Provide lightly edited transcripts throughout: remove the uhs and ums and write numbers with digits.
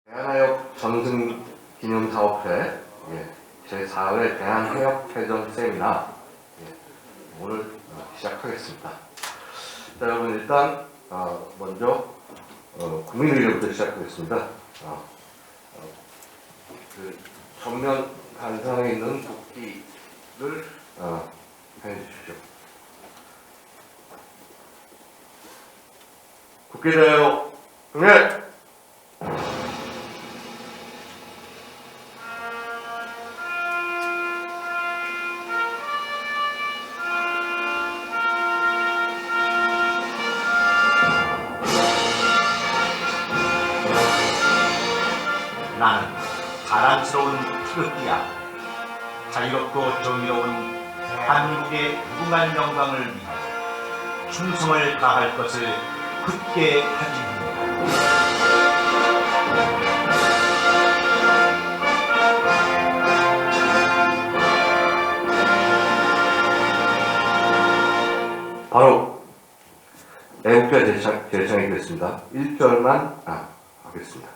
대한해협 전승기념사업회 제4회 대한해협회전 세미나 오늘 시작하겠습니다. 자, 여러분 일단 먼저 국민의례부터 시작하겠습니다. 그 전면 간상에 있는 국기를 해주십시오. 국기대요 경례! 나는 자랑스러운 태극기야. 자유롭고 정의로운 대한민국의 무궁한 영광을 위하여 충성을 다할 것을 굳게 다짐합니다. 바로 애국자 제창이겠습니다. 1절만 하겠습니다.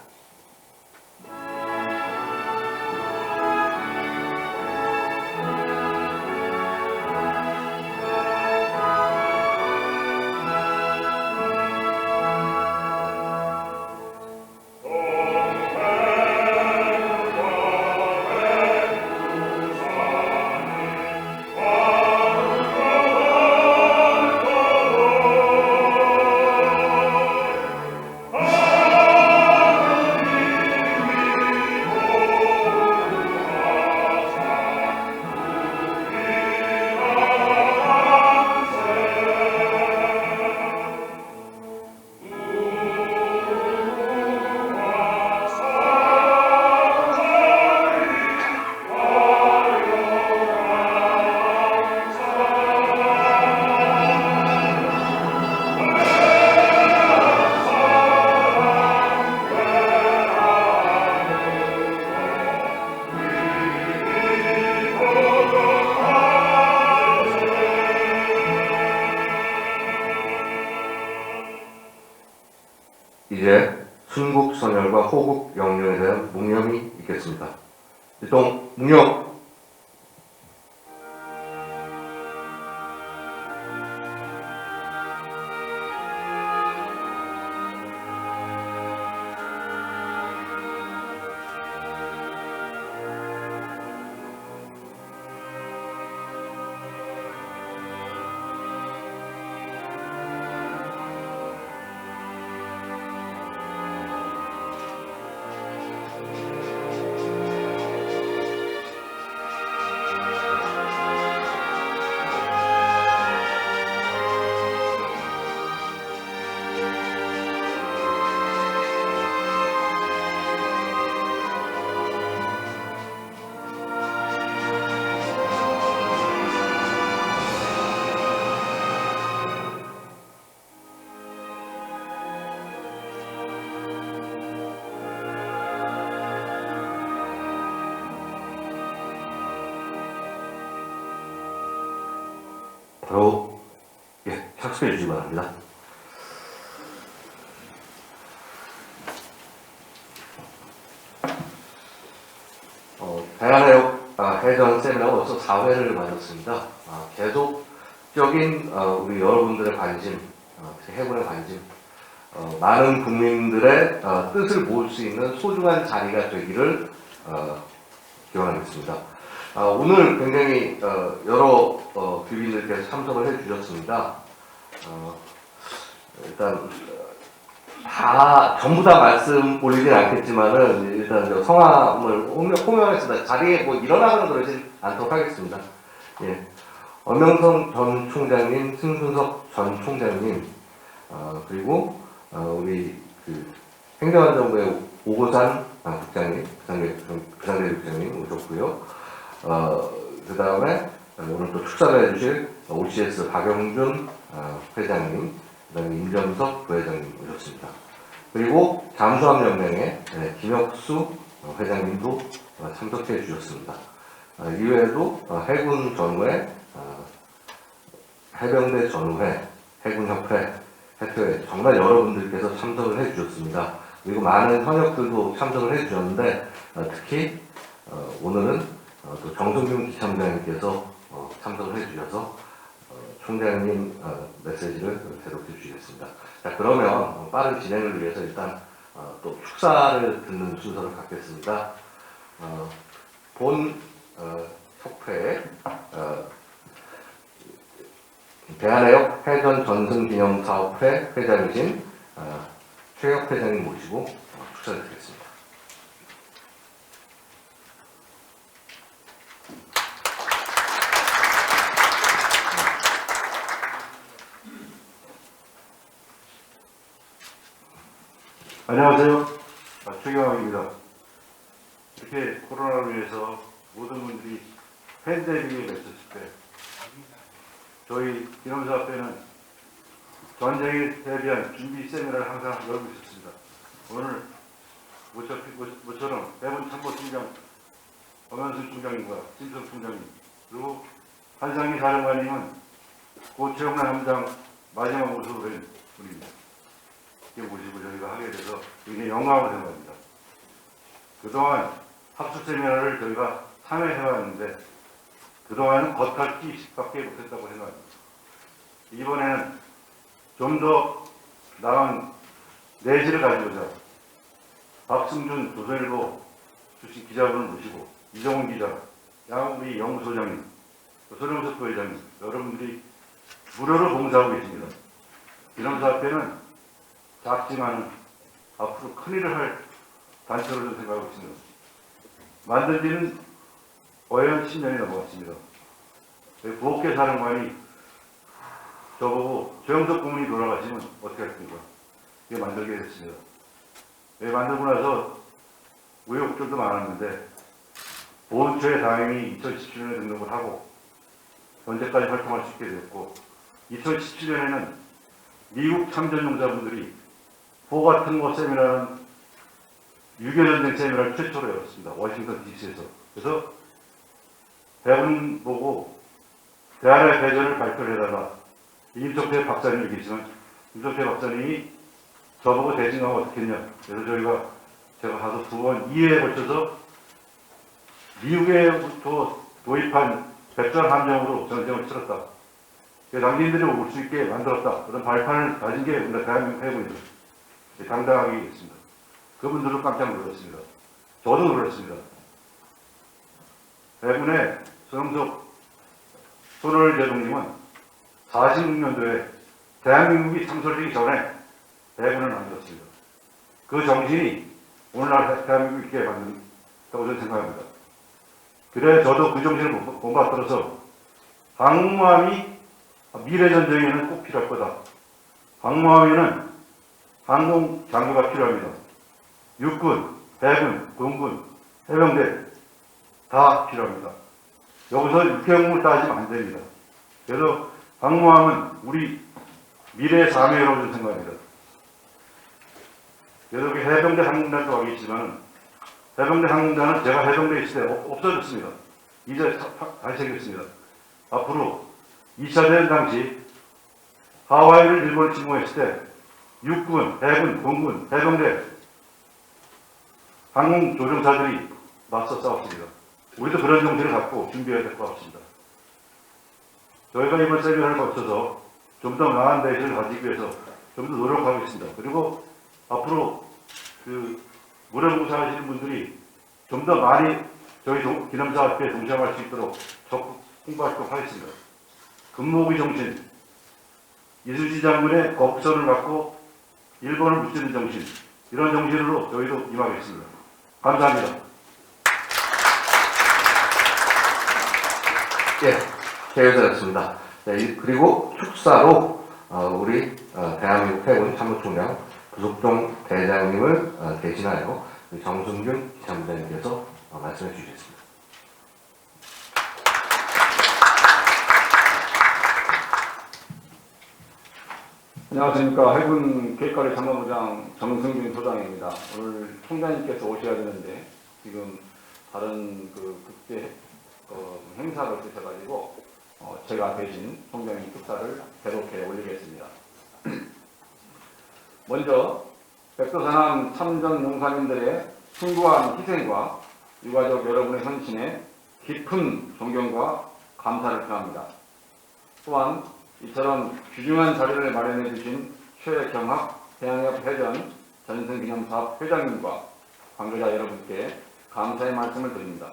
이제 순국선열과 호국영령에 대한 묵념이 있겠습니다. 일동 묵념. 바로 착수해 주시기 바랍니다. 대한해협 해전 세미나가 벌써 4회를 맞았습니다. 계속적인 우리 여러분들의 관심, 해군의 관심, 많은 국민들의 뜻을 모을 수 있는 소중한 자리가 되기를 기원하겠습니다. 오늘 굉장히 여러 귀빈들께서 참석을 해주셨습니다. 일단 전부 다 말씀 올리진 않겠지만은 일단 성함을 호명하겠습니다. 자리에 일어나거나 그러진 않도록 하겠습니다. 엄영선 전 총장님, 승순석 전 총장님, 그리고 우리 행정안전부의 오고산 국장님, 부산대 국장님 오셨고요. 그 다음에 오늘 또 축사를 해주실 OCS 박영준 회장님, 그다음에 임정석 부회장님 오셨습니다. 그리고 잠수함연맹의 김혁수 회장님도 참석해 주셨습니다. 이외에도 해군 전후회, 해병대 전후회, 해군협회, 해표회 정말 여러분들께서 참석을 해 주셨습니다. 그리고 많은 현역들도 참석을 해 주셨는데 특히 오늘은 또 정성균 기참장님께서 참석을 해 주셔서 총장님 메시지를 대독해 주시겠습니다. 자, 그러면 빠른 진행을 위해서 일단 또 축사를 듣는 순서를 갖겠습니다. 본 협회 대한해역 해전 전승기념사업회 회장이신 최혁 회장님 모시고 축사를 드리겠습니다. 안녕하세요. 최경학입니다. 이렇게 코로나로 인해서 모든 분들이 팬데믹에 맺혔을 때 저희 기념사업회는 전쟁에 대비한 준비 세미나를 항상 열고 있었습니다. 오늘 모처럼 해군 참모총장 엄현순 총장님과 심석 총장님 그리고 한상희 사령관님은 고 최영란 함장 마지막 모습을 뵌 분입니다. 이렇게 모시고 저희가 하게 돼서 굉장히 영광을 생각합니다. 그동안 합숙 세미나를 저희가 참여해왔는데 그동안은 겉핥기밖에 못했다고 생각합니다. 이번에는 좀 더 나은 내실을 가지고자 박승준 조선일보 출신 기자분을 모시고 이정훈 기자, 우리 연구소장님, 소령석 부회장님 여러분들이 무료로 봉사하고 계십니다. 기념사업회는 작지만 앞으로 큰일을 할 단체로 생각하고 있습니다. 만든 지는 거의 한 10년이 넘어갔습니다. 부옥계 사령관이 저보고 조영석 고문이 돌아가시면 어떻게 하십니까? 이게 만들게 됐습니다. 만들고 나서 우여곡절도 많았는데 보훈처에 다행히 2017년에 등록을 하고 현재까지 활동할 수 있게 됐고 2017년에는 미국 참전용사분들이 포 같은 거 세미나는 유교전쟁 세미나를 최초로 열었습니다. 워싱턴 DC에서. 그래서 대본 보고 대한의 대전을 발표를 해달라. 임석태 박사님이 계시지만 임석태 박사님이 저보고 대진하면 어떻겠냐. 그래서 제가 가서 2번 2회에 걸쳐서 미국에부터 도입한 백전 함정으로 전쟁을 치렀다. 당신들이 올 수 있게 만들었다. 그런 발판을 가진 게 우리가 대한민국 해군입니다. 당당하게 얘기했습니다. 그분들도 깜짝 놀랐습니다. 저도 놀랐습니다. 해군의 소영석 손월 대통령은 46년도에 대한민국이 창설되기 전에 해군을 만들었습니다. 그 정신이 오늘날 대한민국을 있게 만든다고 저는 생각합니다. 그래 저도 그 정신을 본받들어서 항모함이 미래전쟁에는 꼭 필요할 거다. 항모함에는 항공 장교가 필요합니다. 육군, 해군, 공군, 해병대 다 필요합니다. 여기서 육해공을 따지면 안 됩니다. 그래서 항모함은 우리 미래의 사명이라고 저는 생각합니다. 그래서 해병대 항공단도 와 계시지만 해병대 항공단은 제가 해병대에 있을 때 없어졌습니다. 이제 다시 생겼습니다. 앞으로 2차 대전 당시 하와이를 일본이 침공했을 때 육군, 해군, 공군, 해병대 항공 조종사들이 맞서 싸웠습니다. 우리도 그런 정신을 갖고 준비해야 될 것 같습니다. 저희가 이번 세미나를 거쳐서 좀 더 나은 내실을 가지기 위해서 좀 더 노력하겠습니다. 그리고 앞으로 무료봉사하시는 분들이 좀 더 많이 저희 기념사업회에 동참할 수 있도록 적극 홍보활동하겠습니다. 금모의 정신, 이순신 장군의 거국선을 갖고 일본을 무찌는 정신, 이런 정신으로 저희도 임하겠습니다. 감사합니다. 예, 최유자였습니다. 네, 그리고 축사로 우리 대한민국 해군 참모총장 부속종 대장님을 대신하여 정승균 기참장님께서 말씀해 주시겠습니다. 안녕하십니까. 해군 계획관리 참모부장 정승균 소장입니다. 오늘 총장님께서 오셔야 되는데 지금 다른 국제 행사가 있으셔가지고 제가 대신 총장님 특사를 대독해 올리겠습니다. 먼저 백두산함 참전 용사님들의 숭고한 희생과 유가족 여러분의 헌신에 깊은 존경과 감사를 표합니다. 또한 이처럼 귀중한 자리를 마련해 주신 최경학 대한협 회전 전승기념사업 회장님과 관계자 여러분께 감사의 말씀을 드립니다.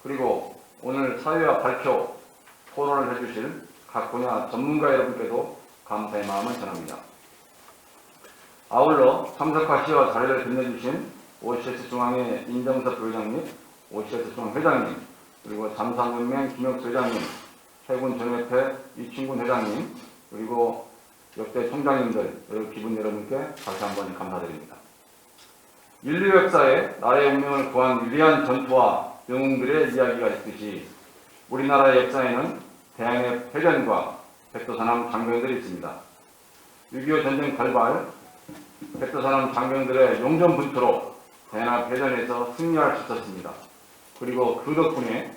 그리고 오늘 사회와 발표, 토론을 해주실 각 분야 전문가 여러분께도 감사의 마음을 전합니다. 아울러 참석하시어 자리를 빛내주신 OCS 중앙회 인정섭 부회장님, OCS 중앙 회장님, 그리고 잠수함연맹 김혁수 회장님, 해군 전협회 이충군 회장님, 그리고 역대 총장님들, 기분 여러분께 다시 한번 감사드립니다. 인류 역사에 나라의 운명을 구한 위대한 전투와 영웅들의 이야기가 있듯이 우리나라의 역사에는 대한의 회전과 백두산함 장병들이 있습니다. 6.25 전쟁 발발, 백두산함 장병들의 용전분투로 대한합 회전에서 승리할 수 있었습니다. 그리고 그 덕분에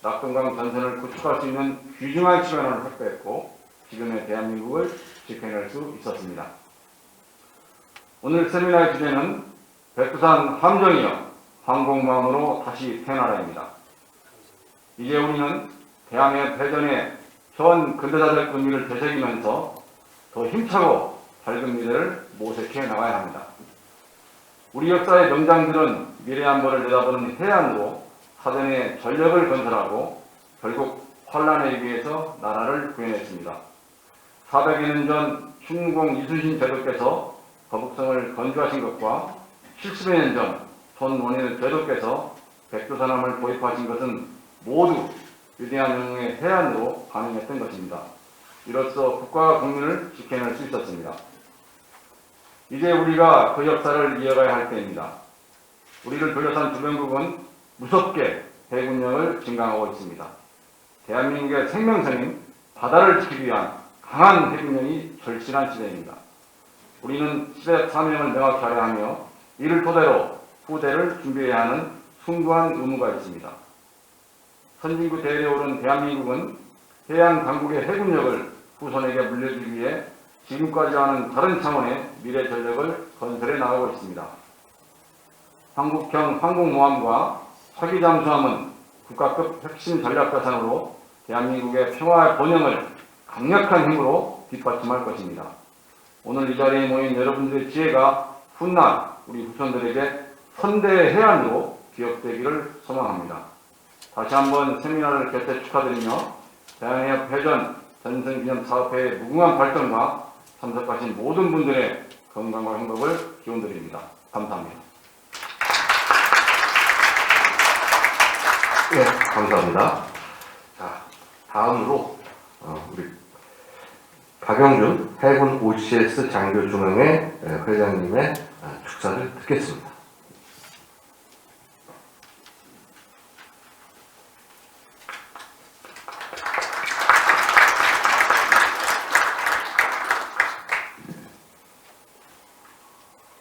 낙동강 전선을 구축할 수 있는 귀중한 시간을 확보했고 지금의 대한민국을 지켜낼 수 있었습니다. 오늘 세미나의 주제는 백두산 함정이여 항공모함으로 다시 태어나라입니다. 이제 우리는 대한의 회전의 현 근대사적 의미를 되새기면서 더 힘차고 밝은 미래를 모색해 나가야 합니다. 우리 역사의 명장들은 미래 한벌을 내다보는 해안으로 사전에 전력을 건설하고 결국 환란에 의해서 나라를 구해냈습니다. 400여 년 전 춘공 이순신 제도께서 거북성을 건조하신 것과 70여 년 전 손원일 제도께서 백두산함을 도입하신 것은 모두 위대한 영웅의 해안으로 가능했던 것입니다. 이로써 국가와 국민을 지켜낼 수 있었습니다. 이제 우리가 그 역사를 이어가야 할 때입니다. 우리를 둘러싼 주변국은 무섭게 해군력을 증강하고 있습니다. 대한민국의 생명선인 바다를 지키기 위한 강한 해군력이 절실한 시대입니다. 우리는 시대 사명을 명확히 알아야 하며 이를 토대로 후대를 준비해야 하는 숭고한 의무가 있습니다. 선진국 대열에 오른 대한민국은 해양 강국의 해군력을 후손에게 물려주기 위해 지금까지와는 다른 차원의 미래 전력을 건설해 나가고 있습니다. 한국형 항공모함과 서기 잠수함은 국가급 핵심 전략 자산으로 대한민국의 평화의 번영을 강력한 힘으로 뒷받침할 것입니다. 오늘 이 자리에 모인 여러분들의 지혜가 훗날 우리 후손들에게 선대의 해안으로 기억되기를 소망합니다. 다시 한번 세미나를 개최 축하드리며 대한해협 회전 전승기념사업회의 무궁한 발전과 참석하신 모든 분들의 건강과 행복을 기원드립니다. 감사합니다. 네, 감사합니다. 자, 다음으로 우리 박영준 해군 OCS 장교중앙회 회장님의 축사를 듣겠습니다.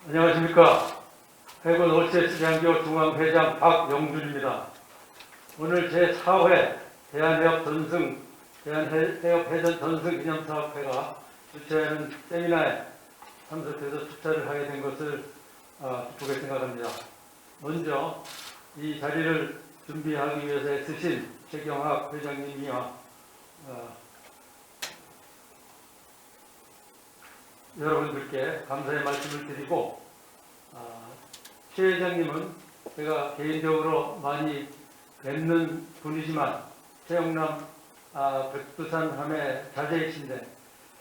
안녕하십니까. 해군 OCS 장교 중앙회장 박영준입니다. 오늘 제4회 대한해협 회전 전승 기념사업회가 주최하는 세미나에 참석해서 축사를 하게 된 것을 기쁘게 생각합니다. 먼저 이 자리를 준비하기 위해서 애쓰신 최경학 회장님이와 여러분들께 감사의 말씀을 드리고, 최 회장님은 제가 개인적으로 많이 뵙는 분이지만 최영남 백두산함의 자제이신데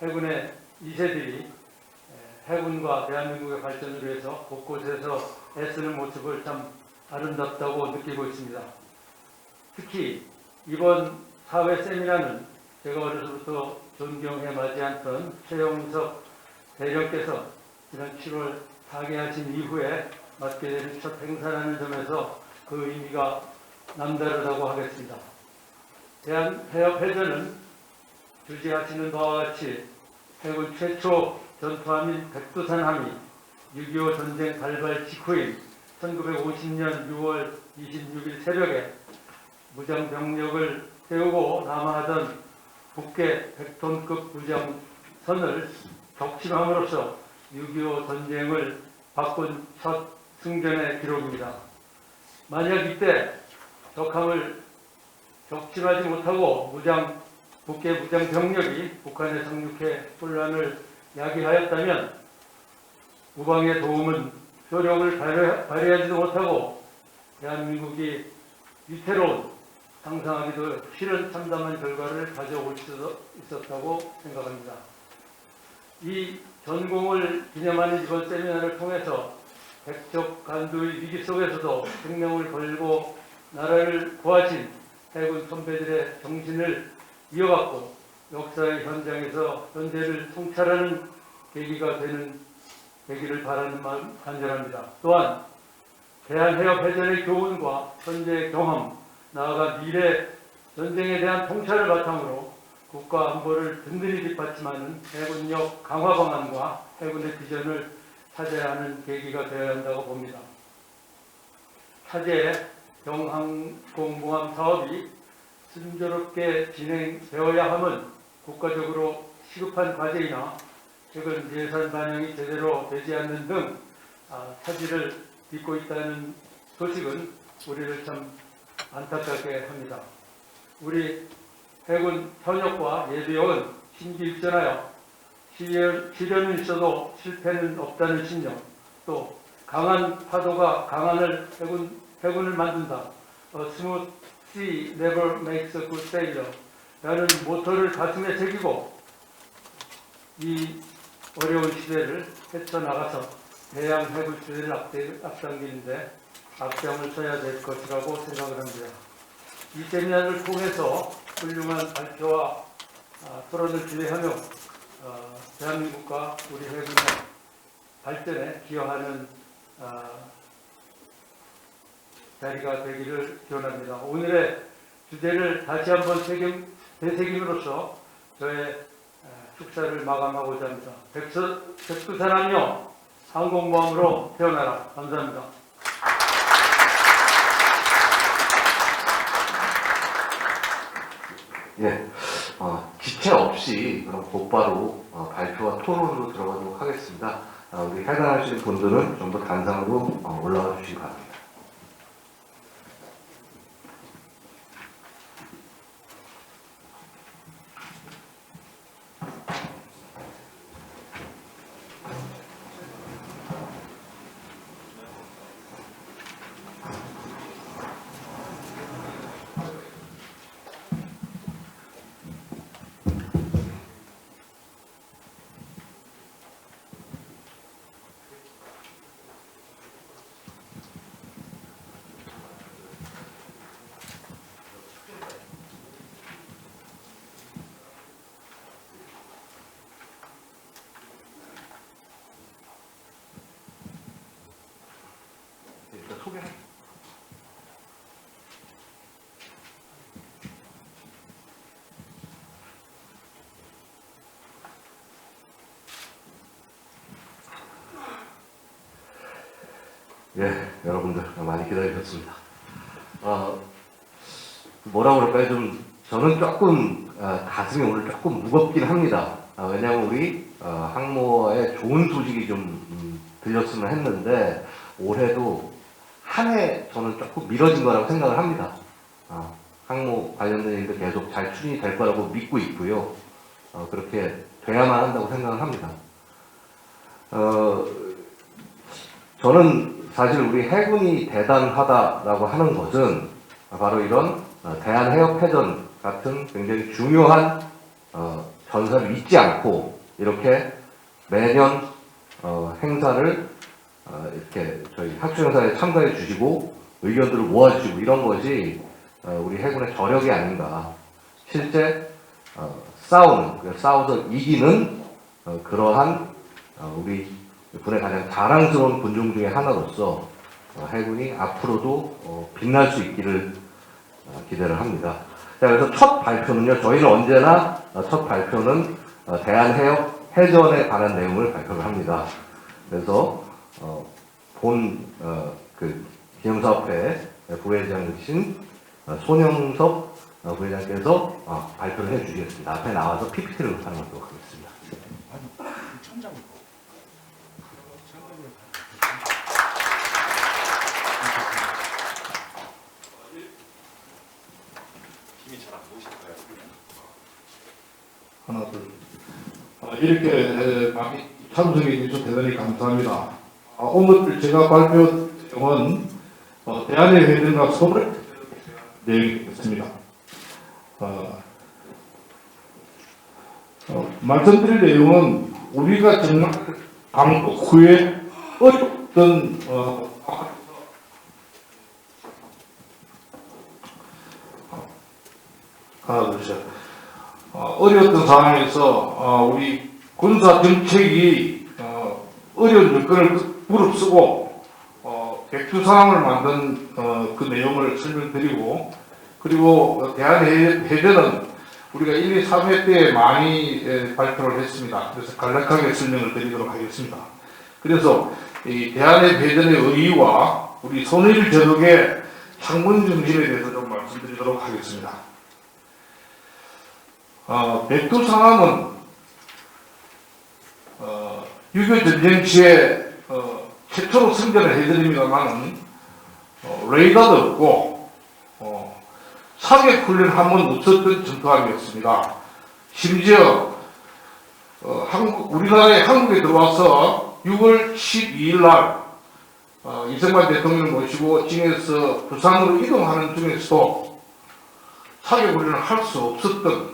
해군의 2세들이 해군과 대한민국의 발전을 위해서 곳곳에서 애쓰는 모습을 참 아름답다고 느끼고 있습니다. 특히 이번 사회 세미나는 제가 어려서부터 존경해 맞이했던 최영석 대령께서 지난 7월 타계하신 이후에 맡게 된 첫 행사라는 점에서 그 의미가 남다르다고 하겠습니다. 대한해협 회전은 주재하시는 바와 같이 해군 최초 전투함인 백두산함이 6.25 전쟁 발발 직후인 1950년 6월 26일 새벽에 무장병력을 세우고 남하하던 북해 100톤급 무장선을 격침함으로써 6.25 전쟁을 바꾼 첫 승전의 기록입니다. 만약 이때 적함을 격침하지 못하고 북해 무장병력이 북한에 상륙해 혼란을 야기하였다면 우방의 도움은 효력을 발휘하지도 못하고 대한민국이 위태로운 상상하기도 싫은 참담한 결과를 가져올 수 있었다고 생각합니다. 이 전공을 기념하는 이번 세미나를 통해서 백적 간두의 위기 속에서도 생명을 걸고 나라를 구하신 해군 선배들의 정신을 이어받고 역사의 현장에서 현재를 통찰하는 계기가 되기를 바라는 마음 간절합니다. 또한 대한해협해전의 교훈과 현재의 경험, 나아가 미래 전쟁에 대한 통찰을 바탕으로 국가 안보를 든든히 뒷받침하는 해군력 강화 방안과 해군의 비전을 찾아야 하는 계기가 되어야 한다고 봅니다. 차제 경항공모함 사업이 순조롭게 진행되어야 함은 국가적으로 시급한 과제이나 최근 예산 반영이 제대로 되지 않는 등 차질을 빚고 있다는 소식은 우리를 참 안타깝게 합니다. 우리 해군 현역과 예비역은 심기일전하여 시련은 있어도 실패는 없다는 신념, 또 강한 파도가 강한 해군을 만든다. Smooth sea never makes a good sailor 라는 모토를 가슴에 새기고 이 어려운 시대를 헤쳐나가서 대양 해군 시대를 앞당기는데 앞장을 서야 될 것이라고 생각을 합니다. 이 세미나를 통해서 훌륭한 발표와 토론을 기대하며 대한민국과 우리 해군의 발전에 기여하는 자리가 되기를 기원합니다. 오늘의 주제를 다시 한번 되새김으로써 저의 축사를 마감하고자 합니다. 백두산함여 항공모함으로 태어나라. 감사합니다. 예, 지체 없이 그럼 곧바로 발표와 토론으로 들어가도록 하겠습니다. 우리 해당하시는 분들은 좀 더 단상으로 올라와 주시기 바랍니다. 일단 소개해. 예, 여러분들 많이 기다리셨습니다. 뭐라 그럴까요? 저는 조금 가슴이 오늘 조금 무겁긴 합니다. 왜냐하면 우리 항모에 좋은 소식이 좀 들렸으면 했는데 올해도 한 해 저는 조금 미뤄진 거라고 생각을 합니다. 항모 관련된 일도 계속 잘 추진이 될 거라고 믿고 있고요. 그렇게 돼야만 한다고 생각을 합니다. 저는 사실 우리 해군이 대단하다라고 하는 것은 바로 이런 대한해협해전 같은 굉장히 중요한 전사를 잊지 않고 이렇게 매년 행사를 이렇게 저희 학술 행사에 참가해 주시고 의견들을 모아주시고 이런 것이 우리 해군의 저력이 아닌가. 실제 싸워서 이기는 그러한 우리 군의 가장 자랑스러운 군종 중에 하나로서 해군이 앞으로도 빛날 수 있기를 기대를 합니다. 자, 그래서 첫 발표는요. 저희는 언제나 첫 발표는 대한해협 해전에 관한 내용을 발표를 합니다. 그래서 그 기념사업회 부회장이신 손영섭 부회장께서 발표를 해주시겠습니다. 앞에 나와서 PPT를 사용하도록 하겠습니다. 하나, 둘. 이렇게 많이 참석해 주셔서 대단히 감사합니다. 오늘 제가 발표 내용은 대한의 회전과 소를 내용이겠습니다. 말씀드릴 내용은 우리가 정말 강국 후에 어렵던 하나, 둘, 셋. 어려웠던 상황에서 우리 군사 정책이 어려운 여건을 무릅쓰고 백두산항을 만든 그 내용을 설명드리고, 그리고 대한해전은 우리가 1, 2, 3회 때 많이 발표를 했습니다. 그래서 간략하게 설명을 드리도록 하겠습니다. 그래서 이 대한해전의 의의와 우리 손해일 제독의 창문 정신에 대해서 좀 말씀드리도록 하겠습니다. 백두산항은 6.25 전쟁 시에 최초로 승전한 해전입니다만은 레이더도 없고 사격 훈련 한 번 없었던 전투함이었습니다. 심지어 우리나라에 한국에 들어와서 6월 12일 날 이승만 대통령을 모시고 징에서 부산으로 이동하는 중에서도 사격 훈련을 할 수 없었던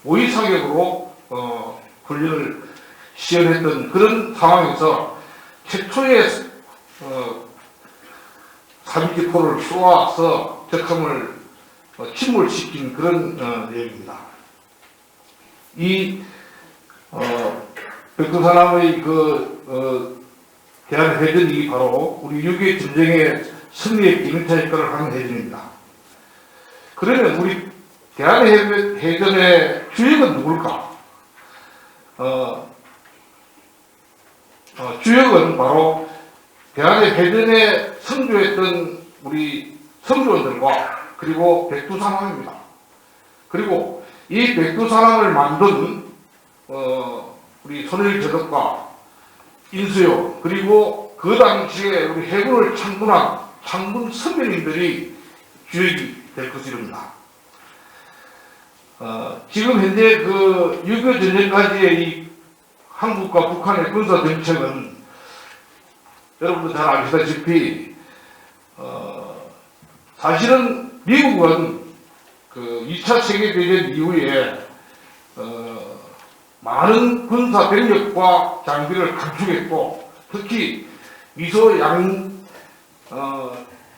모의 사격으로 훈련을 시연했던 그런 상황에서 최초의 사비지포를 쏘아서 적함을 침몰시킨 그런 내용입니다. 이 백두산항의 대한해전이 바로 우리 6.25 전쟁의 승리의 기능차 역할을 하는 해전입니다. 그러면 우리 대한해전의 주역은 누굴까? 주역은 바로 대한해전에 선조했던 우리 선조원들과 그리고 백두산항입니다. 그리고 이 백두산항을 만든 우리 손해일 제독과 인수요, 그리고 그 당시에 우리 해군을 창군한 창군 선배님들이 주역이 될 것입니다. 지금 현재 그 6.25 전쟁까지의 이 한국과 북한의 군사 정책은 여러분도 잘 아시다시피 사실은 미국은 그 2차 세계대전 이후에 많은 군사 병력과 장비를 감축했고, 특히 미소 양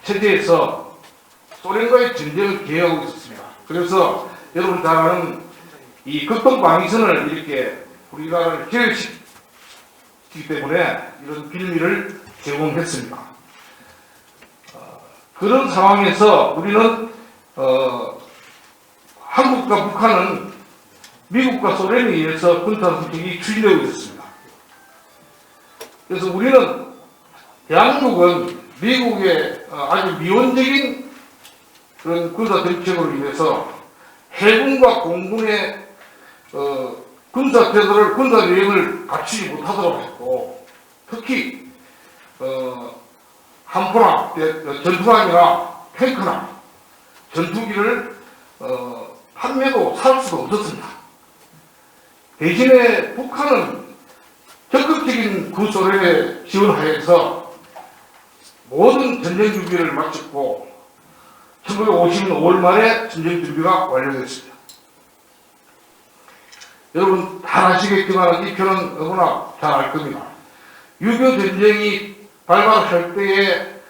체제에서 소련과의 전쟁을 계획하고 있었습니다. 그래서 여러분 잘 아는 이 극동방위선을 이렇게 우리나라를 계획시키기 때문에 이런 빌미를 제공했습니다. 그런 상황에서 우리는 한국과 북한은 미국과 소련에 의해서 군사 정책이 추진되고 있었습니다. 그래서 우리는 대한민국은 미국의 아주 미온적인 그런 군사 정책으로 인해서 해군과 공군의 군사 태도를, 군사 유행을 갖추지 못하도록 했고, 특히 함포나 전투함이나 탱크나 전투기를 판매도 살 수가 없었습니다. 대신에 북한은 적극적인 구소련의 지원하에서 모든 전쟁 준비를 마쳤고 1950년 5월 말에 전쟁 준비가 완료됐습니다. 여러분 다 아시겠지만 이 표는 너무나 잘 알 겁니다. 6.25 전쟁이 발발할 때에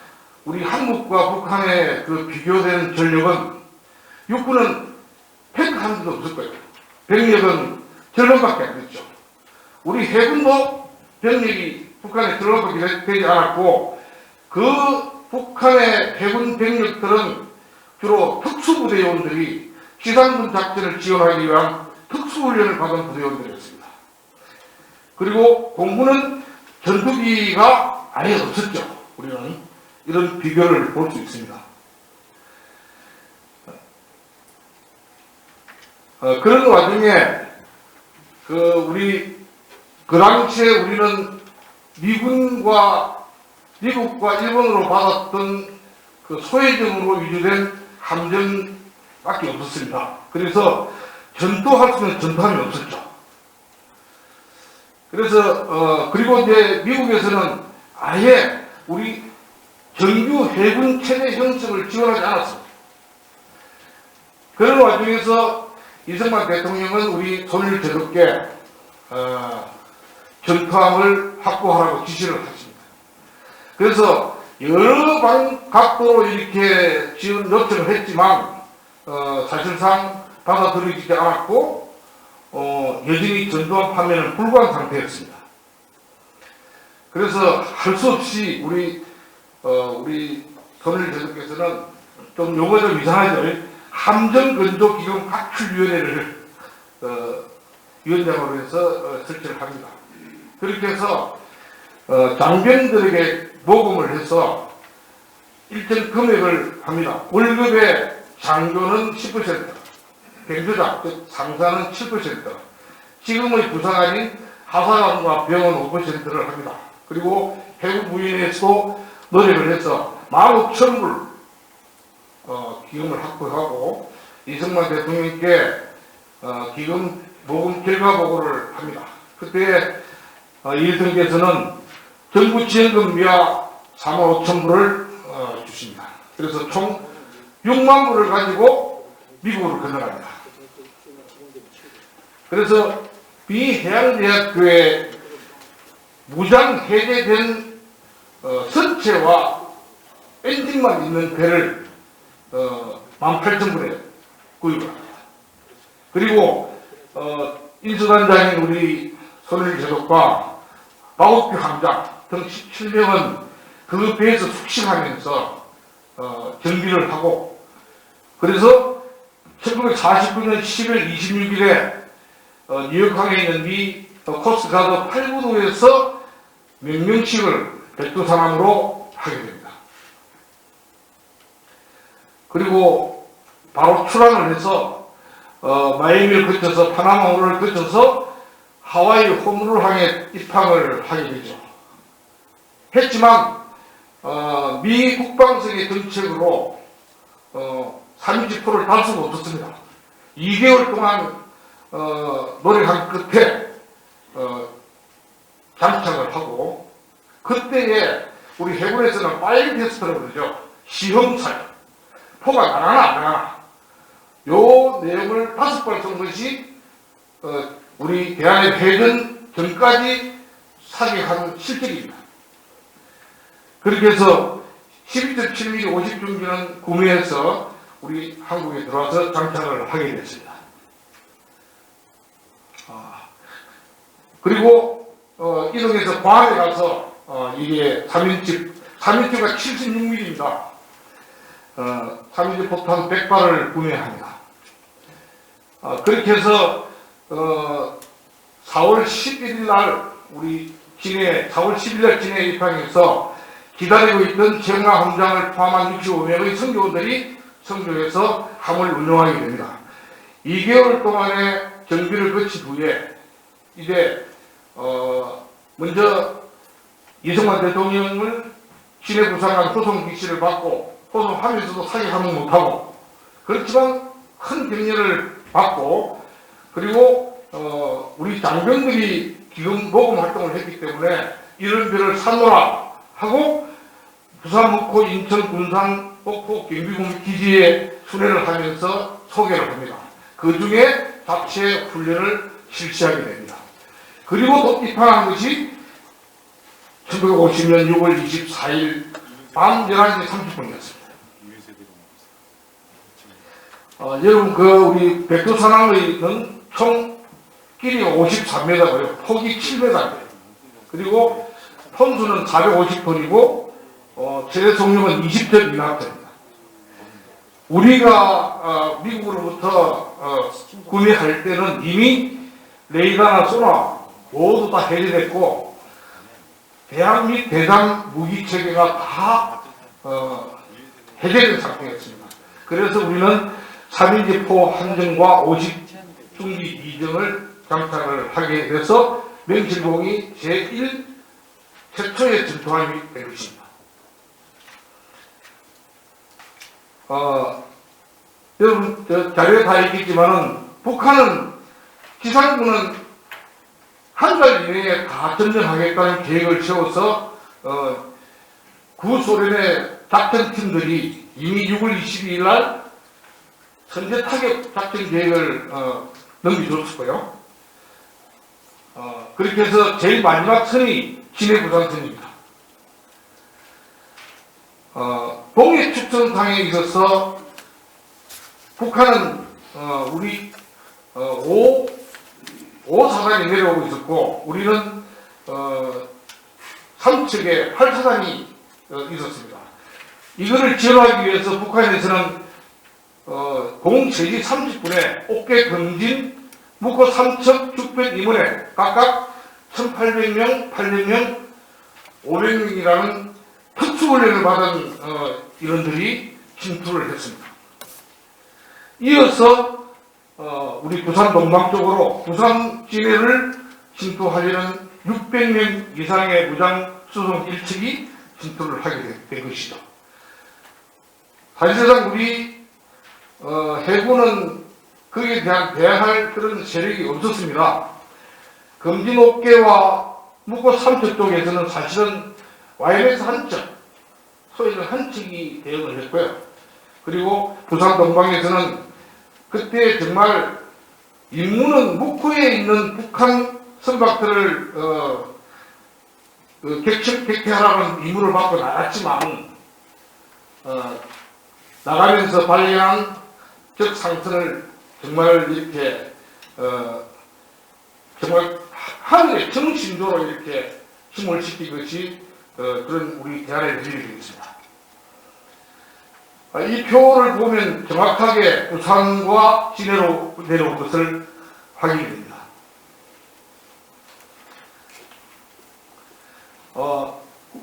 우리 한국과 북한의 그 비교된 전력은 육군은 탱크 한 대도 없을 거예요. 병력은 절반밖에 안 됐죠. 우리 해군도 병력이 북한에 절반밖에 되지 않았고, 그 북한의 해군 병력들은 주로 특수부대원들이 지상군 작전을 지원하기 위한 특수훈련을 받은 부대원들이었습니다. 그리고 공군은 전투기가 아예 없었죠. 우리는 이런 비교를 볼 수 있습니다. 그런 와중에 그 당시에 우리는 미국과 일본으로 받았던 그 소외적으로 위주된 함정밖에 없었습니다. 그래서 전투할 수 있는 전투함이 없었죠. 그래서 그리고 이제 미국에서는 아예 우리 정규 해군 체제 형성을 지원하지 않았습니다. 그런 와중에서 이승만 대통령은 우리 손을 제독게 전투함을 확보하라고 지시를 했습니다. 그래서 여러 각도로 이렇게 지원 요청을 했지만 사실상 받아들이지 않았고 여전히 전두환 판매는 불구한 상태였습니다. 그래서 할 수 없이 우리 손을 제독께서는 좀 용어가 좀 이상하죠. 함정건조기금 가출위원회를 위원장으로 해서 설치를 합니다. 그렇게 해서 장병들에게 모금을 해서 일정 금액을 합니다. 월급의 장교는 10%, 병조장, 즉 상사는 7%, 지금의 부사관인 하사관과 병은 5%를 합니다. 그리고 해군부인에서도 노력을 해서 15,000불 기금을 확보하고 이승만 대통령께 기금 모금 결과 보고를 합니다. 그때 이승께서는 정부 지원금비와 45,000불을 주십니다. 그래서 총 6만 불을 가지고 미국으로 건너갑니다. 그래서 비해양대학교에 무장 해제된 선체와 엔진만 있는 배를 18,000불에 구입을 합니다. 그리고 인수단장인 우리 손일 제독과 마곡규 함장 등 17명은 그 배에서 숙식하면서 정비를 하고, 그래서 1949년 10월 26일에 뉴욕항에 있는 미 코스트가드 8구도에서 명명식을 백두산함으로 하게 됩니다. 그리고 바로 출항을 해서 마이애미를 거쳐서 파나마호를 거쳐서 하와이 호놀룰항에 입항을 하게 되죠. 했지만 미 국방성의 정책으로 30%를 달 수가 없었습니다. 2개월 동안 노력한 끝에 장착을 하고, 그때에 우리 해군에서는 파일 테스트라고 그러죠. 시험사요. 포가 나가나 안 나가나. 요 내용을 5번 쓴 것이 우리 대한의 해전 전까지 사격한 실적입니다. 그렇게 해서 12.7mm 50중기는 구매해서 우리 한국에 들어와서 장착을 하게 됐습니다. 그리고 이동해서 광안에 가서 이게 3인치가 76mm입니다. 3인치 포탄 100발을 구매합니다. 그렇게 해서 4월 11일 날 우리 4월 10일 날 진해 입항해서 기다리고 있던 정강 함장을 포함한 65명의 선교원들이 성조해서 함을 운영하게 됩니다. 2개월 동안의 정비를 거친 후에 이제 먼저 이승만 대통령을 진해 부산간 호송 지시를 받고 호송하면서도 사격하면 못하고, 그렇지만 큰 격려를 받고, 그리고 우리 장병들이 기금 모금 활동을 했기 때문에 이런 배를 사놓으라 하고 부산, 목포, 인천, 군산, 목포, 경비공 기지에 순회를 하면서 소개를 합니다. 그 중에 자체 훈련을 실시하게 됩니다. 그리고 또 입항한 것이 1950년 6월 24일 밤 11시 30분이었습니다. 여러분, 우리 백두산항의는 총 길이가 53m고요. 폭이 7m입니다. 그리고 톤수는 450톤이고, 최대 속력은 20톤 이하입니다. 우리가 미국으로부터 구매할 때는 이미 레이더나 소나 모두 다 해제됐고 대항 및 대담 무기 체계가 다 해제된 상태였습니다. 그래서 우리는 3인지포 한정과 50중기 2정을 장착을 하게 돼서 명실공히 제1 최초의 전투함이 된 것입니다. 여러분 자료에 다 있겠지만은 북한은 지상군은 한 달 이내에 다 전전하겠다는 계획을 세워서 구소련의 작전팀들이 이미 6월 22일 날 선제 타격 작전 계획을 넘겨줬었고요. 그렇게 해서 제일 마지막 선이 진해부산선입니다. 동해 축선상에 있어서 북한은 우리 5사단이 내려오고 있었고 우리는 3척에 8사단이 있었습니다. 이거를 지원하기 위해서 북한에서는 03시 30분에 옥계 금진 묵호 3척 죽변 임원에 각각 1800명, 800명, 500명이라는 특수훈련을 받은 인원들이 침투를 했습니다. 이어서 우리 부산 동방 쪽으로 부산 진해를 침투하려는 600명 이상의 무장 수송 1척이 침투를 하게 된 것이죠. 사실상 우리 해군은 거기에 대한 대항할 그런 세력이 없었습니다. 금진 옥계와 묵호 3척 쪽에서는 사실은 YMS 한 척, 소위는 한 척이 대응을 했고요. 그리고 부산 동방에서는 그때 정말 임무는 묵호에 있는 북한 선박들을 격퇴하라는 임무를 받고 나갔지만 나가면서 발견한 적 상선을 정말 이렇게 정말 하늘의 정신조로 이렇게 힘을 시킨 것이 그런 우리 대안의 일이 되겠습니다. 이 표를 보면 정확하게 부산과 진해로 내려온 것을 확인이 됩니다.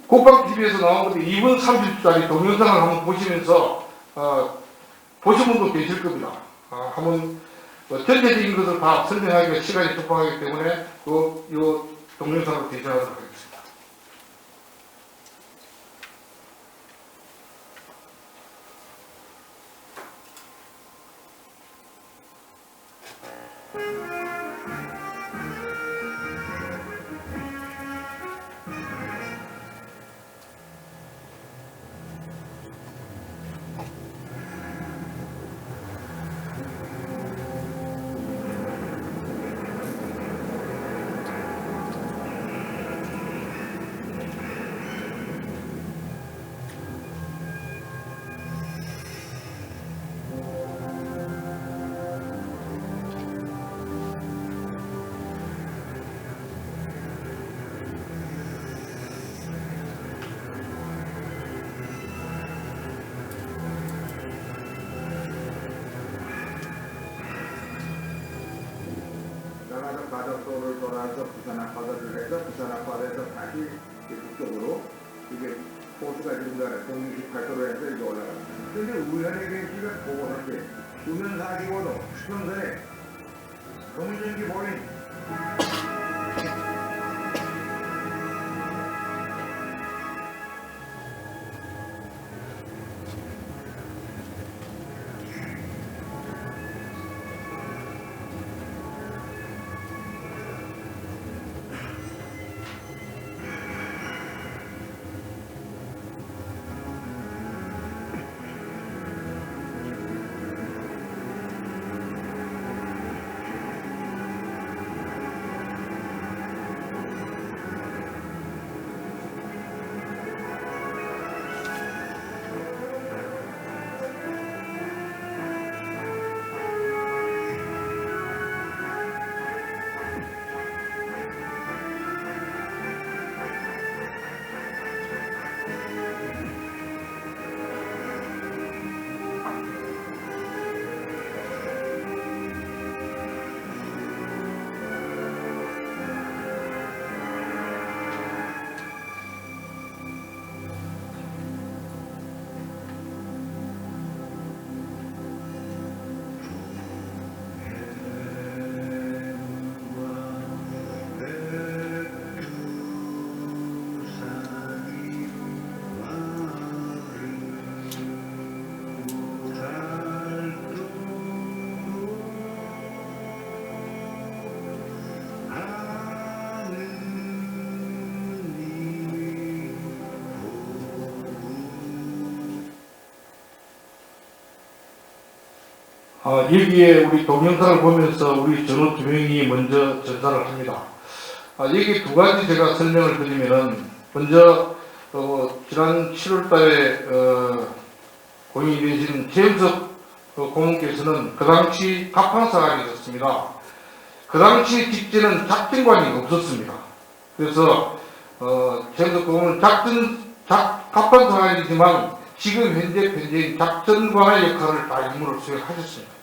국방TV에서 나온 건데 2분 30초짜리 동영상을 한번 보시면서 보신 분도 계실 겁니다. 한번 전체적인 것을 다 설명하기가 시간이 촉박하기 때문에 이 동영상으로 대신하도록 하겠습니다. 가덕도를 돌아서 부산 앞바다를 해서 부산 앞바다에서 다시 북쪽으로 이게 호수가 중간에 168도로 해서 이렇게 올라갑니다. 그런데 우연하게 지금 보고할 때 수면 45도 수평선에 동전기 보인 여기에 우리 동영상을 보면서 우리 전우 두 명이 먼저 전사를 합니다. 여기 두 가지 제가 설명을 드리면은, 먼저 지난 7월 달에 고인이 되신 최영석 고문께서는 그 당시 갑판사관이 있었습니다. 그 당시 직제는 작전관이 없었습니다. 그래서 최영석 고문은 갑판사관이지만 지금 현재 편제인 작전관의 역할을 다 임무를 수행하셨습니다.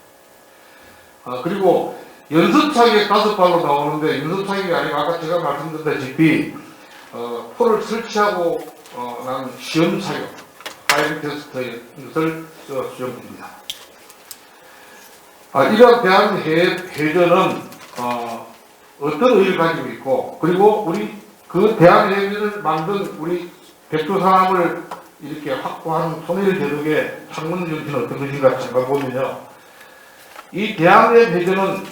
그리고 연습차기에 5발로 나오는데, 연습차기가 아니고 아까 제가 말씀드렸다시피 포를 설치하고 난 시험 사격, 파이팅 테스트를 수행합니다. 이러한 대한해전은 어떤 의의를 가지고 있고, 그리고 우리 그 대한해전을 만든 우리 백두산함을 이렇게 확보한 손해일 제독의 창문 정신은 어떤 것인가 잠깐 보면요. 이 대한해전은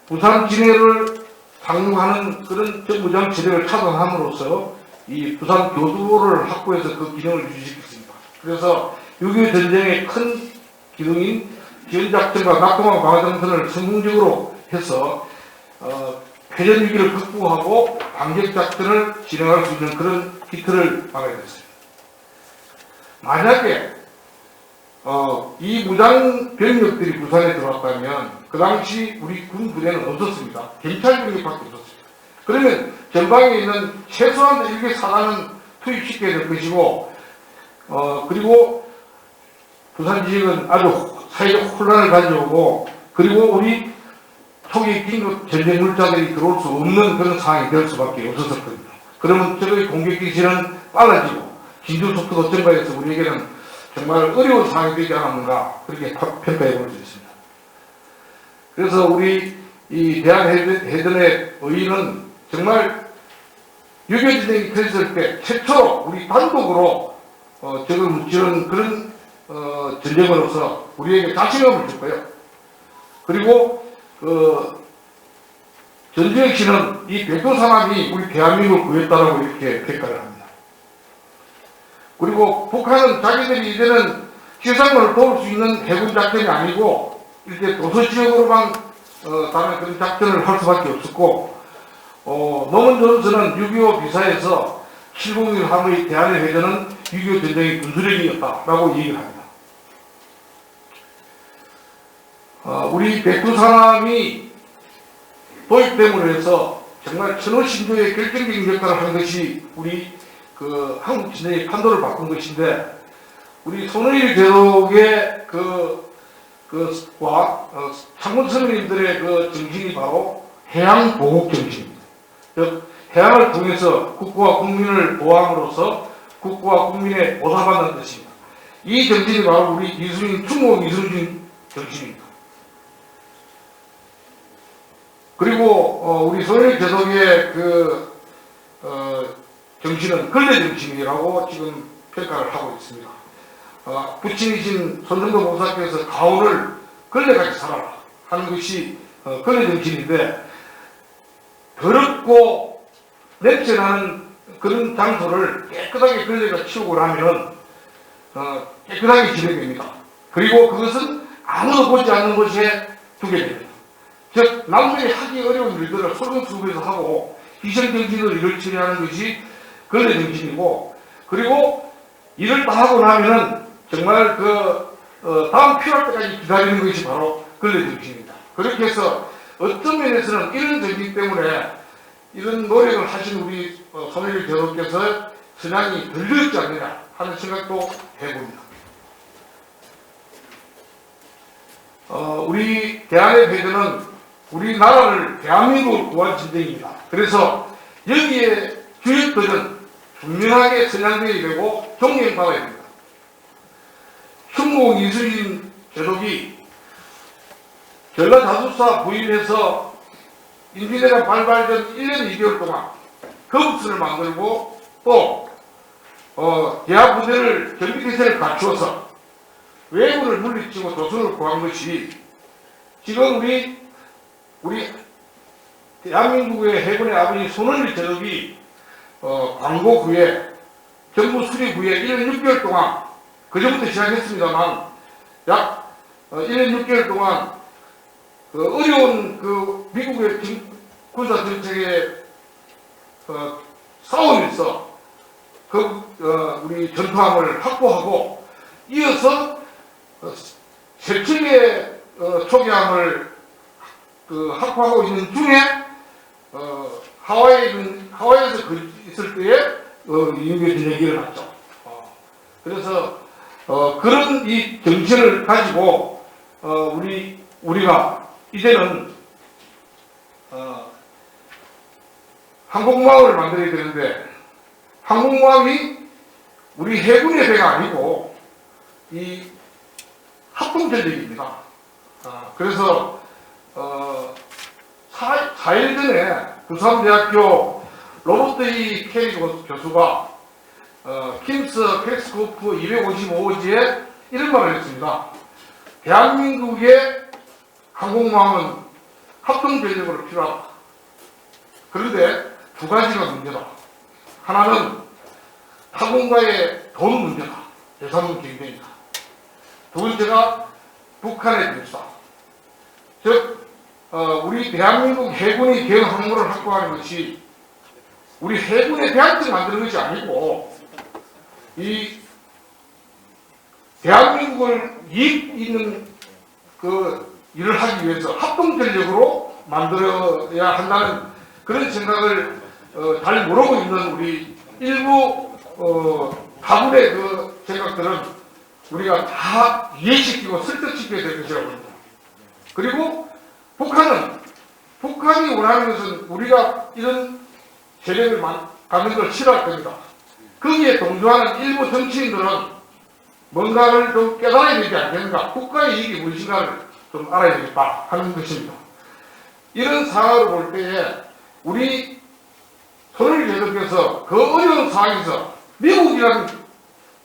부산 진해를 상륙하는 그런 정부장 지력을 차단함으로써 이 부산 교두보를 확보해서 그 기능을 유지시켰습니다. 그래서 6.25 전쟁의 큰 기능인 지원작전과 낙동강 방어전선을 성공적으로 해서 패전 위기를 극복하고 반격작전을 진행할 수 있는 그런 기틀을 막아야 됐습니다. 만약에 이 무장 병력들이 부산에 들어왔다면 그 당시 우리 군 부대는 없었습니다. 경찰 병력밖에 없었습니다. 그러면 전방에 있는 최소한 1개 사단은 투입시켜야 될 것이고, 그리고 부산 지역은 아주 사회적 혼란을 가져오고, 그리고 우리 초기 긴급 전쟁 물자들이 들어올 수 없는 그런 상황이 될 수밖에 없었거든요. 그러면 저의 공격 기시는 빨라지고 진주 속도도 증가해서 우리에게는 정말 어려운 상황이 되지 않았는가, 그렇게 평가해 볼 수 있습니다. 그래서 우리 이 대한해전의 의의는 정말 6.25 전쟁이 터졌을 때 최초로 우리 단독으로 적을 무찌른 그런 전쟁으로서 우리에게 자신감을 줄 거예요. 그리고 전주혁 씨는 이 백두산함이 우리 대한민국을 구했다라고 이렇게 평가를 합니다. 그리고 북한은 자기들이 이제는 세상을 도울 수 있는 해군 작전이 아니고 이렇게 도서 지역으로만 다른 그런 작전을 할 수밖에 없었고, 노무현 존슨은 6.25 비사에서 701 함의 대한의 회전은 6.25 전쟁의 군수력이었다라고 얘기를 합니다. 우리 백두산함이 도입됨으로 해서 정말 천호신조의 결정적인 역할을 한 것이 우리 한국 진영의 판도를 바꾼 것인데, 우리 손의일 제독의 창군 선생님들의 그 정신이 바로 해양 보국 정신입니다. 즉 해양을 통해서 국가와 국민을 보호함으로써 국가와 국민의 보상받는 뜻입니다. 이 정신이 바로 우리 이순신 충무 이순신 정신입니다. 그리고 우리 손의일 제독의 정신은 근래 정신이라고 지금 평가를 하고 있습니다. 부친이신 손정도 목사께서 가오를 근래같이 살아라 하는 것이 근래 정신인데, 더럽고 냄새나는 그런 장소를 깨끗하게 근래가 치우고 나면 깨끗하게 지내됩니다. 그리고 그것은 아무도 보지 않는 곳에 두게 됩니다. 즉 남들이 하기 어려운 일들을 솔선수범해서 하고 희생정신으로 일을 처리하는 것이 근래 정신이고, 그리고 일을 다 하고 나면은 정말 다음 필요할 때까지 기다리는 것이 바로 근래 정신입니다. 그렇게 해서 어떤 면에서는 이런 정신 때문에 이런 노력을 하신 우리 손의일 제독께서 선양이 들렸지 않느냐 하는 생각도 해봅니다. 우리 대한의 배전은 우리나라를 대한민국을 구한 전쟁입니다. 그래서 여기에 주역들은 분명하게 선양되어야 되고 존경받아야 됩니다. 충무 이순신 제독이 전라자수사 부임해서 임진왜란 발발전 1년 2개월 동안 거북선을 만들고 또 대하 부대를 경비태세를 갖추어서 왜군을 물리치고 조선을 구한 것이 지금 우리 대한민국의 해군의 아버지 손의일 제독이 광고 후에 정부 수립 후에 1년 6개월 동안, 그전부터 시작했습니다만 약 1년 6개월 동안 그 어려운 그 미국의 군사 정책에 싸우면서 우리 전투함을 확보하고 이어서 세 척의 초기함을 확보하고 있는 중에 하와이에서 있을 때에 유교 전쟁이 일어났죠. 그래서 그런 이 정신을 가지고 우리가 이제는 항공모함을 만들어야 되는데 항공모함이 우리 해군의 배가 아니고 이 합동전력입니다. 그래서 4일 전에 부산대학교 로버트 E. 케리 교수가 킴스 펠스코프 255호지에 이런 말을 했습니다. 대한민국의 항공모함은 합동전력으로 필요하다. 그런데 두 가지가 문제다. 하나는 타공과의 돈 문제다. 예산 경쟁이다. 두 번째가 북한의 불사. 즉 우리 대한민국 해군이 대항공모를 확보하는 것이 우리 해군의 대한증 만드는 것이 아니고 이 대한민국을 이익 있는 그 일을 하기 위해서 합동전력으로 만들어야 한다는 그런 생각을 잘 모르고 있는 우리 일부 가문의 그 생각들은 우리가 다 이해시키고 설득시켜야 될 것이라고 합니다. 그리고 북한이 원하는 것은 우리가 이런 세력을 갖는 걸 싫어할 겁니다. 거기에 동조하는 일부 정치인들은 뭔가를 좀 깨달아야 되지 않겠는가, 국가의 이익이 무엇인가를 좀 알아야 되겠다 하는 것입니다. 이런 상황을 볼 때에 우리 손을 계속해서 그 어려운 상황에서 미국이라는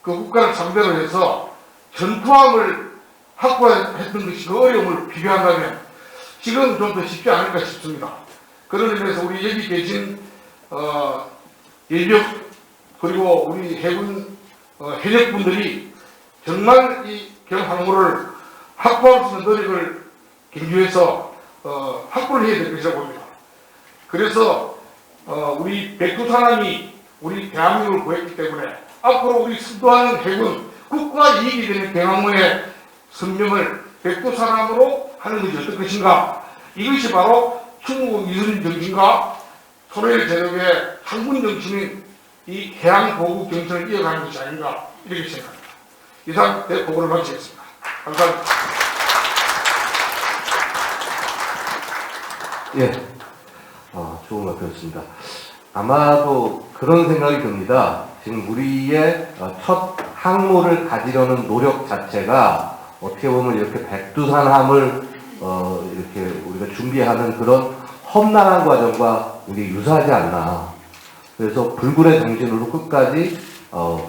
그 국가를 상대로 해서 전투함을 확보했던 것이 그 어려움을 비교한다면 지금 좀 더 쉽지 않을까 싶습니다. 그런 의미에서 우리 여기 계신 예비역 그리고 우리 해군 해적분들이 정말 이 경항모를 확보할 수 있는 노력을 경주해서 확보를 해야 될 것이라고 봅니다. 그래서 우리 백두산함이 우리 대한민국을 구했기 때문에 앞으로 우리 수도하는 해군 국가 이익이 되는 경항모의 선명을 백두산함으로 하는 것이 어떨 것인가. 이것이 바로 중국 이순신 정신과 소련의 제독의 항군 정신인 이 해양 보국 정신을 이어가는 것이 아닌가 이렇게 생각합니다. 이상 내 보고를 마치겠습니다. 감사합니다. 예, 좋은 말씀이었습니다. 아마도 그런 생각이 듭니다. 지금 우리의 첫 항모를 가지려는 노력 자체가 어떻게 보면 이렇게 백두산함을 이렇게 우리가 준비하는 그런 험난한 과정과 이게 유사하지 않나. 그래서 불굴의 정신으로 끝까지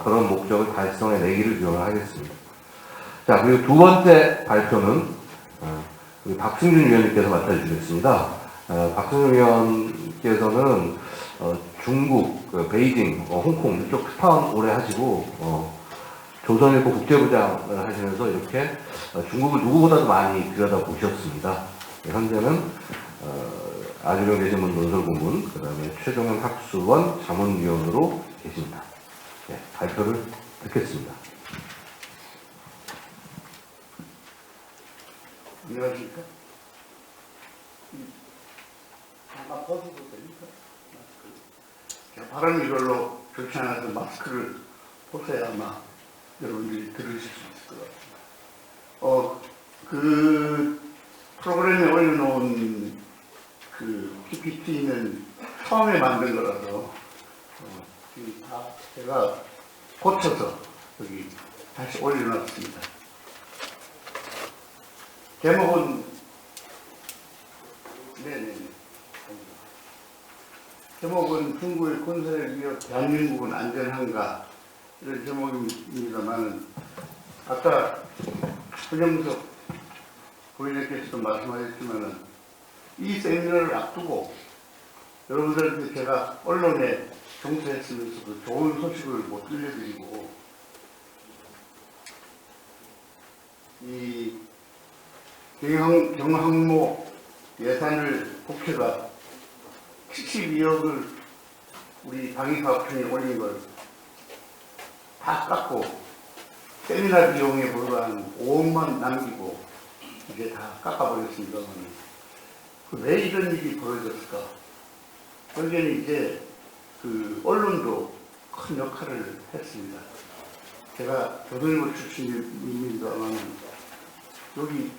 그런 목적을 달성해내기를 기원하겠습니다. 자, 그리고 두 번째 발표는 우리 박승준 위원님께서 맡아주시겠습니다. 박승준 위원께서는 중국, 베이징, 홍콩 이쪽 특파원 오래 하시고 조선일보 국제부장을 하시면서 이렇게 중국을 누구보다도 많이 들여다보셨습니다. 현재는 아주경 대신문 논설고문, 그 다음에 최종현 학수원 자문위원으로 계십니다. 네, 발표를 듣겠습니다. 안녕하십니까? 잠깐 벗어도 됩니까? 발음이 별로 좋지 않아서 마스크를 벗어야 아마 여러분들이 들으실 수 있을 것 같습니다. 그 프로그램에 올려놓은 그 PPT는 처음에 만든 거라서 지금 다 제가 고쳐서 여기 다시 올려놨습니다. 제목은 제목은 중국의 군사력 위협 대한민국은 안전한가 이런 제목입니다만 아까 허정석 부의장께서도 말씀하셨지만은 이 세미나를 앞두고 여러분들한테 제가 언론에 종사했으면서도 좋은 소식을 못 들려드리고, 1 경항모 예산을 국회가 72억을 우리 방위사업청에 올린 걸 다 깎고 세미나 비용에 불과한 5억만 남기고 이제 다 깎아버렸습니다만 왜 이런 일이 벌어졌을까? 여기에는 이제 그 언론도 큰 역할을 했습니다. 제가 조선일보 출신입니다만 여기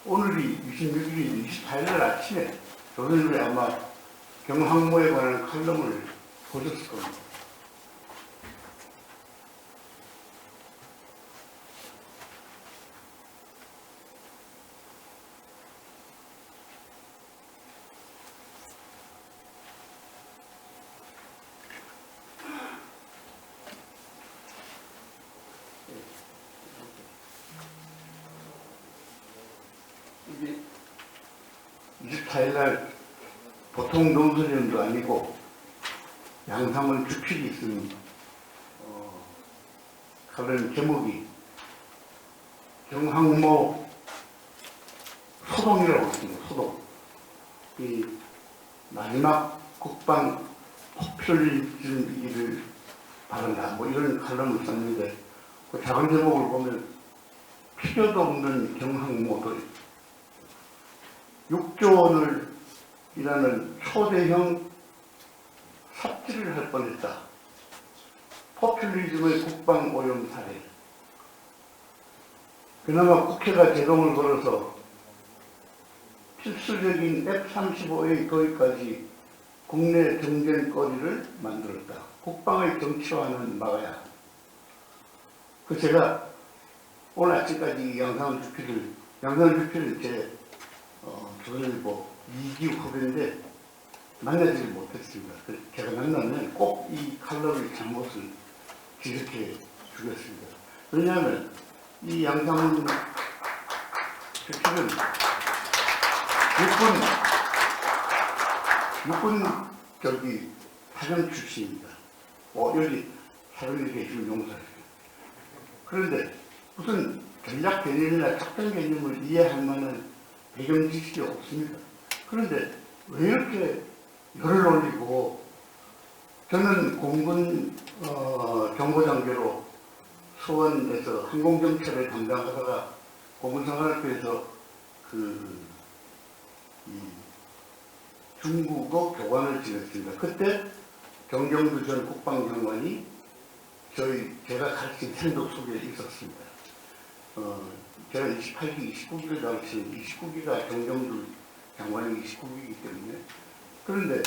오늘이 26일인데 28일 아침에 조선일보에 아마 경항모에 관한 칼럼을 보셨을 겁니다. 이게 24일날 보통 농설위원도 아니고 양상은 주필이 있습니다. 칼럼 제목이 경항모 소동이라고 있습니다. 소동. 이 마지막 국방 포퓰리즘이기를 바란다. 뭐 이런 칼럼을 썼는데 그 작은 제목을 보면 필요도 없는 경항모들 6조 원을 이라는 초대형 삽질을 할 뻔했다. 포퓰리즘의 국방 오염 사례. 그나마 국회가 제동을 걸어서 필수적인 F-35의 도입까지 국내 정쟁거리를 만들었다. 국방의 정치화는 막아야. 그 제가 오늘 아침까지 양상훈 주필을 제 조선일보 2기 후배인데 만나지 못했습니다. 제가 만나면 꼭 이 칼럼의 잘못을 지적해 주겠습니다. 왜냐하면 이 양상훈 주필은 육군 사령 출신입니다. 여기 사령에 계시면 용서하세요. 그런데 무슨 전략 개념이나 작전 개념을 이해할 만한 배경 지식이 없습니다. 그런데 왜 이렇게 열을 올리고 저는 공군 정보장교로 수원에서 항공정찰을 담당하다가 공군생활학교에서 중국어 교관을 지냈습니다. 그때 정경두 전 국방장관이 제가 가르친 생독 속에 있었습니다. 제가 28기, 29기를 가르치는 29기가 정경두 장관이 29기이기 때문에 그런데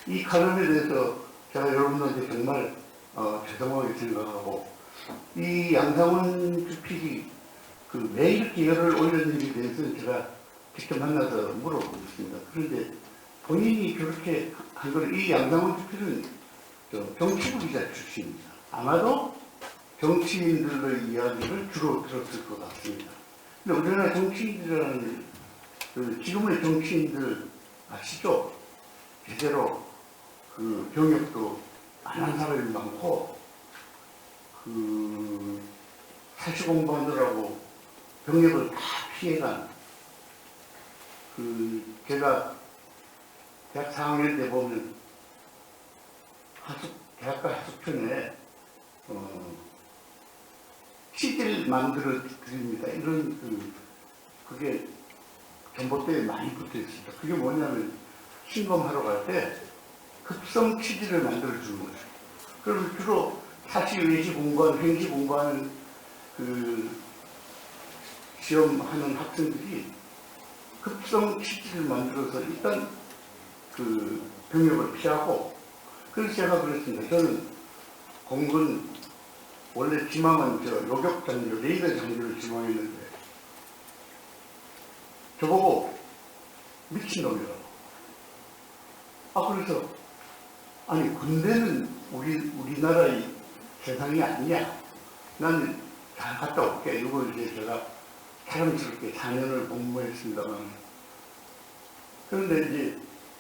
이 칼럼에 대해서 제가 여러분들한테 정말 죄송하게 생각하고 이 양상훈 주필이 왜 이렇게 열을 올렸는지에 대해서는 제가 직접 만나서 물어보겠습니다. 그런데 본인이 그렇게 한 걸 이 양상훈 주필은 정치부 기자 출신입니다. 아마도 정치인들의 이야기를 주로 들었을 것 같습니다. 근데 우리나라 정치인들이라는 지금의 정치인들 아시죠? 제대로 병역도 안 한 사람이 많고 사시 공부하느라고 병역을 다 피해간 제가 대학 4학년 때 보면 대학가 하숙편에 CD를 만들어 드립니다. 이런 그게 전봇대에 많이 붙어 있습니다. 그게 뭐냐면 신검하러 갈 때 급성 CD를 만들어 주는 거죠. 그럼 주로 사시 외시 공부하는 행시 공부하는 시험하는 학생들이 급성 CD를 만들어서 일단 병역을 피하고 그래서 제가 그랬습니다. 저는 공군 원래 지망은 요격 장교, 레이더 장교를 지망했는데 저보고 미친놈이라고. 그래서 아니 군대는 우리나라의 세상이 아니냐. 난 잘 갔다 올게. 이걸 이제 제가 자랑스럽게 4년을 복무했습니다만 그런데 이제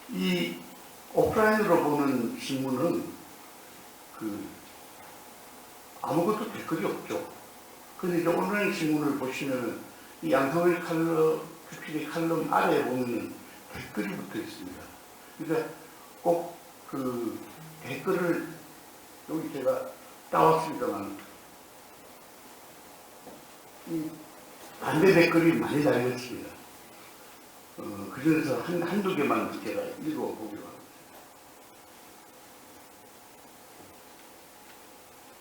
이 오프라인으로 보는 신문은 아무것도 될 것이 없죠. 그런데 이제 온라인 신문을 보시면 이 양상훈 칼럼 주필의 칼럼 아래에 보면 댓글이 붙어 있습니다. 그러니까 꼭 그 댓글을 여기 제가 따왔습니다만 이 반대 댓글이 많이 달렸습니다. 그 중에서 한두 개만 제가 읽어보기로 합니다.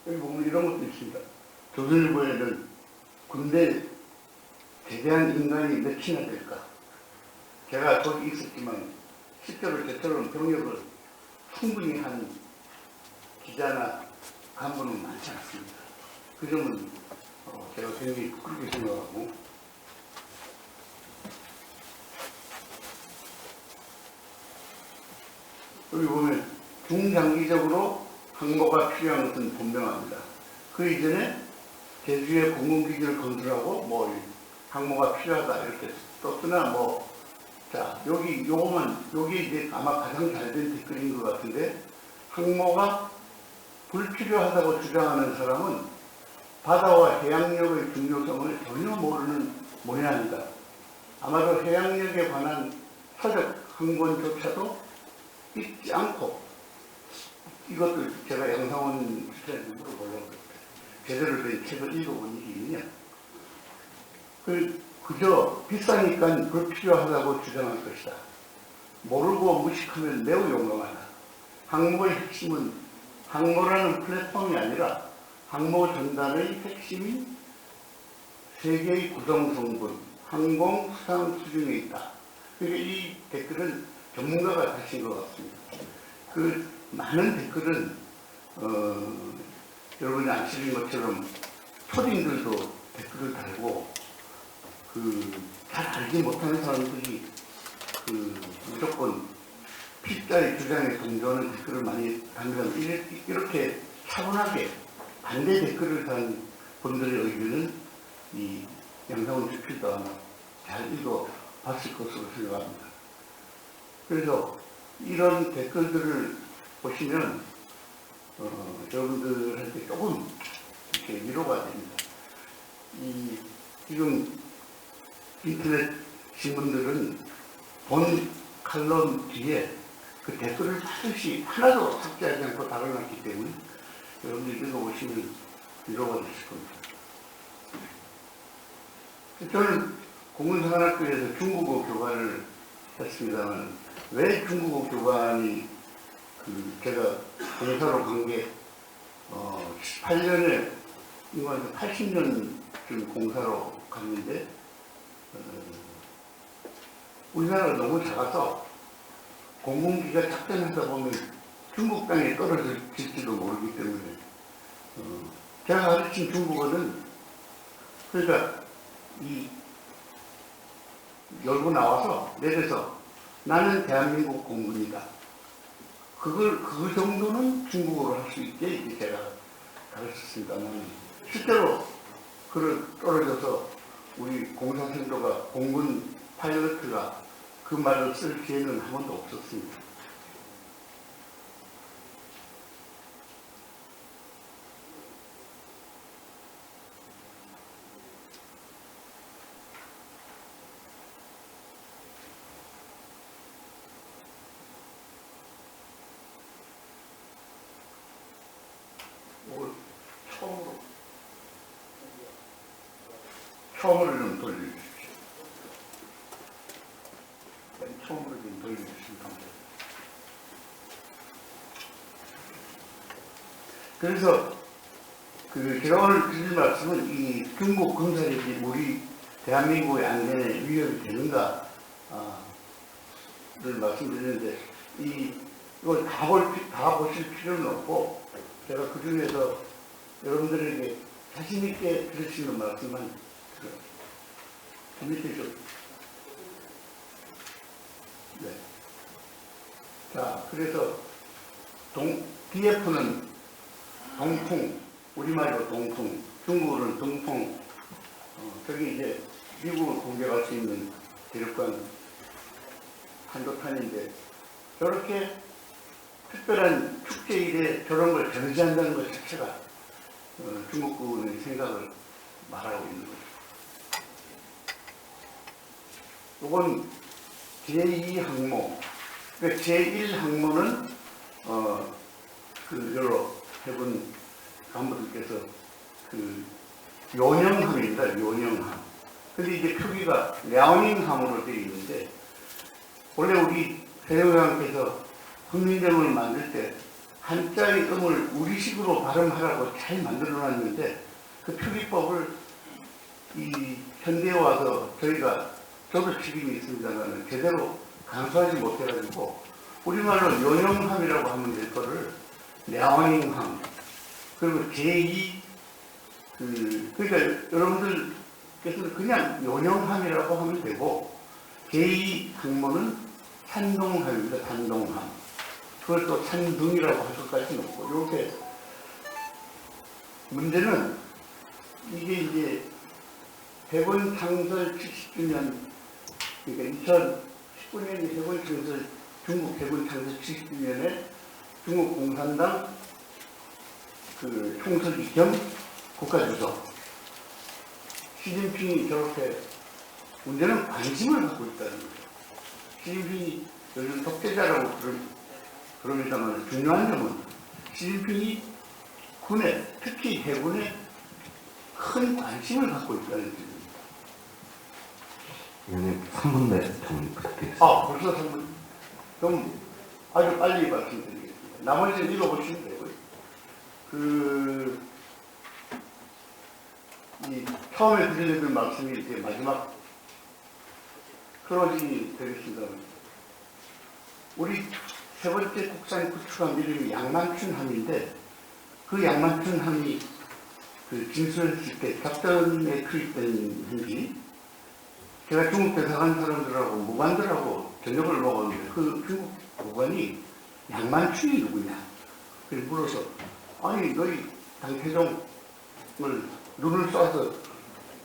여기 보면 이런 것도 있습니다. 조선일보에는 군대 대대한 인간이 몇이나 될까? 제가 거기 있었지만 실제로 저처럼 병역을 충분히 한 기자나 간부는 많지 않습니다. 그 점은 제가 굉장히 부끄럽게 생각하고, 여기 보면 중장기적으로 항모가 필요한 것은 분명합니다. 그 이전에 제주의 공군기지를 건설하고 뭐 항모가 필요하다 이렇게 썼으나 자 여기 이제 아마 가장 잘된 댓글인 것 같은데, 항모가 불필요하다고 주장하는 사람은 바다와 해양력의 중요성을 전혀 모르는 모양이다. 아마도 해양력에 관한 서적 한 권조차도 읽지 않고, 이것도 제가 양상원 주차장님 물어보려고 그랬어요. 제대로 된 책을 읽어본 일이 있냐? 그저 비싸니까 불필요하다고 주장할 것이다. 모르고 무식하면 매우 용감하다. 항모의 핵심은 항모라는 플랫폼이 아니라 항모 전단의 핵심인 세 개의 구성 성분, 항공, 수상 수중에 있다. 그러니까 이 댓글은 전문가가 하신 것 같습니다. 그 많은 댓글은 여러분이 아시는 것처럼 초딩들도 댓글을 달고, 잘 알지 못하는 사람들이 무조건 피자의 주장에 동조하는 댓글을 많이 달면, 이렇게 차분하게 반대 댓글을 단 분들의 의견은 이 양상훈 주필도 아마 잘 읽어봤을 것으로 생각합니다. 그래서 이런 댓글들을 보시면 여러분들한테 조금 이렇게 위로가 됩니다. 지금 인터넷 신문들은 본 칼럼 뒤에 그 댓글을 반드시 하나도 삭제하지 않고 달아놨기 때문에 여러분들 읽어보시면 위로가 되실 겁니다. 저는 공군사관학교에서 중국어 교관을 했습니다만, 왜 중국어 교관이 제가 공사로 간 게 18년에 이건 80년쯤 공사로 갔는데, 우리나라가 너무 작아서 공군기가 작전하다 보면 중국 땅에 떨어질지도 모르기 때문에 제가 가르친 중국어는, 그러니까 열고 나와서 내려서 나는 대한민국 공군이다, 그 정도는 중국어로 할 수 있게 이제 제가 가르쳤습니다만, 실제로 떨어져서 우리 공사생도가 공군 파일럿가 그 말을 쓸 기회는 한 번도 없었습니다. 처음으로 좀 돌려주십시오. 처음으로 좀 돌려주시면 감사합니다. 그래서 제가 오늘 드릴 말씀은 이 중국 군사력이 우리 대한민국의 안전에 위협이 되는가를 말씀드리는데, 이걸 다 보실 필요는 없고, 제가 그 중에서 여러분들에게 자신있게 들을 수 있는 말씀만 밑에 좀. 네. 자, 그래서 DF는 동풍, 우리말로 동풍, 중국어는 동풍, 저기 이제 미국을 공격할 수 있는 대륙간 한도탄인데, 저렇게 특별한 축제일에 저런 걸 전시한다는 것 자체가 중국군의 생각을 말하고 있는 거죠. 이건 제2항모. 그러니까 제1항모는 그 여러 해군 간부들께서 그 요령함입니다. 요령함. 근데 이제 표기가 랴오닝함으로 되어 있는데 원래 우리 대통령께서 국민정을 만들 때 한자의 음을 우리식으로 발음하라고 잘 만들어놨는데 그 표기법을 이 현대에 와서 저도 책임이 있습니다만 제대로 간수하지 못해가지고 우리말로 요령함이라고 하면 될 거를 랴오닝함 그리고 제2 그러니까 여러분들께서는 그냥 요령함이라고 하면 되고 제2항모는 산동함입니다. 산동함. 그걸 또 산둥이라고 할 것까지는 없고 이렇게 문제는 이게 이제 해군 창설 70주년 그러니까 2019년이 해군 창설 중국 해군 창설 70주년에 중국 공산당 그 총서기 겸 국가주석 시진핑이 저렇게 문제는 관심을 갖고 있다는 거예요. 시진핑이 요즘 독재자라고 그럽니다만 중요한 점은 시진핑이 군에 특히 해군에 큰 관심을 갖고 있다는 점입니다. 의원님 3분 내 정리 부탁드리겠습니다. 벌써 3분? 그럼 아주 빨리 말씀드리겠습니다. 나머지는 읽어보시면 되고요. 이 처음에 드리는 말씀이 이제 마지막 클로징이 되겠습니다. 우리 세 번째 국산 구축함 이름이 양만춘함인데 그 양만춘함이 그 진수했을 때 작전에 투입된 행기 제가 중국 대사관 사람들하고 무관들하고 저녁을 먹었는데 그 중국 무관이 양만춘이 누구냐 그래서 물어서 아니 너희 당태종을 눈을 쏴서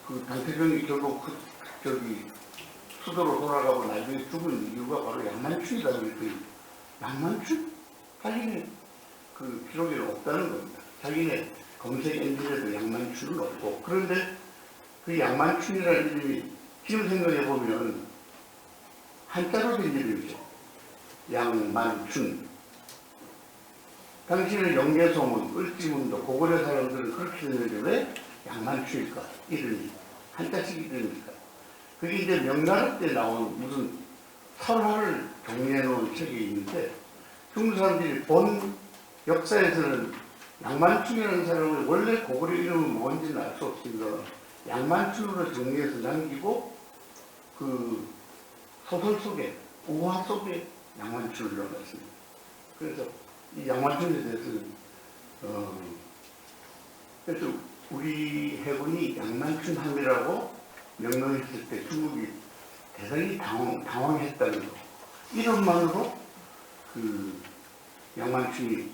그 당태종이 결국 수도로 돌아가고 나중에 죽은 이유가 바로 양만춘이라고 했더니 양만춘? 자기네 그 기록에는 없다는 겁니다. 자기네 검색 엔진에도 양만춘은 없고 그런데 그 양만춘이라는 이름이 지금 생각해 보면 한자로 된 이름이죠. 양만춘. 당시에는 영계소문, 을지문도 고구려 사람들은 그렇게 됐는데 왜 양만춘일까? 이름이 한자식 이름일까? 그게 이제 명나라 때 나온 무슨 설화를 정리해 놓은 책이 있는데 중국 사람들이 본 역사에서는 양만춘이라는 사람은 원래 고구려 이름은 뭔지는 알 수 없습니다. 양만춘으로 정리해서 남기고 그 소설 속에 우화 속에 양만춘을 넣어놨습니다. 그래서 이 양만춘에 대해서는 그래서 우리 해군이 양만춘함이라고 명명했을 때 중국이 대단히 당황했다는 거. 이름만으로 그 양만춘이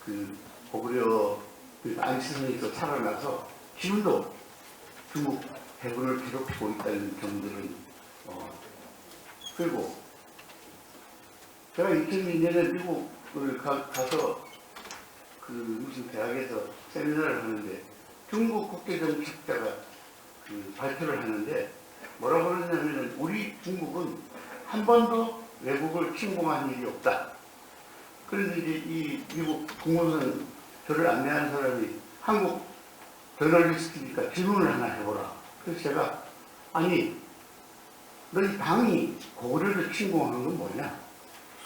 그 고구려 그 안치선에서 살아나서 지금도 중국 해군을 괴롭히고 있다는 점들은 그리고 제가 2002년에 미국을 가서 그 무슨 대학에서 세미나를 하는데 중국 국제정책자가 그 발표를 하는데 뭐라고 그러냐면 우리 중국은 한 번도 외국을 침공한 일이 없다. 그런데 이제 이 미국 국무선 저를 안내한 사람이 한국 저널리스트니까 질문을 하나 해보라. 그래서 제가 아니 너희 당이 고구려를 침공한 건 뭐냐?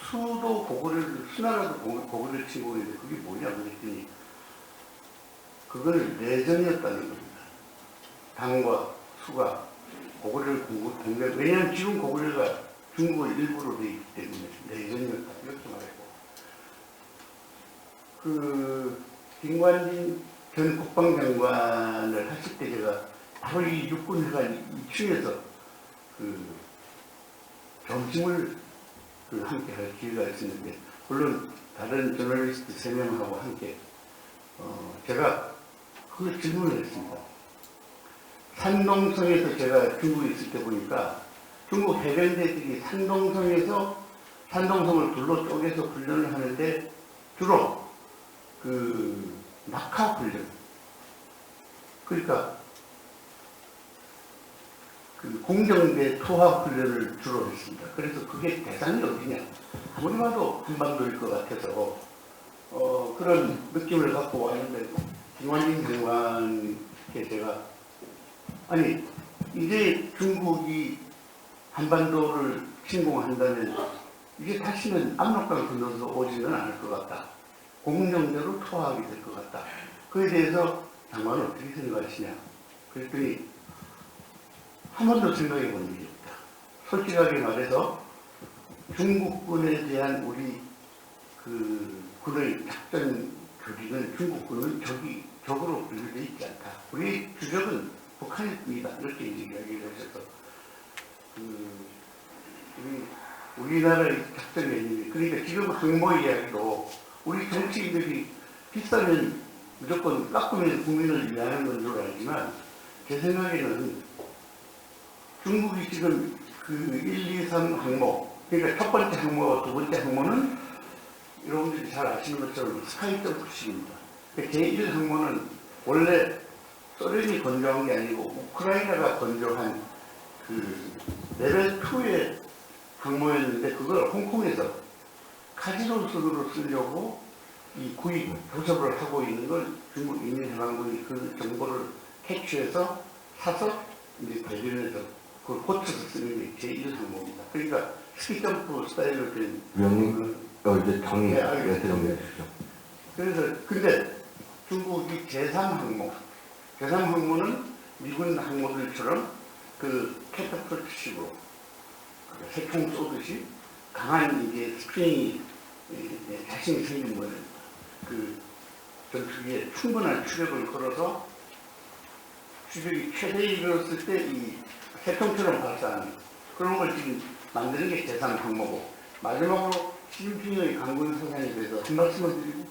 수도 고구려를 수나라도 고구려를 침공했는데 그게 뭐냐? 그랬더니 그건 내전이었다는 겁니다. 당과 수가 고구려를 공격 왜냐하면 지금 고구려가 중국의 일부로 되어 있기 때문에 내전이었다 이렇게 말했고 그 김관진 전 국방장관을 하실 때 제가 바로 이 육군회관 2층에서 그 점심을 함께 할 기회가 있었는데 물론 다른 저널리스트 3명하고 함께 제가 그 질문을 했습니다. 산동성에서 제가 중국에 있을 때 보니까 중국 해병대들이 산동성을 둘러 쪼개서 훈련을 하는데 주로 그 낙하 훈련 그러니까 그 공정대 투합 훈련을 주로 했습니다. 그래서 그게 대상이 어디냐? 아무리 봐도 한반도일 것 같아서 그런 느낌을 갖고 왔는데 김관진 장관께 제가 아니 이제 중국이 한반도를 침공한다면 이제 다시는 압록강 건너서 오지는 않을 것 같다. 공정대로 투하하게 될 것 같다. 그에 대해서 장관은 어떻게 생각하시냐? 그랬더니 한 번도 생각해 본 일이 없다. 솔직하게 말해서 중국군에 대한 우리 그 군의 작전 조직은 중국군은 적으로 분류되어 있지 않다. 우리 주적은 북한일 뿐이다. 이렇게 이야기를 하셔서 우리나라의 작전 개념이 그러니까 지금 항모 이야기도 우리 정치인들이 비싸면 무조건 깎으면 국민을 위하는 건 줄 알지만 제 생각에는 중국이 지금 그 1, 2, 3 항모 그러니까 첫 번째 항모와 두 번째 항모는 여러분들이 잘 아시는 것처럼 스카이 점프식입니다. 제1 항모는 원래 소련이 건조한 게 아니고 우크라이나가 건조한 그 레벨 2의 항모였는데 그걸 홍콩에서 카지노선으로 쓰려고 이 구입 교섭을 하고 있는 걸 중국 인민해방군이 그 정보를 캐치해서 사서 이제 대전에서 그걸 고쳐서 쓰는 게 제1항모입니다. 그러니까 스키점프 스타일로 된 위원님 이제 정의 네, 알겠습니다. 정리해 주시죠. 그래서 근데 중국이 제3항모 제3항모는 미군 항모들처럼 그 캐터플트식으로 새총 쏘듯이 강한 이게 스프링이 자신이 생긴 거는 그 전투기에 충분한 추력을 걸어서 추력이 최대에 이르렀을 때 이 새총처럼 발사하는 그런 걸 지금 만드는 게 제3항모고 마지막으로 시진핑의 강군 사상에 대해서 한 말씀을 드리고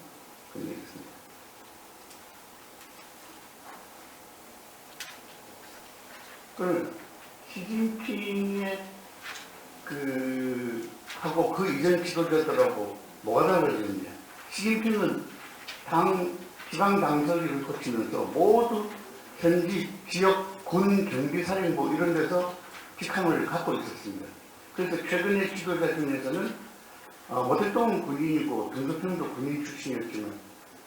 끝내겠습니다. 그는 시진핑의 하고 그 이전 지도자들하고 뭐가 다르겠냐. 시진핑은 지방 당서기를 거치면서 모두 현지 지역 군 경비사령부 이런 데서 직함을 갖고 있었습니다. 그래서 최근의 지도자 중에서는 모택동 군인이고 등소평도 군인 출신이었지만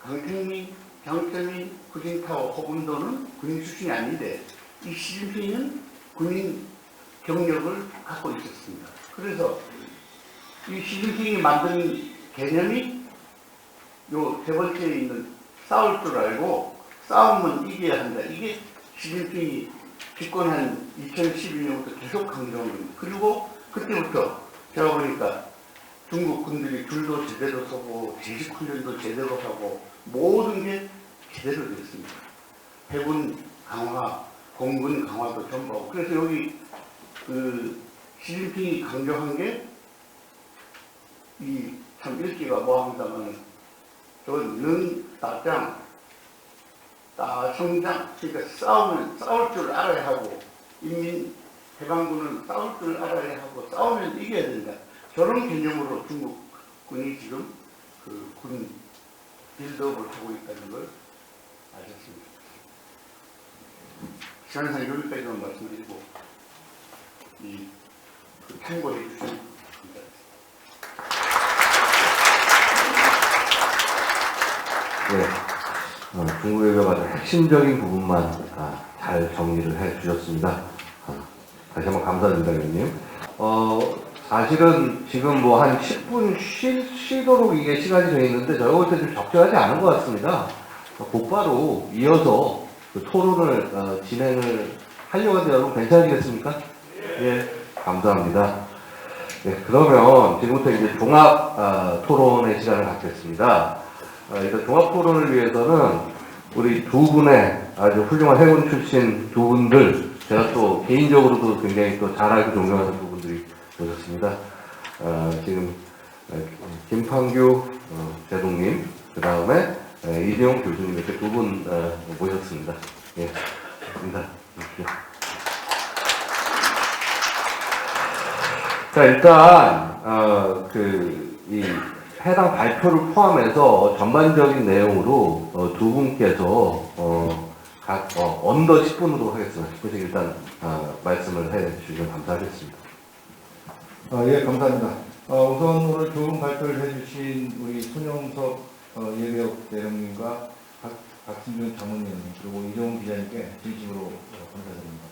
강택민, 장태민, 구진타오, 허군도는 군인 출신이 아닌데 이 시진핑은 군인 경력을 갖고 있었습니다. 그래서 이 시진핑이 만든 개념이 요 세 번째에 있는 싸울 줄 알고 싸우면 이겨야 한다. 이게 시진핑이 집권한 2012년부터 계속 강조한 겁니다. 그리고 그때부터 제가 보니까 중국 군들이 줄도 제대로 서고 제식 훈련도 제대로 하고 모든 게 제대로 됐습니다. 해군 강화, 공군 강화도 전부 하고 그래서 여기 시진핑이 강조한 게 이 참 읽기가 뭐합니다만 저건 따장, 따성장 그러니까 싸울 줄 알아야 하고 인민해방군은 싸울 줄 알아야 하고 싸우면 이겨야 된다. 저런 개념으로 중국군이 지금 그 군 빌드업을 하고 있다는 걸 아셨습니다. 시간상 여기까지만 말씀드리고 참고해 주시면 감사합니다. 네, 중국에게 아주 핵심적인 부분만 잘 정리를 해 주셨습니다. 다시 한번 감사드립니다, 위원님. 사실은 지금 뭐 한 10분 쉬도록 이게 시간이 되어 있는데 저희가 볼 때 좀 적절하지 않은 것 같습니다. 곧바로 이어서 그 토론을 진행을 하려고 하는데 여러분 괜찮으시겠습니까? 예, 감사합니다. 네, 그러면 지금부터 이제 종합 토론의 시간을 갖겠습니다. 일단 종합 토론을 위해서는 우리 두 분의 아주 훌륭한 해군 출신 두 분들, 제가 또 개인적으로도 굉장히 또 잘 알고 존경하는 두 분들이 오셨습니다. 지금 김판규 제동님, 그 다음에 이재용 교수님 이렇게 두 분 모셨습니다. 예, 인사드리십시오. 자, 일단 이 해당 발표를 포함해서 전반적인 내용으로 두 분께서 언더 10분으로 하겠습니다. 10분씩 일단 말씀을 해주시면 감사하겠습니다. 예, 감사합니다. 우선 오늘 좋은 발표를 해주신 우리 손영석 예배역 대령님과 박승준 장모님 그리고 이종훈 기자님께 진심으로 감사드립니다.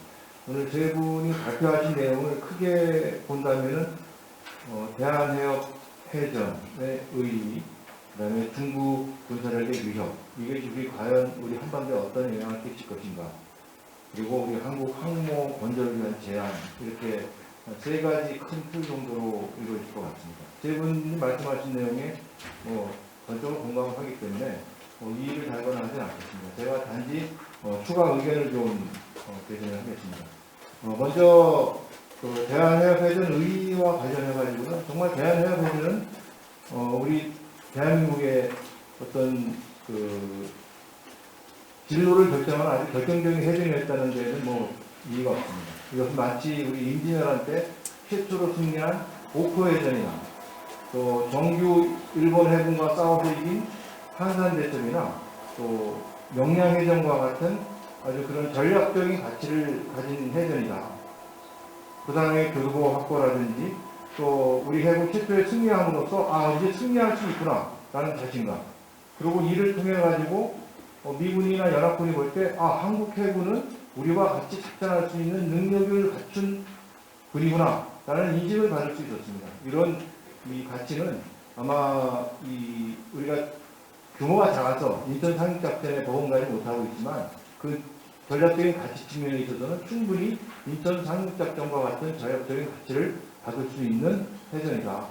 오늘 세 분이 발표하신 내용을 크게 본다면은 대한해협해전의 의의, 그다음에 중국 군사력의 위협, 이게 과연 우리 한반도에 어떤 영향을 끼칠 것인가, 그리고 우리 한국 항모 건설을 위한 제안, 이렇게 세 가지 큰 틀 정도로 이루어질 것 같습니다. 세 분이 말씀하신 내용에 전적으로 공감을 하기 때문에 이의를 달거나 하지는 않겠습니다. 제가 단지 추가 의견을 좀 개진을 하겠습니다. 먼저 대한해협해전 의의와 관련해가지고는 정말 대한해협해전은 우리 대한민국의 어떤 진로를 결정하는 아주 결정적인 해전이었다는 데에는 이의가 없습니다. 이것은 마치 우리 임진왜란 때 최초로 승리한 오포해전이나 또 정규 일본 해군과 싸워서 이긴 한산대첩이나 또 명량해전과 같은 아주 그런 전략적인 가치를 가진 해전이다. 부산의 교두보 확보라든지 또 우리 해군 최초의 승리함으로써 이제 승리할 수 있구나 라는 자신감, 그리고 이를 통해 가지고 미군이나 연합군이 볼 때 한국 해군은 우리와 같이 작전할 수 있는 능력을 갖춘 군이구나 라는 인식을 받을 수 있었습니다. 이런 이 가치는 아마 우리가 규모가 작아서 인천 상륙작전에 보험가지 못하고 있지만 그 전략적인 가치 측면에 있어서는 충분히 인천 상륙작전과 같은 전략적인 가치를 받을 수 있는 해전이다.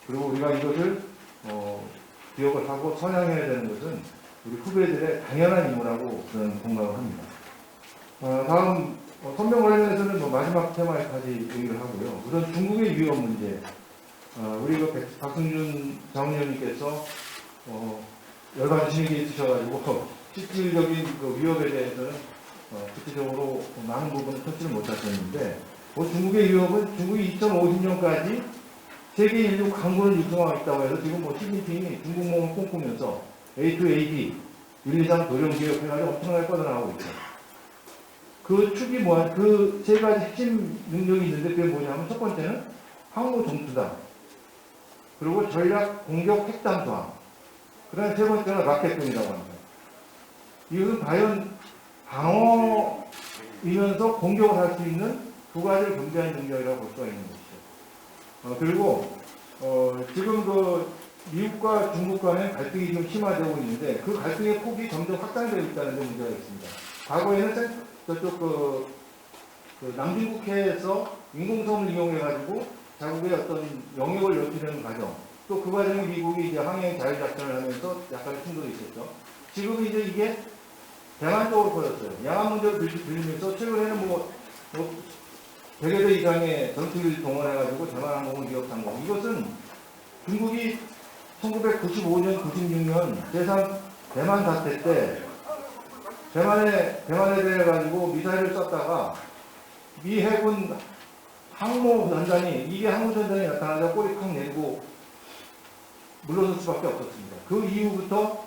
그리고 우리가 이것을 기억을 하고 선양해야 되는 것은 우리 후배들의 당연한 임무라고 저는 공감을 합니다. 다음 선명 관련해서는 마지막 테마에까지 얘기를 하고요. 우선 중국의 위협 문제. 우리 박승준 장훈님께서 여러 가지 진행이 있으셔가지고 실질적인 위협에 대해서는 구체적으로 많은 부분을 터치를 못하셨는데 중국의 위협은 중국이 2050년까지 세계 인류 강군을 육성하고 있다고 해서 지금 시진핑이 중국 몸을 꿈꾸면서 A2AB 1, 2, 3 도령 기업 해가지고 엄청나게 뻗어나가고 있죠. 그 축이 그 세 가지 핵심 능력이 있는데 그게 뭐냐면 첫 번째는 항모 정투다. 그리고 전략 공격 핵弾도함. 그다음에 세 번째는 라켓군이라고 합니다. 이것은 과연 방어이면서 공격을 할 수 있는 두 가지를 경제한 능력이라고 볼 수가 있는 것이죠. 그리고 지금 미국과 중국 간의 갈등이 좀 심화되고 있는데 그 갈등의 폭이 점점 확장되고 있다는 데 문제가 있습니다. 과거에는 저쪽 남중국해에서 인공섬을 이용해가지고 자국의 어떤 영역을 넓히려는 과정, 또 그 과정에 미국이 이제 항행 자율 작전을 하면서 약간의 충돌이 있었죠. 지금 이제 이게 대만 쪽으로 퍼졌어요. 양안 문제를 들리면서 최근에는 100여 대 이상의 전투기를 동원해가지고 대만항공을 위협한 이것은 중국이 1995년, 96년 제3 대만 사태 때 대만에 대해 가지고 미사일을 쐈다가 미 해군 항모 전단이 이게 항모 전단이 나타나자 꼬리 팍 내리고 물러설 수밖에 없었습니다. 그 이후부터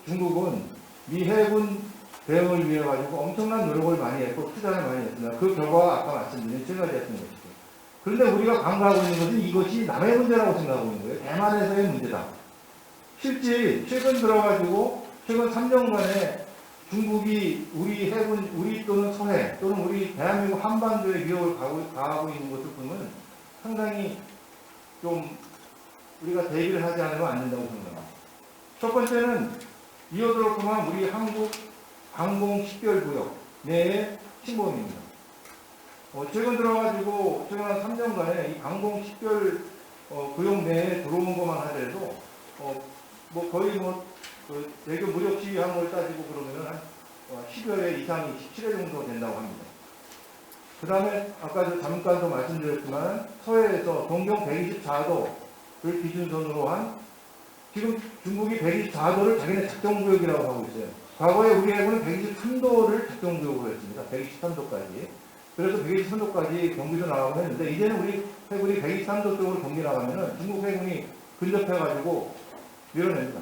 중국은 미 해군 대응을 위해 가지고 엄청난 노력을 많이 했고 투자를 많이 했습니다. 그 결과가 아까 말씀드린 세 가지였던 것이죠. 그런데 우리가 간과하고 있는 것은 이것이 남의 문제라고 생각하고 있는 거예요. 대만에서의 문제다. 실제 최근 들어가지고 최근 3년간에 중국이 우리 해군, 우리 또는 서해 또는 우리 대한민국 한반도에 위협을 가하고 있는 것을 보면 상당히 좀 우리가 대비를 하지 않으면 안 된다고 생각합니다. 첫 번째는 이어들었구만 우리 한국 항공 식별구역 내의 침범입니다. 최근 들어가지고 최근 한 3년간에 이 항공 식별 구역 내에 들어온 것만 하더라도 거의 대규 무력 시위한 걸 따지고 그러면은 한 10여 회 이상이 17회 정도 된다고 합니다. 그 다음에 아까 잠깐도 말씀드렸지만 서해에서 동경 124도를 기준선으로 한 지금 중국이 124도를 자기네 작전구역이라고 하고 있어요. 과거에 우리 해군은 123도를 작전구역으로 했습니다. 123도까지. 그래서 123도까지 경기도 나가고 했는데 이제는 우리 해군이 123도 쪽으로 경기 나가면은 중국 해군이 근접해가지고 밀어냅니다.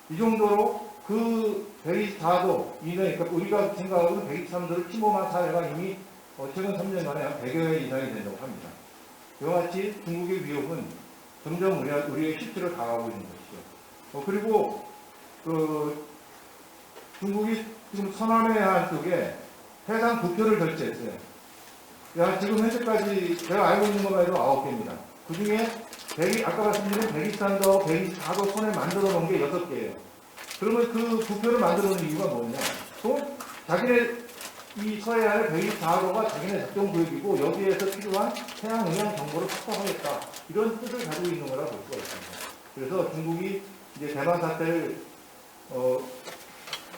이 정도로 그 124도 이내, 그러니까 우리가 생각하고는 123도를 침범한 사례가 이미 최근 3년간에 한 100여 회 이상이 된다고 합니다. 이와 같이 중국의 위협은 점점 우리의 실체로 다가오고 있는 것이죠. 그리고 그 중국이 지금 서남해안 쪽에 해상 부표를 설치했어요. 지금 현재까지 제가 알고 있는 것만 해도 9개입니다. 그 중에 아까 말씀드린 123도, 124도 선에 만들어 놓은 게 6개예요. 그러면 그 부표를 만들어 놓은 이유가 뭐냐? 또 자기네 이 서해안의 124도가 자기네 작전 구역이고 여기에서 필요한 해양 영향 정보를 확보하겠다. 이런 뜻을 가지고 있는 거라 볼 수가 있습니다. 그래서 중국이 이제 대만 사태를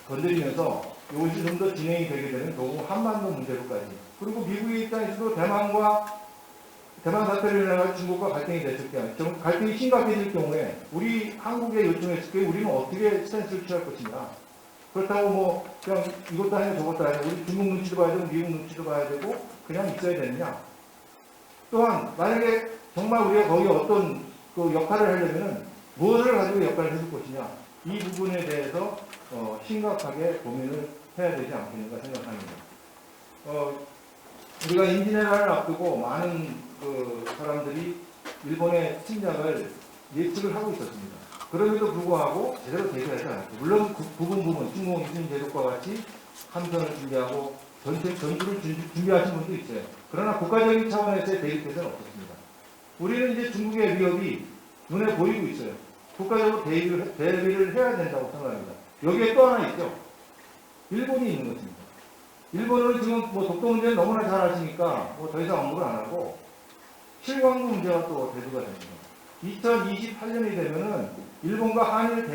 건드리면서 이것이 좀 더 진행이 되게 되는 결국 한반도 문제로까지. 그리고 미국의 입장에서도 대만 사태를 인해 중국과 갈등이 됐을 때, 갈등이 심각해질 경우에 우리 한국에 요청했을 때 우리는 어떻게 스탠스를 취할 것이냐. 그렇다고 뭐 그냥 이것도 아니고 저것도 아니고 우리 중국 눈치도 봐야 되고 미국 눈치도 봐야 되고 그냥 있어야 되느냐. 또한 만약에 정말 우리가 거기 어떤 그 역할을 하려면은 무엇을 가지고 역할을 해줄 것이냐. 이 부분에 대해서 심각하게 고민을 해야 되지 않겠는가 생각합니다. 우리가 임진왜란을 앞두고 많은 그 사람들이 일본의 침략을 예측을 하고 있었습니다. 그럼에도 불구하고 제대로 대비하지 않았죠. 물론 부분 중공 이순신 제독과 같이 함선을 준비하고 전투를 준비하신 분도 있어요. 그러나 국가적인 차원에서의 대비 태세는 없었습니다. 우리는 이제 중국의 위협이 눈에 보이고 있어요. 국가적으로 대비를 해야 된다고 생각합니다. 여기에 또 하나 있죠. 일본이 있는 것입니다. 일본은 지금 뭐 독도 문제는 너무나 잘 아시니까 뭐 더 이상 언급을 안 하고 실광구 문제가 또 대두가 됩니다. 2028년이 되면은 일본과 한일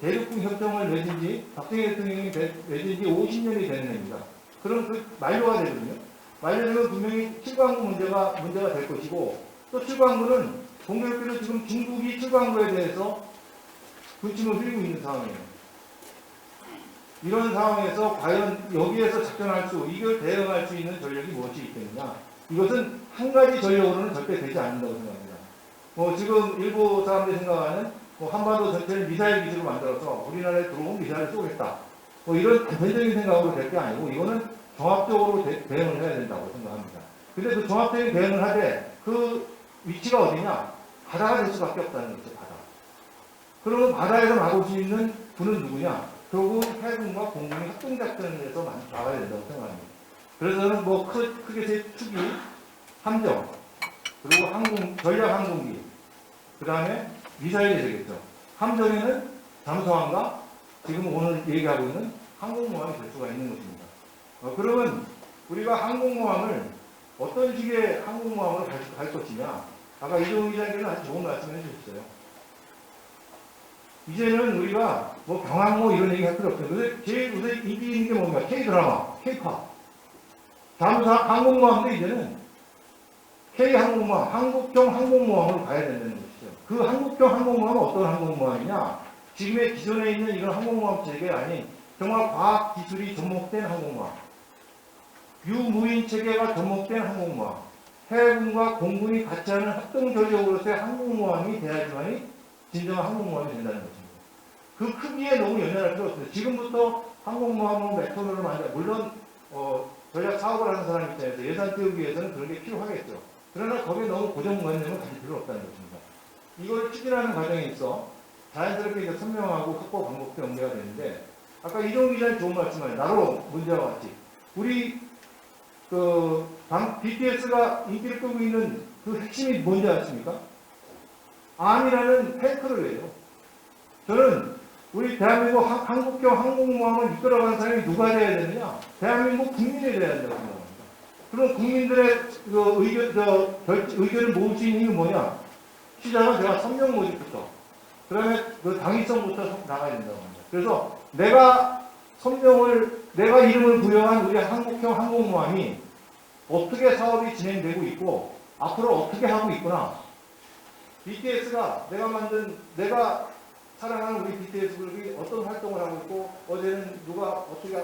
대륙붕 협정을 맺은 지 박정희 대통령이 맺은 지 50년이 되는 해입니다. 그럼 그 만료가 되거든요. 만료되면 분명히 실광구 문제가 될 것이고 또 실광구는 공교롭게도 지금 중국이 실광구에 대해서 군침을 흘리고 있는 상황이에요. 이런 상황에서 과연 여기에서 작전할 이걸 대응할 수 있는 전력이 무엇이 있겠느냐. 이것은 한 가지 전력으로는 절대 되지 않는다고 생각합니다. 지금 일부 사람들이 생각하는 한반도 전체를 미사일 기지로 만들어서 우리나라에 들어온 미사일을 쏘겠다. 이런 단편적인 생각으로 될 게 아니고 이거는 종합적으로 대응을 해야 된다고 생각합니다. 근데 그 종합적인 대응을 하되 그 위치가 어디냐? 바다가 될 수밖에 없다는 거죠. 바다. 그러면 바다에서 막을 수 있는 군은 누구냐? 결국 해군과 공군이 합동작전에서 나가야 된다고 생각합니다. 그래서 저는 크게 세 축이 함정, 그리고 전략 항공기, 그 다음에 미사일이 되겠죠. 함정에는 잠수함과 지금 오늘 얘기하고 있는 항공모함이 될 수가 있는 것입니다. 그러면 우리가 항공모함을 어떤 식의 항공모함으로 갈 것이냐. 아까 이종훈 기자님께는 아주 좋은 말씀을 해주셨어요. 이제는 우리가 병항모 이런 얘기 할 필요 없어요. 요새 인기 있는 게 뭡니까? K-드라마, K-팝. 항공모함도 이제는 K-항공모함, 한국형 항공모함으로 가야 된다는 것이죠. 그 한국형 항공모함은 어떤 항공모함이냐? 지금의 기존에 있는 이런 항공모함 체계 아닌 정말 과학 기술이 접목된 항공모함. 유무인 체계가 접목된 항공모함. 해군과 공군이 같이 하는 합동 전력으로서의 항공모함이 돼야지만이 진정한 항공모함이 된다는 것입니다. 그 크기에 너무 연연할 필요 없어요. 지금부터 항공모함을 메토너를 물론 전략 사업을 하는 사람 입장에서 예산 띄우기 위해서는 그런 게 필요하겠죠. 그러나 거기에 너무 고정관념을 가질 필요 없다는 것입니다. 이걸 추진하는 과정에 있어 자연스럽게 이제 선명하고 확보 방법도 연계가 되는데 아까 이종훈 기자님 좋은 말씀을 나로 문제와 같이 우리 BTS가 인기를 끌고 있는 그 핵심이 뭔지 아십니까? 암이라는 탱크를 해요. 저는 우리 대한민국 한국형 항공모함을 이끌어가는 사람이 누가 돼야 되느냐? 대한민국 국민이 돼야 된다고 생각합니다. 그럼 국민들의 의견을 모을 수 있는 게 뭐냐? 시작은 제가 선명 모집부터, 그 다음에 당위성부터 나가야 된다고 합니다. 그래서 내가 이름을 부여한 우리 한국형 항공모함이 어떻게 사업이 진행되고 있고, 앞으로 어떻게 하고 있구나. BTS가 내가 사랑하는 우리 BTS 그룹이 어떤 활동을 하고 있고, 어제는 누가 어떻게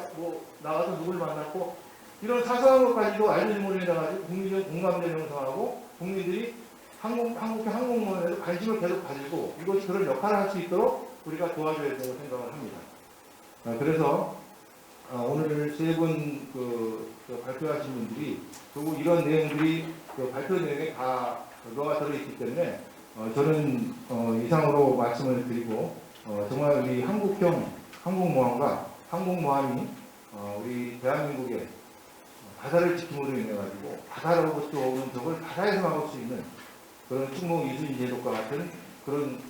나가서 누굴 만났고, 이런 사소한 것까지도 알려줌으로 인해가지고 국민적 공감대 형성하고, 국민들이 한국형 항공모함에도 관심을 계속 가지고, 이것이 그런 역할을 할 수 있도록 우리가 도와줘야 된다고 생각을 합니다. 그래서 오늘 세 분 발표하신 분들이 결국 이런 내용들이 발표 내용에 다 녹아 들어있기 때문에 저는 이상으로 말씀을 드리고 정말 우리 한국형 항공모함과 항공모함이 우리 대한민국의 바다를 지킴으로 인해 가지고 바다로부터 오는 적을 바다에서 막을 수 있는 그런 충무 이순신 제독과 같은 그런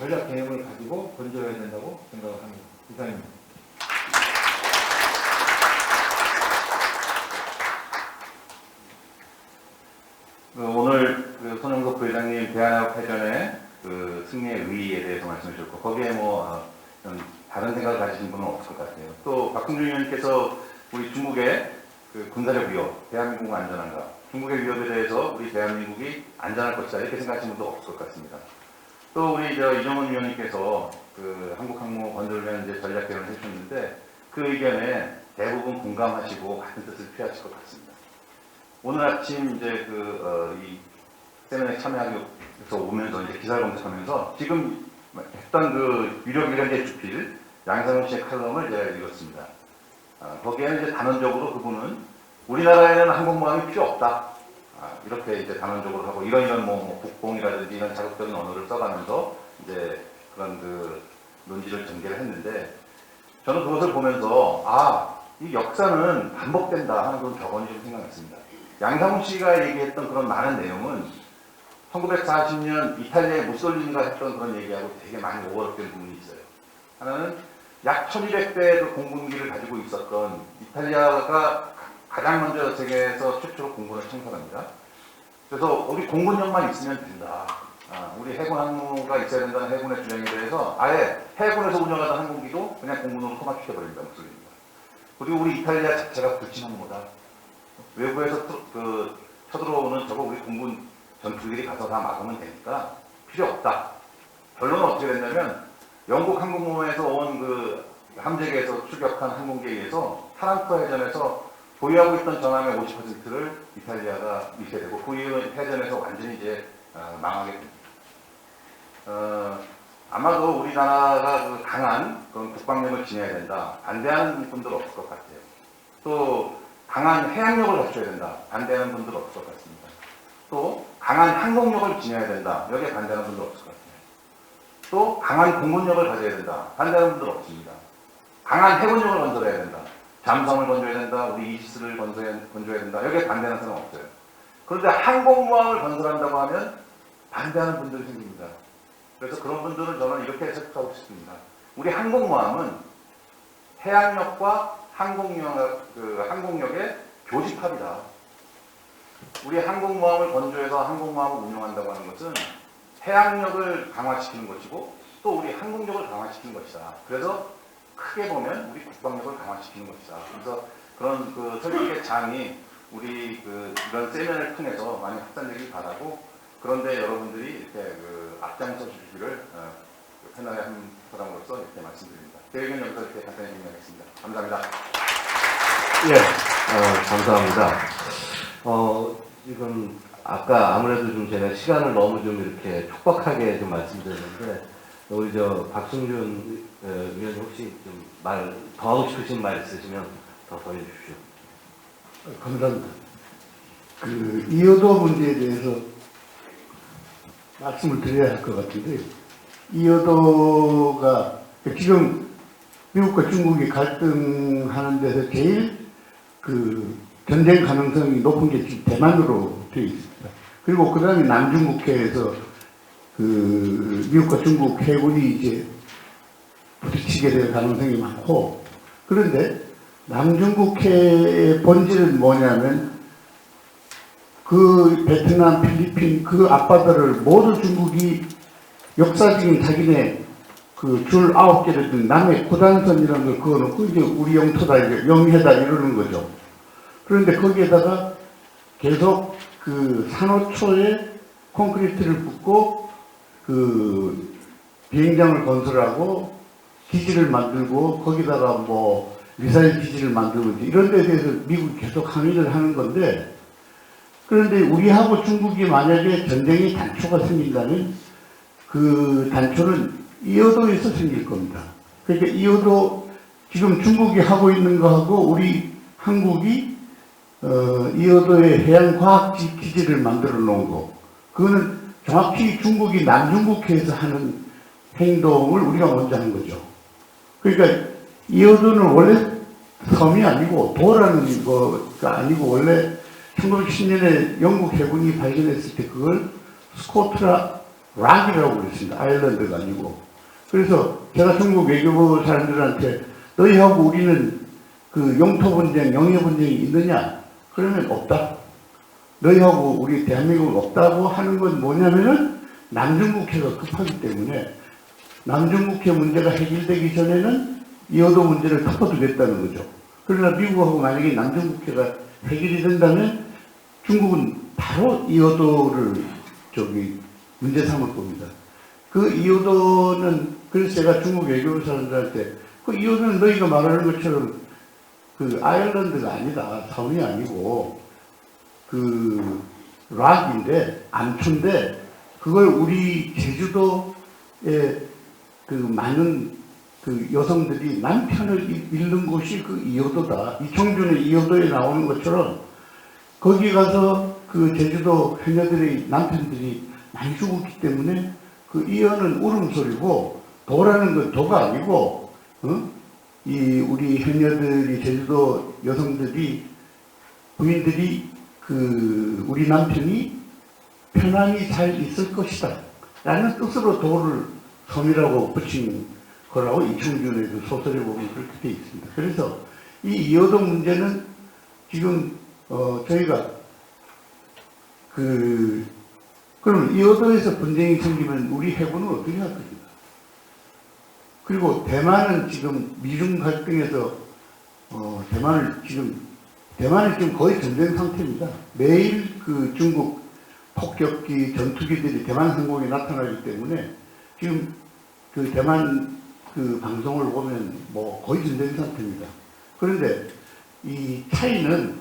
전략 개념을 가지고 건져야 된다고 생각합니다. 이상입니다. 오늘 손영석 부회장님 대한해협회전의 승리의 의의에 대해서 말씀해 주셨고 거기에 좀 다른 생각을 가지신 분은 없을 것 같아요. 또 박승준 의원님께서 우리 중국의 군사력 위협, 대한민국은 안전한가? 중국의 위협에 대해서 우리 대한민국이 안전할 것이다 이렇게 생각하시는 분도 없을 것 같습니다. 또 우리 이정원 위원님께서 한국항모 건설을 위한 전략 개론을 해주셨는데 그 의견에 대부분 공감하시고 같은 뜻을 표하실 것 같습니다. 오늘 아침 이 세미나에 참여하기 위해서 오면서 기사를 검색하면서 지금 했던 유력 일간지에 주필 양상훈 씨의 칼럼을 제가 읽었습니다. 거기에는 단언적으로 그분은 우리나라에는 항공모함이 필요 없다. 이렇게 단언적으로 하고 이런 국뽕이라든지 이런 자극적인 언어를 써가면서 그런 논지를 전개를 했는데 저는 그것을 보면서 이 역사는 반복된다 하는 그런 격언이 좀 생각났습니다. 양상훈 씨가 얘기했던 그런 많은 내용은 1940년 이탈리아의 무솔리니가 했던 그런 얘기하고 되게 많이 오버랩되는 부분이 있어요. 하나는 약 1200대의 공군기를 가지고 있었던 이탈리아가 가장 먼저 세계에서 최초로 공군을 창설합니다. 그래서 우리 공군력만 있으면 된다. 우리 해군 항모가 있어야 된다는 해군의 주장에 대해서 아예 해군에서 운영하던 항공기도 그냥 공군으로 토막시켜버립니다. 무솔리니가. 그리고 우리 이탈리아 자체가 불친항모다. 외부에서 쳐들어오는 저거 우리 공군 전투기들이 가서 다 막으면 되니까 필요 없다. 결론은 어떻게 됐냐면 영국 항공모함에서 온 함재기에서 출격한 항공기에 의해서 타란토 해전에서 보유하고 있던 전함의 50%를 이탈리아가 잃게 되고 그 이후 해전에서 완전히 망하게 됩니다. 아마도 우리나라가 강한 그런 국방력을 지녀야 된다. 반대하는 분들 없을 것 같아요. 또 강한 해양력을 갖춰야 된다. 반대하는 분들 없을 것 같습니다. 또 강한 항공력을 지녀야 된다. 여기에 반대하는 분들 없을 것 같아요. 또 강한 공군력을 가져야 된다. 반대하는 분들 없습니다. 강한 해군력을 건설해야 된다. 잠수함을 건져야 된다. 우리 이지스를 건져야 된다. 여기에 반대하는 사람은 없어요. 그런데 항공모함을 건설한다고 하면 반대하는 분들이 생깁니다. 그래서 그런 분들은 저는 이렇게 해석하고 싶습니다. 우리 항공모함은 해양력과 항공력의 교집합이다. 우리 항공모함을 건조해서 항공모함을 운영한다고 하는 것은 해양력을 강화시키는 것이고 또 우리 항공력을 강화시키는 것이다. 그래서 크게 보면 우리 국방력을 강화시키는 것이다. 그래서 그런 설득의 장이 우리 이런 세미나를 통해서 많이 확산되길 바라고 그런데 여러분들이 이렇게 앞장서 주시기를 편하게 한 사람으로서 이렇게 말씀드립니다. 제 의견 여기서 이렇게 간단히 정리하겠습니다. 감사합니다. 예, 감사합니다. 지금 아까 아무래도 좀 제가 시간을 너무 좀 이렇게 촉박하게 좀 말씀드렸는데 우리 박승준 의원님 혹시 좀 더 하고 싶으신 말 있으시면 더 해주십시오. 감사합니다. 이효도 문제에 대해서 말씀을 드려야 할 것 같은데 이효도가 지금 미국과 중국이 갈등하는 데서 제일 전쟁 가능성이 높은 게 지금 대만으로 되어 있습니다. 그리고 그 다음에 남중국해에서 미국과 중국 해군이 이제 부딪히게 될 가능성이 많고 그런데 남중국해의 본질은 뭐냐면 베트남, 필리핀 앞바다를 모두 중국이 역사적인 자기네 줄 9개를 든 남해 구단선이라는 걸 그어놓고 이제 우리 영토다, 영해다 이러는 거죠. 그런데 거기에다가 계속 산호초에 콘크리트를 붓고 비행장을 건설하고 기지를 만들고 거기다가 미사일 기지를 만들고 이런 데에 대해서 미국이 계속 항의를 하는 건데 그런데 우리하고 중국이 만약에 전쟁의 단초가 생긴다면 그 단초는 이효도에서 생길 겁니다. 그러니까 이효도 지금 중국이 하고 있는 거하고 우리 한국이 이어도의 해양과학지 기지를 만들어 놓은 거, 그거는 정확히 중국이 남중국해에서 하는 행동을 우리가 먼저 한 거죠. 그러니까 이어도는 원래 섬이 아니고 도라는 거가 아니고 원래 1910년에 영국 해군이 발견했을 때 그걸 스코트라 락이라고 그랬습니다. 아일랜드가 아니고. 그래서 제가 중국 외교부 사람들한테 너희하고 우리는 그 영토 분쟁, 영해 분쟁이 있느냐? 그러면 없다. 너희하고 우리 대한민국 없다고 하는 건 뭐냐면은 남중국해가 급하기 때문에 남중국해 문제가 해결되기 전에는 이어도 문제를 덮어두겠다는 거죠. 그러나 미국하고 만약에 남중국해가 해결이 된다면 중국은 바로 이어도를 문제 삼을 겁니다. 그 이어도는 그래서 제가 중국 외교부 사람들한테 그 이어도는 너희가 말하는 것처럼 그 아일랜드가 아니다, 섬이 아니고 그 락인데 암초인데 그걸 우리 제주도에 그 많은 그 여성들이 남편을 잃는 곳이 그 이어도다. 이청준의 이어도에 나오는 것처럼 거기 가서 그 제주도 해녀들의 남편들이 많이 죽었기 때문에 그 이어는 울음소리고 도라는 건 도가 아니고 이 우리 해녀들이 제주도 여성들이 부인들이 그 우리 남편이 편안히 잘 있을 것이다 라는 뜻으로 도를 섬이라고 붙인 거라고 이청준의 그 소설에 보면 그렇게 되어 있습니다. 그래서 이 이어도 문제는 지금 저희가 그럼 이어도에서 분쟁이 생기면 우리 해군은 어떻게 할 겁니까? 그리고 대만은 지금 미중 갈등에서 대만은 지금 거의 전쟁 상태입니다. 매일 그 중국 폭격기, 전투기들이 대만 상공에 나타나기 때문에 지금 그 대만 그 방송을 보면 뭐 거의 전쟁 상태입니다. 그런데 이 차이는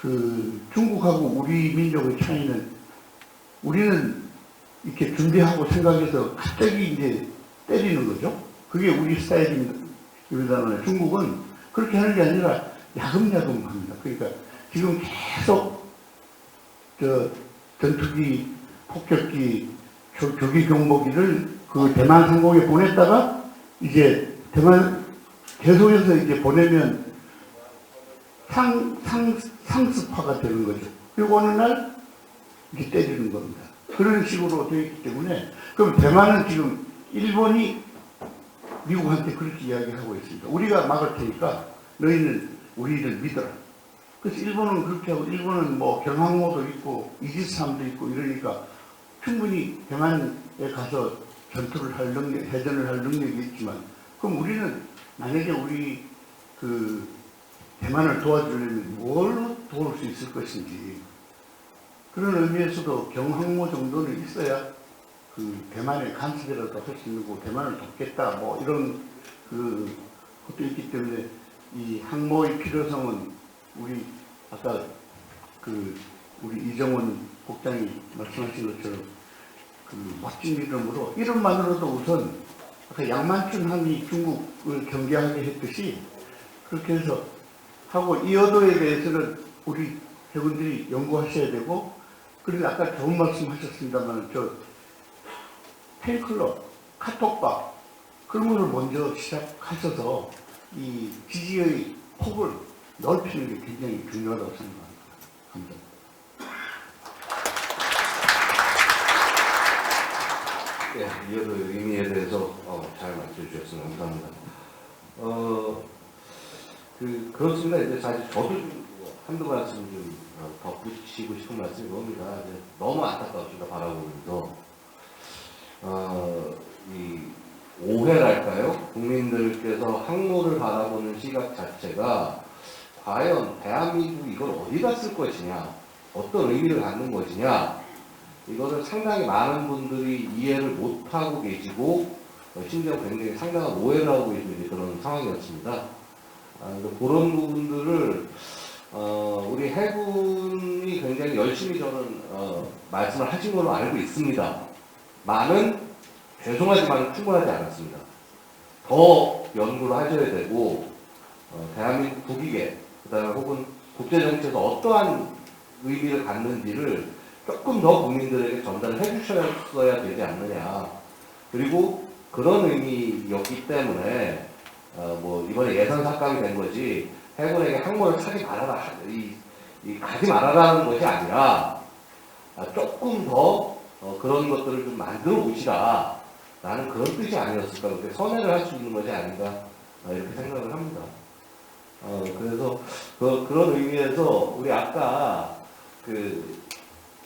그 중국하고 우리 민족의 차이는 우리는 이렇게 준비하고 생각해서 갑자기 이제 때리는 거죠. 그게 우리 스타일입니다만 중국은 그렇게 하는 게 아니라 야금야금 합니다. 그러니까 지금 계속 전투기, 폭격기, 조기 경보기를 그 대만 상공에 보냈다가 이제 대만 계속해서 이제 보내면 상습화가 되는 거죠. 그리고 어느 날 이렇게 때리는 겁니다. 그런 식으로 되어 있기 때문에 그럼 대만은 지금 일본이 미국한테 그렇게 이야기하고 있습니다. 우리가 막을 테니까 너희는 우리를 믿어라. 그래서 일본은 그렇게 하고 일본은 뭐 경항모도 있고 이지스함도 있고 이러니까 충분히 대만에 가서 전투를 할 능력, 해전을 할 능력이 있지만 그럼 우리는 만약에 우리 그 대만을 도와주려면 뭘로 도울 수 있을 것인지 그런 의미에서도 경항모 정도는 있어야 그 대만의 간섭이라도 할 수 있는 거 대만을 돕겠다 뭐 이런 그 것도 있기 때문에 이 항모의 필요성은 우리 아까 그 우리 이정원 국장이 말씀하신 것처럼 그 멋진 이름으로 이름만으로도 우선 아까 양만춘 함이 중국을 경계하게 했듯이 그렇게 해서 하고 이어도에 대해서는 우리 해군들이 연구하셔야 되고 그리고 아까 좋은 말씀 하셨습니다만 저 팬클럽, 카톡방 그런 거를 먼저 시작하셔서 이 지지의 폭을 넓히는 게 굉장히 중요하다고 생각합니다. 감사합니다. 예, 이어도의 의미에 대해서 잘 말씀해 주셨습니다. 감사합니다. 그렇습니다. 이제 사실 저도 한두 말씀 좀 덧붙이고 싶은 말씀이 겁니다. 이제 너무 안타깝습니다. 바라보면서 이 오해랄까요? 국민들께서 항모를 바라보는 시각 자체가 과연 대한민국이 이걸 어디다 쓸 것이냐, 어떤 의미를 갖는 것이냐, 이거를 상당히 많은 분들이 이해를 못하고 계시고 심지어 굉장히 상당한 오해를 하고 계시는 그런 상황이었습니다. 그런 부분들을 우리 해군이 굉장히 열심히 저는 말씀을 하신 걸로 알고 있습니다. 많은 죄송하지만 충분하지 않았습니다. 더 연구를 하셔야 되고 대한민국 국익에 그다음에 혹은 국제 정치에서 어떠한 의미를 갖는지를 조금 더 국민들에게 전달을 해주셨어야 되지 않느냐. 그리고 그런 의미였기 때문에 뭐 이번에 예산 삭감이 된 것이 해군에게 항모를 차지 말아라, 가지 말아라는 것이 아니라 조금 더 그런 것들을 좀 만들어 보시라 라는 그런 뜻이 아니었을까. 그렇게 선회를 할 수 있는 것이 아닌가 이렇게 생각을 합니다. 그래서 그런 의미에서 우리 아까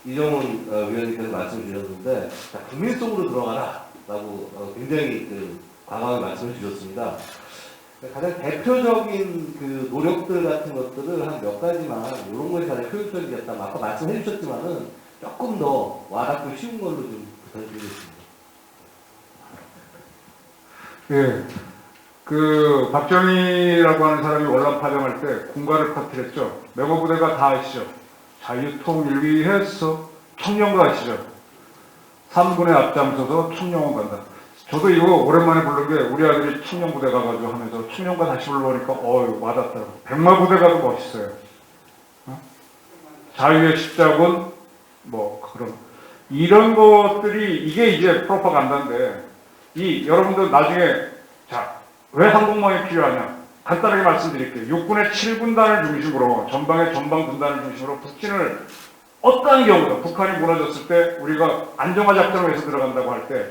이정훈 위원님께서 말씀을 주셨는데 국민 속으로 들어가라 라고 굉장히 과감하게 말씀을 주셨습니다. 가장 대표적인 노력들 같은 것들을 한 몇 가지만 이런 것이 가장 효율적이겠다. 아까 말씀해 주셨지만은 조금 더 와닿고 쉬운 걸로 좀 부탁드리겠습니다. 예. 박정희라고 하는 사람이 월남 파병할 때 군가를 퍼뜨렸죠. 메모부대가 다 아시죠? 자유통일 위해서 청년가 아시죠? 3군에 앞장서서 청년원 간다. 저도 이거 오랜만에 부른 게 우리 아들이 청년부대 가가지고 하면서 청년가 다시 불러보니까 와닿더라고. 백마부대 가도 멋있어요. 자유의 십자군 이런 것들이 이게 이제 프로파간다인데 여러분들 나중에 왜 한국망이 필요하냐? 간단하게 말씀드릴게요. 육군의 7군단을 중심으로 전방의 전방군단을 중심으로 북진을 어떠한 경우도 북한이 무너졌을 때 우리가 안정화 작전을 위해서 들어간다고 할 때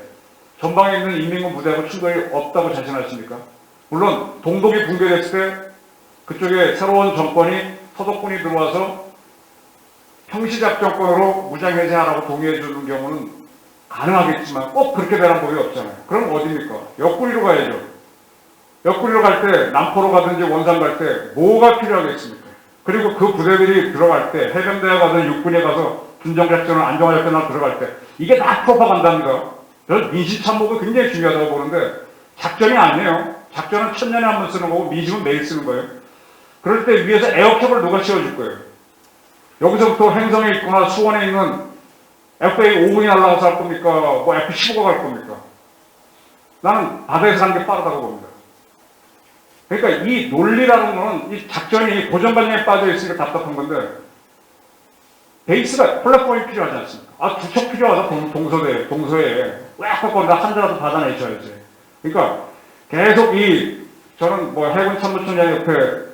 전방에 있는 인민군 부대하고 충돌이 없다고 자신하십니까? 물론 동독이 붕괴됐을 때 그쪽에 새로운 정권이 서독군이 들어와서 평시작전권으로 무장해제하라고 동의해주는 경우는 가능하겠지만 꼭 그렇게 되는 법이 없잖아요. 그럼 어디입니까? 옆구리로 가야죠. 옆구리로 갈 때 남포로 가든지 원산 갈 때 뭐가 필요하겠습니까? 그리고 그 부대들이 들어갈 때 해병대에 가서 육군에 가서 군정작전을 안정화작전을 들어갈 때 이게 다 프로파간다입니다. 저는 민심참모가 굉장히 중요하다고 보는데 작전이 아니에요. 작전은 1000년에 한 번 쓰는 거고 민심은 매일 쓰는 거예요. 그럴 때 위에서 에어캡을 누가 씌워줄 거예요? 여기서부터 행성에 있거나 수원에 있는 FA-50이 날아가서 할 겁니까? F-15가 갈 겁니까? 나는 바다에서 가는 게 빠르다고 봅니다. 그러니까 이 논리라는 거는 이 작전이 고정관념에 빠져 있으니까 답답한 건데 베이스가 플랫폼이 필요하지 않습니까? 두 척 필요하다. 동서에 왜 거기다 한 대라도 받아내셔야지. 그러니까 계속 저는 해군 참모총장 옆에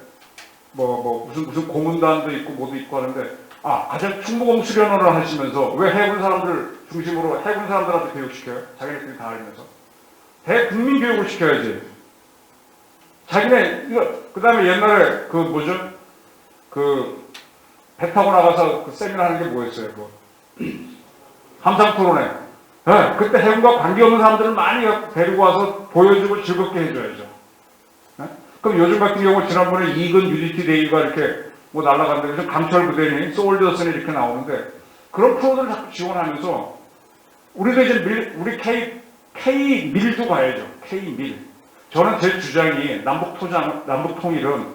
무슨 고문단도 있고 뭐도 있고 하는데 가장 충무공 수련원을 하시면서 왜 해군 사람들 중심으로 해군 사람들한테 교육시켜요? 자기네들이 다 알면서 대국민 교육을 시켜야지. 그 다음에 옛날에 배 타고 나가서 세미나 하는 게 뭐였어요? 함상 토론회. 네, 그때 해군과 관계없는 사람들을 많이 데리고 와서 보여주고 즐겁게 해줘야죠. 네? 그럼 요즘 같은 경우 지난번에 이근 UDT 데이가 이렇게 날아간다고 해서 강철 부대니 솔저스니 이렇게 나오는데 그런 프로들을 자꾸 지원하면서 우리도 이제 우리 K-밀도 가야죠. K-밀. 저는 제 주장이 남북 통일은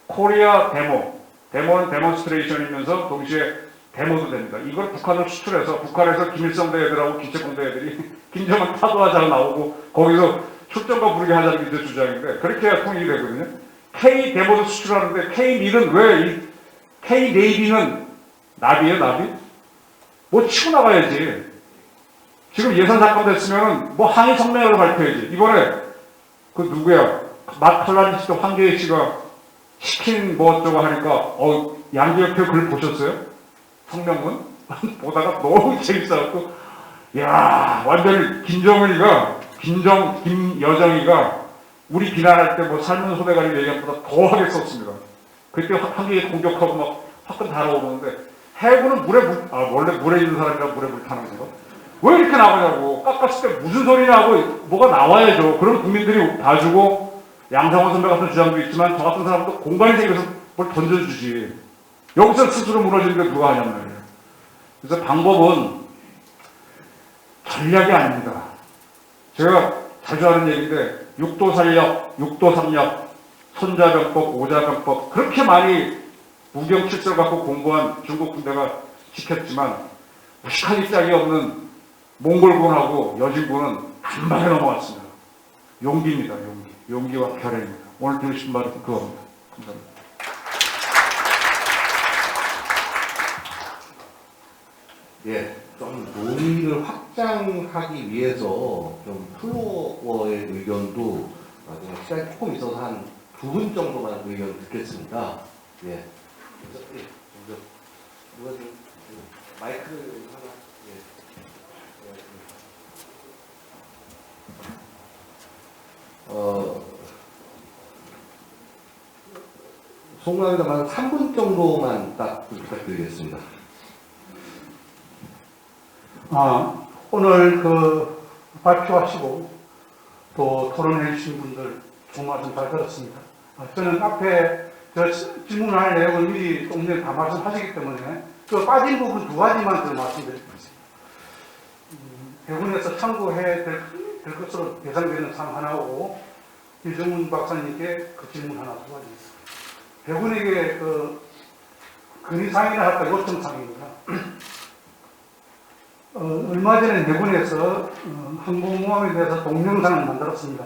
코리아 데모는 데몬스트레이션이면서 동시에 데모도 됩니다. 이걸 북한으로 수출해서 북한에서 김일성 대회들하고 기체공대 애들이 김정은 타도하자고 나오고 거기서 출전과 부르게 하자는 게 제 주장인데 그렇게 해야 통일이 되거든요. K-데모도 수출하는데 K-밀은 왜 K-네이비는 나비예요, 나비? 치고 나가야지. 지금 예산 삭감됐으면은 항의 성명을 발표해야지. 이번에 누구야? 마칼라니 씨도 황교익 씨가 시킨 어쩌고 하니까 양지혁표 글 보셨어요? 성명문? 보다가 너무 재밌어갖고 완전히 김여정이가 우리 비난할 때 삶은 소대가리 얘기보다 더하게 썼습니다. 그때 한국에 공격하고 화끈 달아오르는데 해군은 원래 물에 있는 사람이라 물에 불 타는 거죠. 왜 이렇게 나오냐고. 깎았을 때 무슨 소리냐고 뭐가 나와야죠. 그럼 국민들이 봐주고 양상원 선배 같은 주장도 있지만 저 같은 사람도 공간이 생겨서 뭘 던져주지. 여기서 스스로 무너지는데 누가 하냔 말이에요. 그래서 방법은 전략이 아닙니다. 제가 자주 하는 얘기인데 6도 살력, 6도 삼력, 손자병법, 오자병법 그렇게 많이 무경 칠설 갖고 공부한 중국 군대가 지켰지만 무식하기 짝이 없는 몽골군하고 여진군은 간만에 넘어왔습니다. 용기입니다. 용기. 용기와 결의입니다. 오늘 들으신 말은 그겁니다. 감사합니다. 예, 좀 논의를 확장하기 위해서 좀 플로어의 의견도 나중에 시간이 조금 있어서 한 2분 정도만 의견 듣겠습니다. 예. 그래서, 예, 먼저 누가 좀 마이크를 하나, 예. 송구합니다만 3분 정도만 딱 부탁드리겠습니다. 오늘 그 발표하시고 또 토론해 주신 분들 좋은 말씀 잘 들었습니다. 저는 앞에 질문할 내용을 미리 조금 다 말씀하시기 때문에 그 빠진 부분 2가지만 더 말씀드리겠습니다. 대본에서 참고해야 될 것으로 예상되는 사항 하나고 이정훈 박사님께 그 질문 하나 2가지. 대본에게 그 건의사항이나 할까 요청사항입니다. 얼마 전에 대본에서 항공모함에 대해서 동영상을 만들었습니다.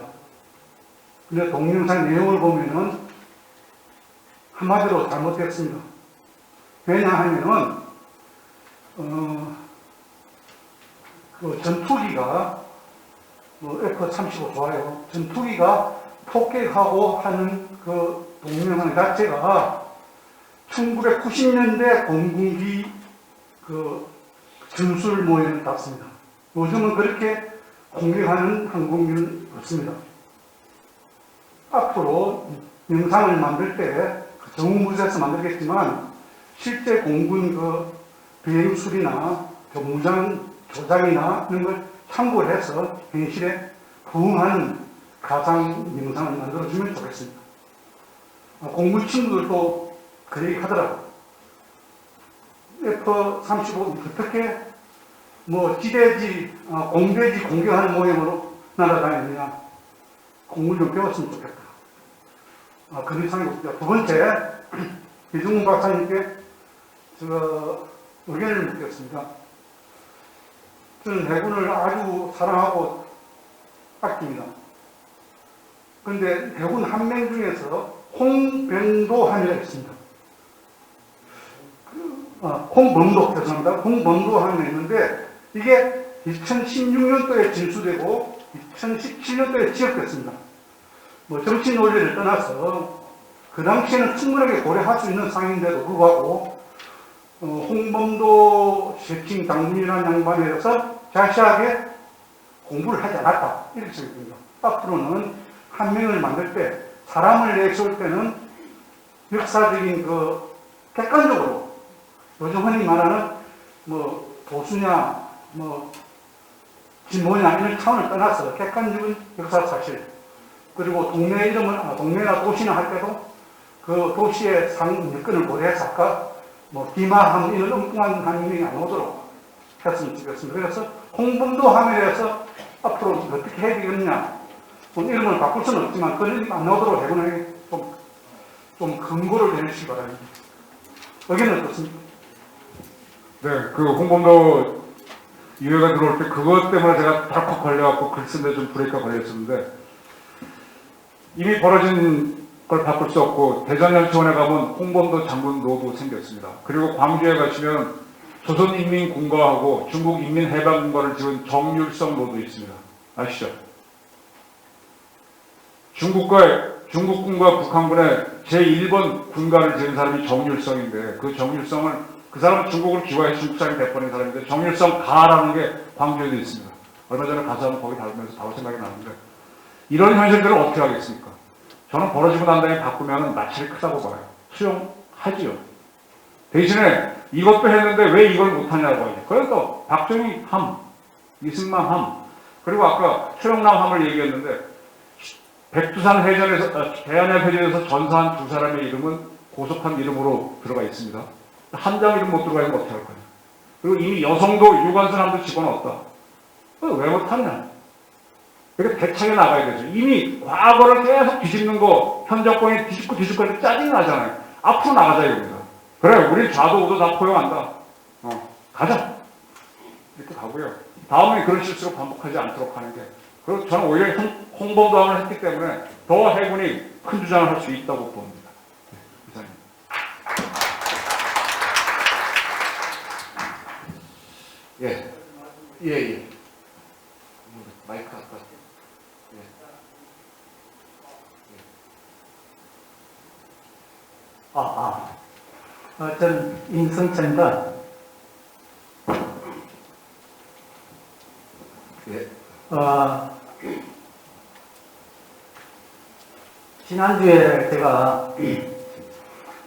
근데 동영상 내용을 보면은 한마디로 잘못됐습니다. 왜냐하면은 그 전투기가 F-35 좋아요. 전투기가 폭격하고 하는 그 동영상 자체가 1990년대 공군기 그 전술 모형을 땄습니다. 요즘은 그렇게 공격하는 항공기는 없습니다. 앞으로 영상을 만들 때 정무부에서 만들겠지만 실제 공군 그 비행술이나 그 무장 조작이나 이런 걸 참고를 해서 현실에 부응하는 가상 영상을 만들어주면 좋겠습니다. 공군 친구들도 그 얘기 하더라고요. F-35 어떻게 지대지, 공대지 공격하는 모형으로 날아다니느냐. 공군 좀 배웠으면 좋겠다. 그런 상황이 없죠. 두 번째, 이정훈 박사님께 제가 의견을 묻겠습니다. 저는 해군을 아주 사랑하고 아낍니다. 그런데 해군 한 명 중에서 홍변도 함이라 있습니다. 홍범도, 죄송합니다. 홍범도 함이 있는데 이게 2016년도에 진수되고 2017년도에 지역됐습니다. 정치 논리를 떠나서 그 당시에는 충분하게 고려할 수 있는 상황인데도 불구하고 홍범도 셰칭 장군이라는 양반에 대해서 자세하게 공부를 하지 않았다. 이렇게 생각합니다. 앞으로는 한 명을 만들 때 사람을 내세울 때는 역사적인 객관적으로 요즘 흔히 말하는 보수냐 진보냐 이런 차원을 떠나서 객관적인 역사 사실 그리고 동네 이름을 동네나 도시나 할 때도 그 도시의 여건을 고려해서 아까 기마함 이런 엉뚱한 handling 안 오도록 했으면 좋겠습니다. 그래서 홍범도 함에 대해서 앞으로 어떻게 해야 되겠느냐 이름을 바꿀 수는 없지만 그런 일이 안 나오도록 해군에게 좀 근거를 내주시기 바랍니다. 의견은 어떻습니까? 네, 그 홍범도 유해가 들어올 때 그것 때문에 제가 덜컥 걸려갖고 글 쓰는데 좀 브레이크가 걸렸었는데 이미 벌어진 걸 바꿀 수 없고 대전연수원에 가면 홍범도 장군 노도 생겼습니다. 그리고 광주에 가시면 조선인민군과하고 중국인민해방군과를 지은 정율성 노도 있습니다. 아시죠? 중국군과 북한군의 제1번 군가를 지은 사람이 정율성인데 그 정율성을 그 사람은 중국을 기와해 중국 사람이 돼버린 사람인데 정율성 가라는 게 광주에도 있습니다. 얼마 전에 가서 한번 거기 닮으면서 바로 생각이 나는데 이런 현실들을 어떻게 하겠습니까? 저는 벌어지고 난 다음에 바꾸면 낯이 크다고 봐요. 수용하지요. 대신에 이것도 했는데 왜 이걸 못하냐고 하죠. 그래서 박정희 함, 이승만 함, 그리고 아까 최영남 함을 얘기했는데 백두산 해전에서 대한해 해전에서 전사한 두 사람의 이름은 고속함 이름으로 들어가 있습니다. 한 장 이름 못 들어가 있는 거 어떻게 할 거예요? 그리고 이미 여성도 유관순함도 집어넣었다. 왜 못하냐? 이렇게 대차게 나가야 되죠. 이미 과거를 계속 뒤집는 거, 현 정권이 뒤집고 이렇게 짜증이 나잖아요. 앞으로 나가자 이겁니다. 그래, 우리 좌도 우도 다 포용한다. 가자. 이렇게 가고요. 다음에 그런 실수를 반복하지 않도록 하는 게 그리고 저는 오히려 홍보도항을 했기 때문에 더 해군이 큰 주장을 할 수 있다고 봅니다. 이상입니다. 예. 마이크 아까. 전 임성천입니다. 예. 지난주에 제가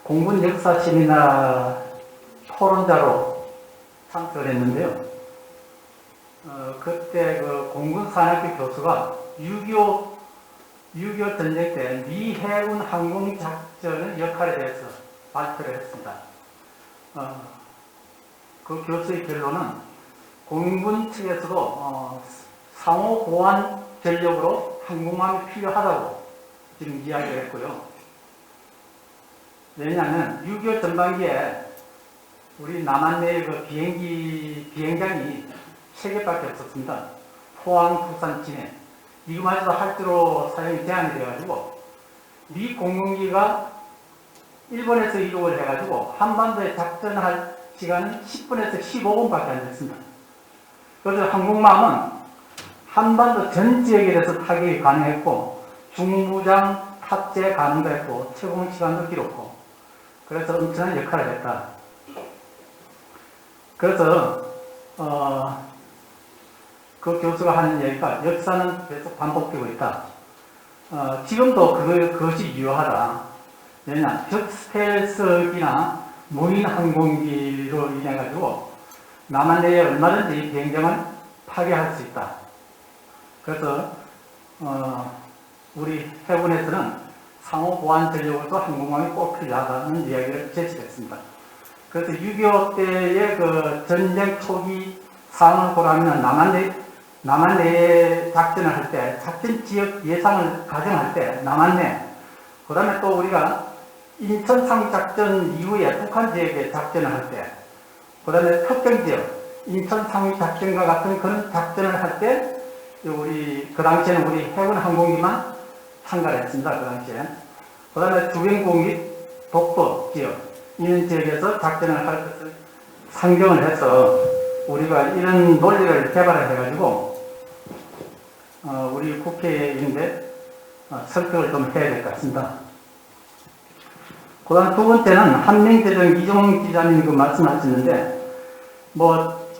공군 역사 세미나 토론자로 참석을 했는데요. 그때 그 공군산업교 교수가 6.25 전쟁 때 미 해군 항공 작전의 역할에 대해서 발표를 했습니다. 그 교수의 결론은 공군 측에서도 상호 보완 전력으로 항공모함이 필요하다고 지금 이야기를 했고요. 왜냐하면 6.25 전반기에 우리 남한 내의 그 비행장이 3개밖에 없었습니다. 포항, 부산, 진해. 이거마저도 할주로 사용이 제한이 돼가지고 미 공군기가 일본에서 이동을 해가지고 한반도에 작전할 시간은 10분에서 15분밖에 안 됐습니다. 그래서 항공모함은 한반도 전 지역에 대해서 타격이 가능했고 중무장 탑재 가능도 했고 채공 시간도 길었고 그래서 엄청난 역할을 했다. 그래서 그 교수가 하는 얘기가 역사는 계속 반복되고 있다. 지금도 그것이 유효하다. 왜냐, 적스텔스기나 무인 항공기로 인해 가지고 남한 내에 얼마든지 비행장을 파괴할 수 있다. 그래서 우리 해군에서는 상호 보안 전력으로도 항공모함이 꼭 필요하다는 이야기를 제시했습니다. 그래서 6.25 때의 그 전쟁 초기 상황을 고려하면 남한 내에 작전을 할 때, 작전 지역 예상을 가정할 때, 남한 내, 그 다음에 또 우리가 인천 상륙작전 이후에 북한 지역에 작전을 할 때, 그 다음에 특정 지역, 인천 상륙작전과 같은 그런 작전을 할 때, 그 당시에는 우리 해군 항공기만 참가를 했습니다. 그 당시에. 그 다음에 주변국 및 독도 지역, 이런 지역에서 작전을 할 것을 상정을 해서 우리가 이런 논리를 개발을 해가지고 우리 국회에 있는데 설득을 좀 해야 될 것 같습니다. 그 다음 두 번째는 한명재정 이종훈 기자님이 그 말씀하셨는데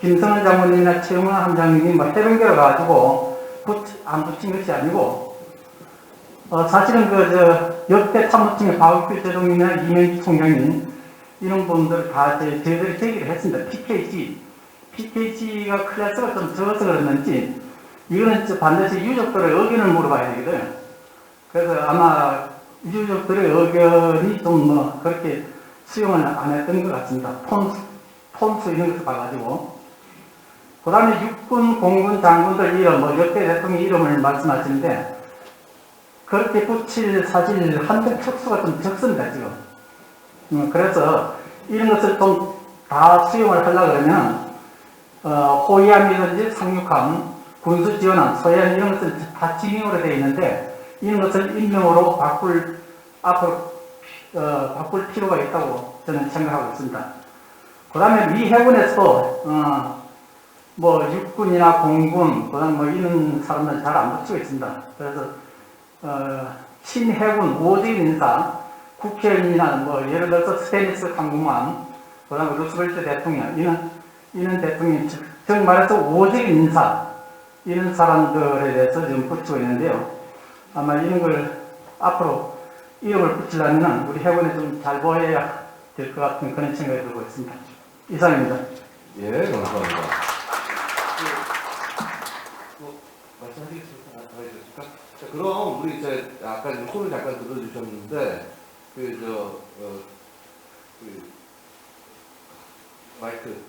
김성은 장군님이나 최영훈 함장님이 해병대로 가지고 안 붙인 것이 아니고 사실은 역대 참모총의 박익규 대통령이나 이명기 총장님 이런 분들 다 저희들이 제기를 했습니다. PKG가 클래스가 좀 적어서 그랬는지 이거는 반드시 유족들의 의견을 물어봐야 되거든요. 그래서 아마 유족들의 의견이 좀 그렇게 수용을 안 했던 것 같습니다. 폰수 이런 것을 봐가지고. 그 다음에 육군, 공군, 장군들 이름, 역대 대통령 이름을 말씀하시는데 그렇게 붙일 사실 한정 척수가 좀 적습니다, 지금. 그래서 이런 것을 좀 다 수용을 하려고 그러면 호위함이든지 상륙함, 군수지원함, 서해안 이런 것은 다 지명으로 되어 있는데 이런 것을 인명으로 바꿀 필요가 있다고 저는 생각하고 있습니다. 그 다음에 미 해군에서도 육군이나 공군, 그 다음에 이런 사람들은 잘 안 붙이고 있습니다. 그래서 친해군 5직 인사, 국회의원이나 예를 들어서 스테니스 항공모함, 그 다음에 루스벨트 대통령, 이런 대통령, 즉 말해서 5직 인사, 이런 사람들에 대해서 지금 붙이고 있는데요. 아마 이런 걸 앞으로 이름을 붙이려면 우리 해군에 좀 잘 보여야 될 것 같은 그런 생각이 들고 있습니다. 이상입니다. 예, 감사합니다. 말씀하시겠습니까? 자, 그럼 우리 이제 아까 손을 잠깐 들어주셨는데 마이크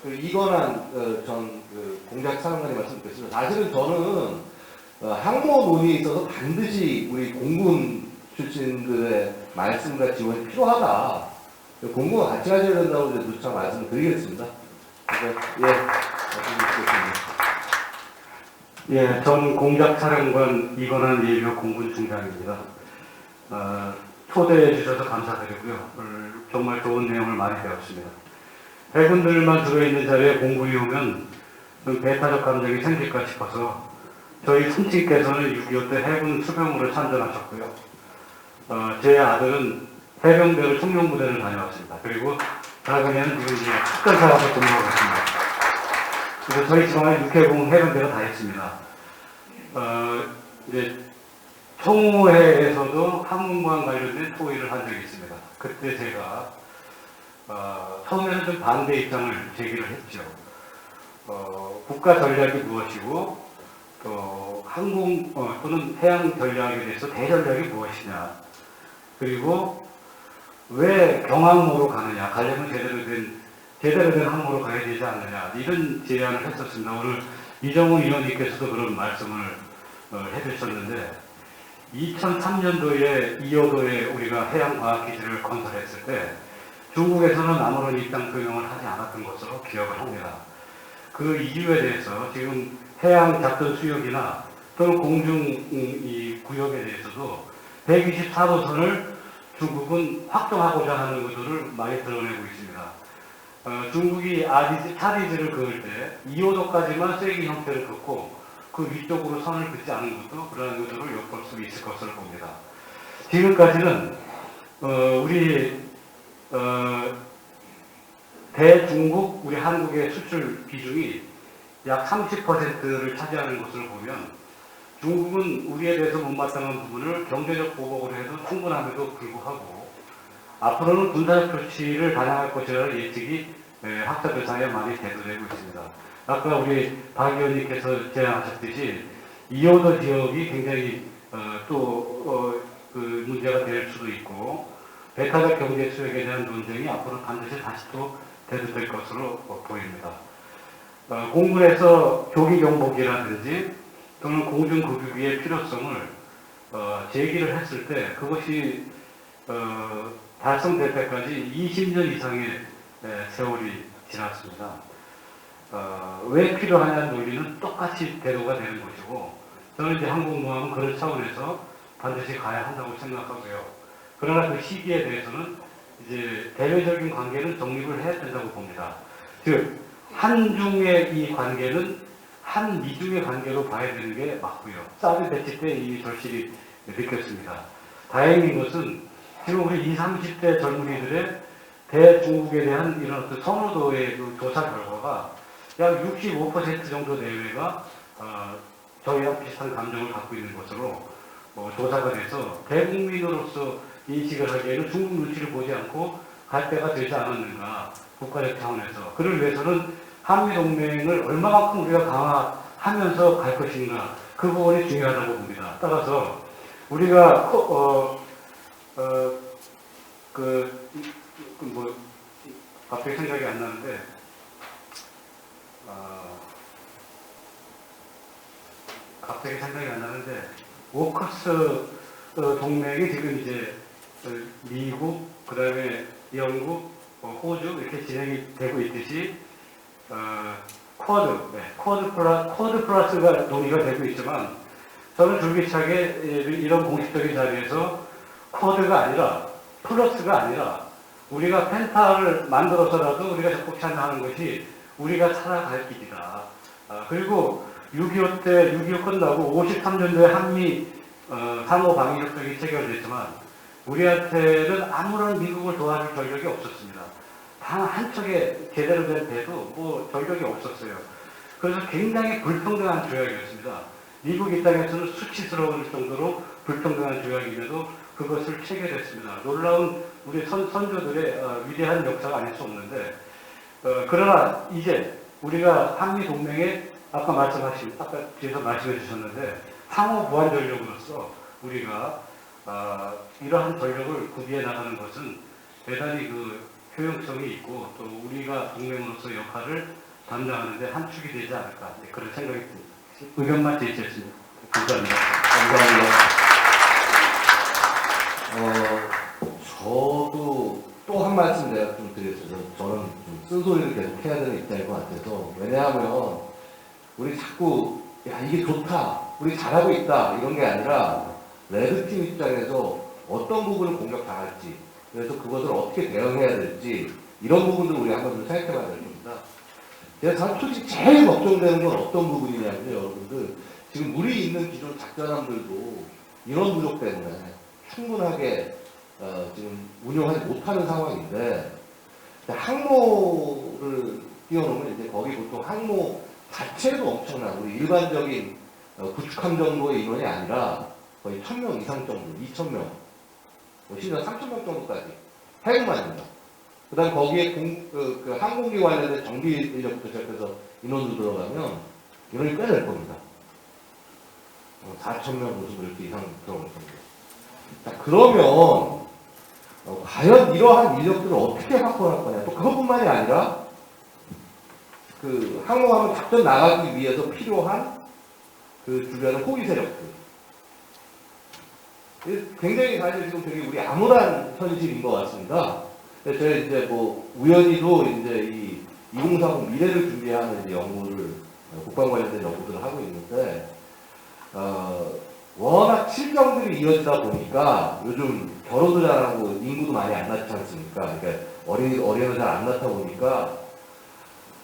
이건한 전 공작 사령관이 말씀드렸습니다. 사실은 저는 항모 논의에 있어서 반드시 우리 공군 출신들의 말씀과 지원이 필요하다. 공군과 같이 가셔야 된다고 누차 말씀을 드리겠습니다. 그래서, 예. 예, 전 공작사령관 이건환 예비역 공군중장입니다. 초대해 주셔서 감사드리고요. 오늘 정말 좋은 내용을 많이 배웠습니다. 해군들만 들어있는 자리에 공군이 오면 배타적 감정이 생길까 싶어서 저희 선친께서는 6.25 때 해군 수병으로 참전하셨고요. 제 아들은 해병대로 청룡부대를 다녀왔습니다. 그리고 작은애는 지금 이제 특전사라서 근무하고 있습니다. 그래서 저희 집안에 6해공 해병대가 다 있습니다. 이제 총회에서도 항공모함 관련된 토의를 한 적이 있습니다. 그때 제가 처음에는 좀 반대 입장을 제기를 했죠. 국가 전략이 무엇이고 또 항공 또는 해양 전략에 대해서 대전략이 무엇이냐, 그리고 왜 경항모로 가느냐, 가려면 제대로 된 항모로 가야 되지 않느냐, 이런 제안을 했었습니다. 오늘 이정훈 의원님께서도 그런 말씀을 해주셨는데 2003년도에 이호도에 우리가 해양과학기지를 건설했을 때 중국에서는 아무런 입장 표명을 하지 않았던 것으로 기억을 합니다. 그 이유에 대해서 지금 해양 작전 수역이나 또는 공중 이 구역에 대해서도 124도선을 중국은 확정하고자 하는 의도를 많이 드러내고 있습니다. 중국이 차리지를 그을 때 2호도까지만 쐐기 형태를 긋고 그 위쪽으로 선을 긋지 않은 것도 그러한 의도를 엿볼 수 있을 것으로 봅니다. 지금까지는 우리 대중국, 우리 한국의 수출 비중이 약 30%를 차지하는 것을 보면 중국은 우리에 대해서 못마땅한 부분을 경제적 보복으로 해도 충분함에도 불구하고 앞으로는 군사적 조치를 단행할 것이라는 예측이 학자들 사이에 많이 대두되고 있습니다. 아까 우리 박 의원님께서 제안하셨듯이 이호도 지역이 굉장히 그 문제가 될 수도 있고 배타적 경제 수역에 대한 논쟁이 앞으로 반드시 다시 또 대두될 것으로 보입니다. 공군에서 조기 경보기라든지 또는 공중급유기의 필요성을 제기를 했을 때 그것이 달성될 때까지 20년 이상의 세월이 지났습니다. 왜 필요하냐는 논리는 똑같이 대두가 되는 것이고 저는 이제 항공모함은 그런 차원에서 반드시 가야 한다고 생각하고요. 그러나 그 시기에 대해서는 이제 대외적인 관계는 정립을 해야 된다고 봅니다. 즉 한중의 이 관계는 한미중의 관계로 봐야 되는 게 맞고요. 사드 배치 때 이 절실히 느꼈습니다. 다행인 것은 지금 우리 20, 30대 젊은이들의 대중국에 대한 이런 어떤 선호도의 그 조사 결과가 약 65% 정도 내외가 저희와 비슷한 감정을 갖고 있는 것으로 조사가 돼서 대국민으로서 인식을 하기에는 중국 눈치를 보지 않고 갈 때가 되지 않았는가, 국가적 차원에서. 그를 위해서는 한미동맹을 얼마만큼 우리가 강화하면서 갈 것인가, 그 부분이 중요하다고 봅니다. 따라서 우리가 갑자기 생각이 안 나는데 오커스 동맹이 지금 이제 미국, 그 다음에 영국, 호주 이렇게 진행이 되고 있듯이 쿼드 플러스가 논의가 되고 있지만 저는 줄기차게 이런 공식적인 자리에서 쿼드가 아니라 플러스가 아니라 우리가 펜타를 만들어서라도 우리가 적극 참여하는 것이 우리가 살아갈 길이다. 그리고 6.25 때 6.25 끝나고 53년도에 한미 상호 방위 협정이 체결됐지만 우리한테는 아무런 미국을 도와줄 전력이 없었습니다. 단 한 척의 제대로 된 배도 전력이 없었어요. 그래서 굉장히 불평등한 조약이었습니다. 미국 입장에서는 수치스러울 정도로 불평등한 조약임에도 그것을 체결했습니다. 놀라운 우리 선조들의 위대한 역사가 아닐 수 없는데 그러나 이제 우리가 한미 동맹에 아까 뒤에서 말씀해 주셨는데 상호 보완 전력으로서 우리가 이러한 전력을 구비해 나가는 것은 대단히 그 효용성이 있고 또 우리가 동맹으로서 역할을 담당하는데 한 축이 되지 않을까 그런 생각이 듭니다. 의견만 제시했습니다. 감사합니다. 저도 또 한 말씀 내가 좀 드렸어요. 저는 좀 쓴소리를 계속 해야 되는 입장일 것 같아서. 왜냐하면 우리 자꾸 야 이게 좋다, 우리 잘하고 있다 이런 게 아니라 레드팀 입장에서 어떤 부분을 공격당할지, 그래서 그것을 어떻게 대응해야 될지 이런 부분들 우리 한번 좀 생각해봐야 될 겁니다. 제가 솔직히 제일 걱정되는 건 어떤 부분이냐면요, 여러분들 지금 물이 있는 기존 작전함들도 인원 부족 때문에 충분하게 지금 운용하지 못하는 상황인데, 항모를 띄워놓으면 이제 거기 보통 항모 자체도 엄청난 우리 일반적인 구축함 정도의 인원이 아니라 거의 1000명 이상 정도, 2000명, 심지어 3000명 정도까지 해군만입니다. 그 다음 거기에 그 항공기 관련된 정비 인력부터 시작해서 인원도 들어가면 인원이 꽤 될 겁니다. 4000명 무슨 이렇게 이상 들어갈 겁니다. 자, 그러면 과연 이러한 인력들을 어떻게 확보할 거냐. 또 그것뿐만이 아니라 그 항모함을 작전 나가기 위해서 필요한 그 주변의 호위 세력들. 굉장히 사실 지금 되게 우리 암울한 현실인 것 같습니다. 제가 이제 뭐 우연히도 이제 이 2040 미래를 준비하는 이제 연구를 국방 관련된 연구들을 하고 있는데 워낙 실정들이 이어지다 보니까 요즘 결혼도 잘하고 인구도 많이 안 낳지 않습니까? 그러니까 어린이도 잘 안 낳다 보니까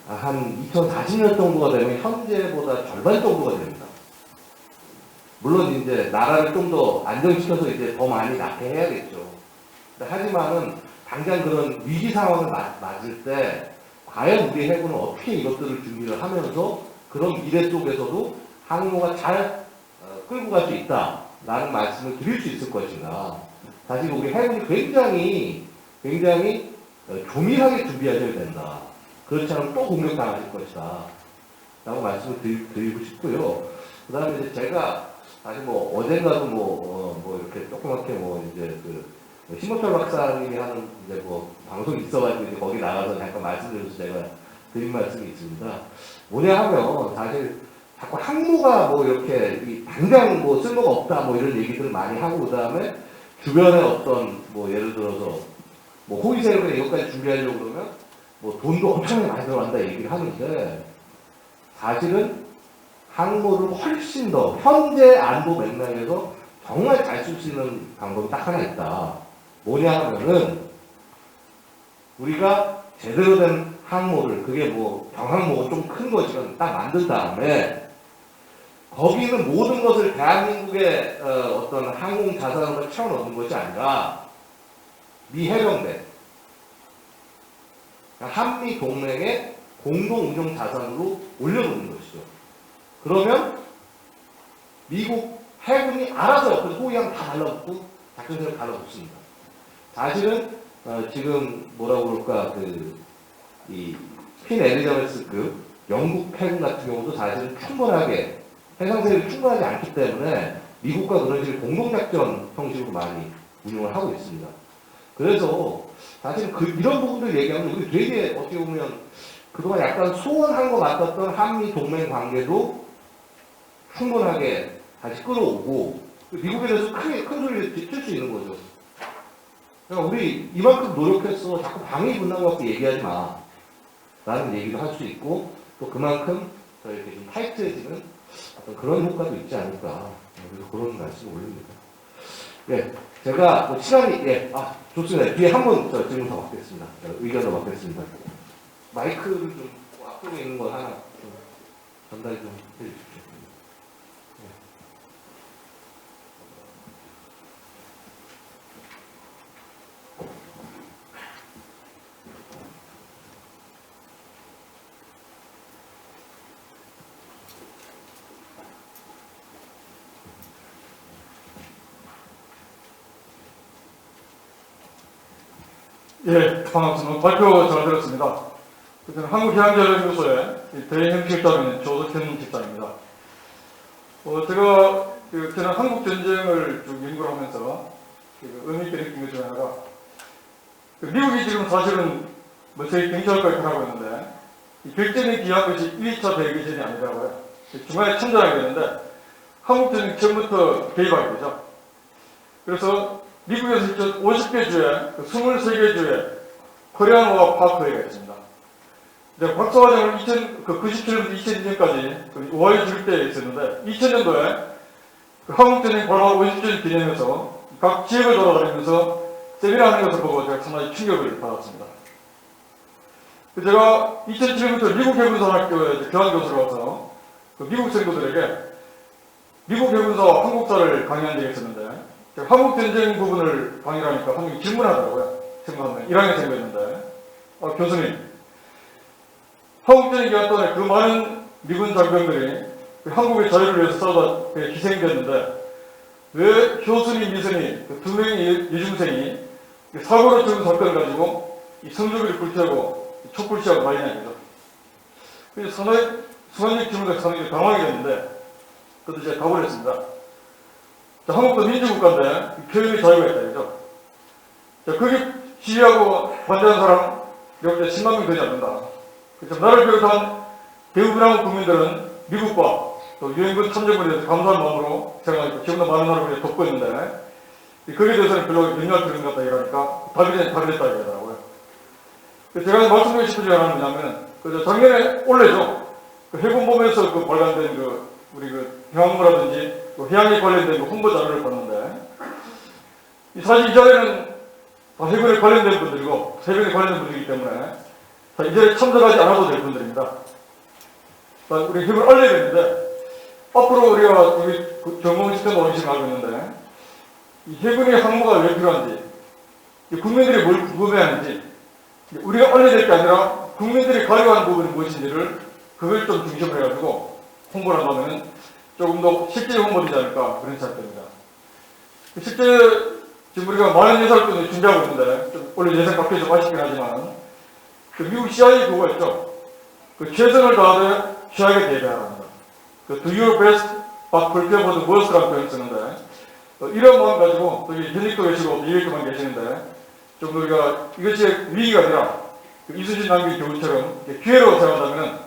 한 2040년 정도가 되면 현재보다 절반 정도가 됩니다. 물론 이제 나라를 좀 더 안정시켜서 이제 더 많이 낳게 해야겠죠. 하지만은 당장 그런 위기 상황을 맞을 때 과연 우리 해군은 어떻게 이것들을 준비를 하면서 그런 미래 속에서도 항모가 잘 끌고 갈 수 있다라는 말씀을 드릴 수 있을 것인가. 사실 우리 해군이 굉장히 조밀하게 준비하셔야 된다. 그렇지 않으면 또 공격당하실 것이다 라고 말씀을 드리고 싶고요. 그 다음에 이제 제가 사실 뭐 어젠가도 뭐 이렇게 조그맣게 뭐 이제 그 신모철 박사님이 하는 이제 뭐 방송이 있어가지고 이제 거기 나가서 잠깐 말씀드려서 제가 드린 말씀이 있습니다. 뭐냐 하면 사실 자꾸 항모가 뭐 이렇게 당장 뭐 쓸모가 없다 뭐 이런 얘기들을 많이 하고, 그 다음에 주변에 어떤 뭐 예를 들어서 뭐 호위 세력에 이것까지 준비하려고 그러면 뭐 돈도 엄청나게 많이 들어간다 얘기를 하는데, 사실은 항모를 훨씬 더 현재 안보 맥락에서 정말 잘 쓸 수 있는 방법이 딱 하나 있다. 뭐냐 하면은 우리가 제대로 된 항모를, 그게 뭐 경항모가 좀 큰 거지만 딱 만든 다음에 거기 있는 모든 것을 대한민국의 어떤 항공 자산으로 채워넣는 것이 아니라 미 해병대, 한미 동맹의 공동 운용 자산으로 올려놓는 것이죠. 그러면 미국 해군이 알아서 옆에서 호위함 다 달라붙고 작전세력 달라붙습니다. 사실은 지금 뭐라고 그럴까, 이 퀸 엘리자베스급 영국 해군 같은 경우도 사실은 충분하게 해상세력이 충분하지 않기 때문에 미국과 그런 식의 공동작전 형식으로 많이 운용을 하고 있습니다. 그래서 사실 이런 부분들 얘기하면 우리 되게 어떻게 보면 그동안 약간 소원한 것 같았던 한미 동맹 관계도 충분하게 다시 끌어오고 미국에 대해서 큰 소리를 칠 수 있는 거죠. 그러니까 우리 이만큼 노력했어, 자꾸 방위 분담 갖고 얘기하지 마 라는 얘기도 할 수 있고, 또 그만큼 더 이렇게 좀 타이트해지는 어떤 그런 효과도 있지 않을까, 그래서 그런 말씀을 올립니다. 예, 제가 뭐 시간이 좋습니다. 뒤에 한 번 질문 더 받겠습니다. 의견 더 받겠습니다. 마이크를 좀 앞으로 있는 거 하나 좀 전달 좀 해주십시오. 예, 반갑습니다. 발표 잘 들었습니다. 저는 한국해양전력연구소의 대행실장인 조석현 실장입니다. 저는 한국전쟁을 쭉 연구를 하면서 의미 있게 느낀 것 중에 하나가, 미국이 지금 사실은 뭐 저희 경찰까지 하고 있는데, 이 결전에 기한 것이 1차 대기전이 아니라고요. 중간에 참전하게 되는데, 한국전쟁 처음부터 개입하게 되죠. 그래서 미국에서 50개 주에, 23개 주에 코리안워가 파크회가 있습니다. 이제 박사과정을 97년부터 2002년까지 5월 주립대에 있었는데 2000년도에 한국전쟁 바로 50주년 기념해서 각 지역을 돌아다니면서 세미나 하는 것을 보고 제가 상당히 충격을 받았습니다. 제가 2007년부터 미국 해군사학교에 교환교수로 와서 미국 친구들에게 미국 해군사와 한국사를 강의한 적이 있었는데 제가 한국전쟁 부분을 강의를 하니까 한 명이 질문하더라고요. 친구한테 1학년 친구였는데 교수님, 한국전쟁 기간 동안에 그 많은 미군 장병들이 한국의 자유를 위해서 싸우다 희생됐는데 왜 효순이, 미선이 두 명의 여중생이 사고로 죽은 사건을 가지고 이 성조기를 불태우고 촛불시하고 말이냐 이거죠. 그래서 상당히 순간적 질문에 상당히 당황이 됐는데 그것도 제가 답을 했습니다. 자, 한국도 민주국가인데 표현의 자유가 있다 이거죠. 자, 거기 시위하고 반대하는 사람 여기 10만 명 되지 않는다. 그래서 나를 비롯한 대부분 한국 국민들은 미국과 또 유엔군 참전군에 대해서 감사한 마음으로 생각하니까 지금도 많은 나라를 돕고 있는데 거기에 대해서는 별로 연유할 필요가 없다 이러니까 답이 됐다 이러더라고요. 제가 말씀드리고 싶은 게 하나는 뭐냐면 작년에 올해죠. 해군범에서 발간된 우리 해양무라든지 해양에 관련된 홍보 자료를 봤는데 사실 이 자리는 다 해군에 관련된 분들이고 해군에 관련된 분들이기 때문에 이 자리에 참석하지 않아도 될 분들입니다. 우리 해군을 알려야 되는데 앞으로 우리가 전공 시스템 어디서 알고 있는데 이 해군의 항모가 왜 필요한지 국민들이 뭘 궁금해하는지 우리가 알려야 될 게 아니라 국민들이 가려하는 부분이 무엇인지를 그걸 좀 중심으로 해가지고 홍보를 한다면 조금 더 실질적 홍보되지 않을까 그런 생각됩니다. 실제 지금 우리가 많은 예산을 준비하고 있는데 원래 예산 밖에 좀 아쉽긴 하지만 미국 CIA 그거가 있죠. 최선을 다하되 취약에 대비하랍니다. Do your best but prepare for the worst라는 표현을 쓰는데 이런 마음 가지고 또 현직도 계시고 미국에만 계시는데 좀 우리가 이것이 위기가 아니라 이수진 낭비 교훈처럼 기회로 생각한다면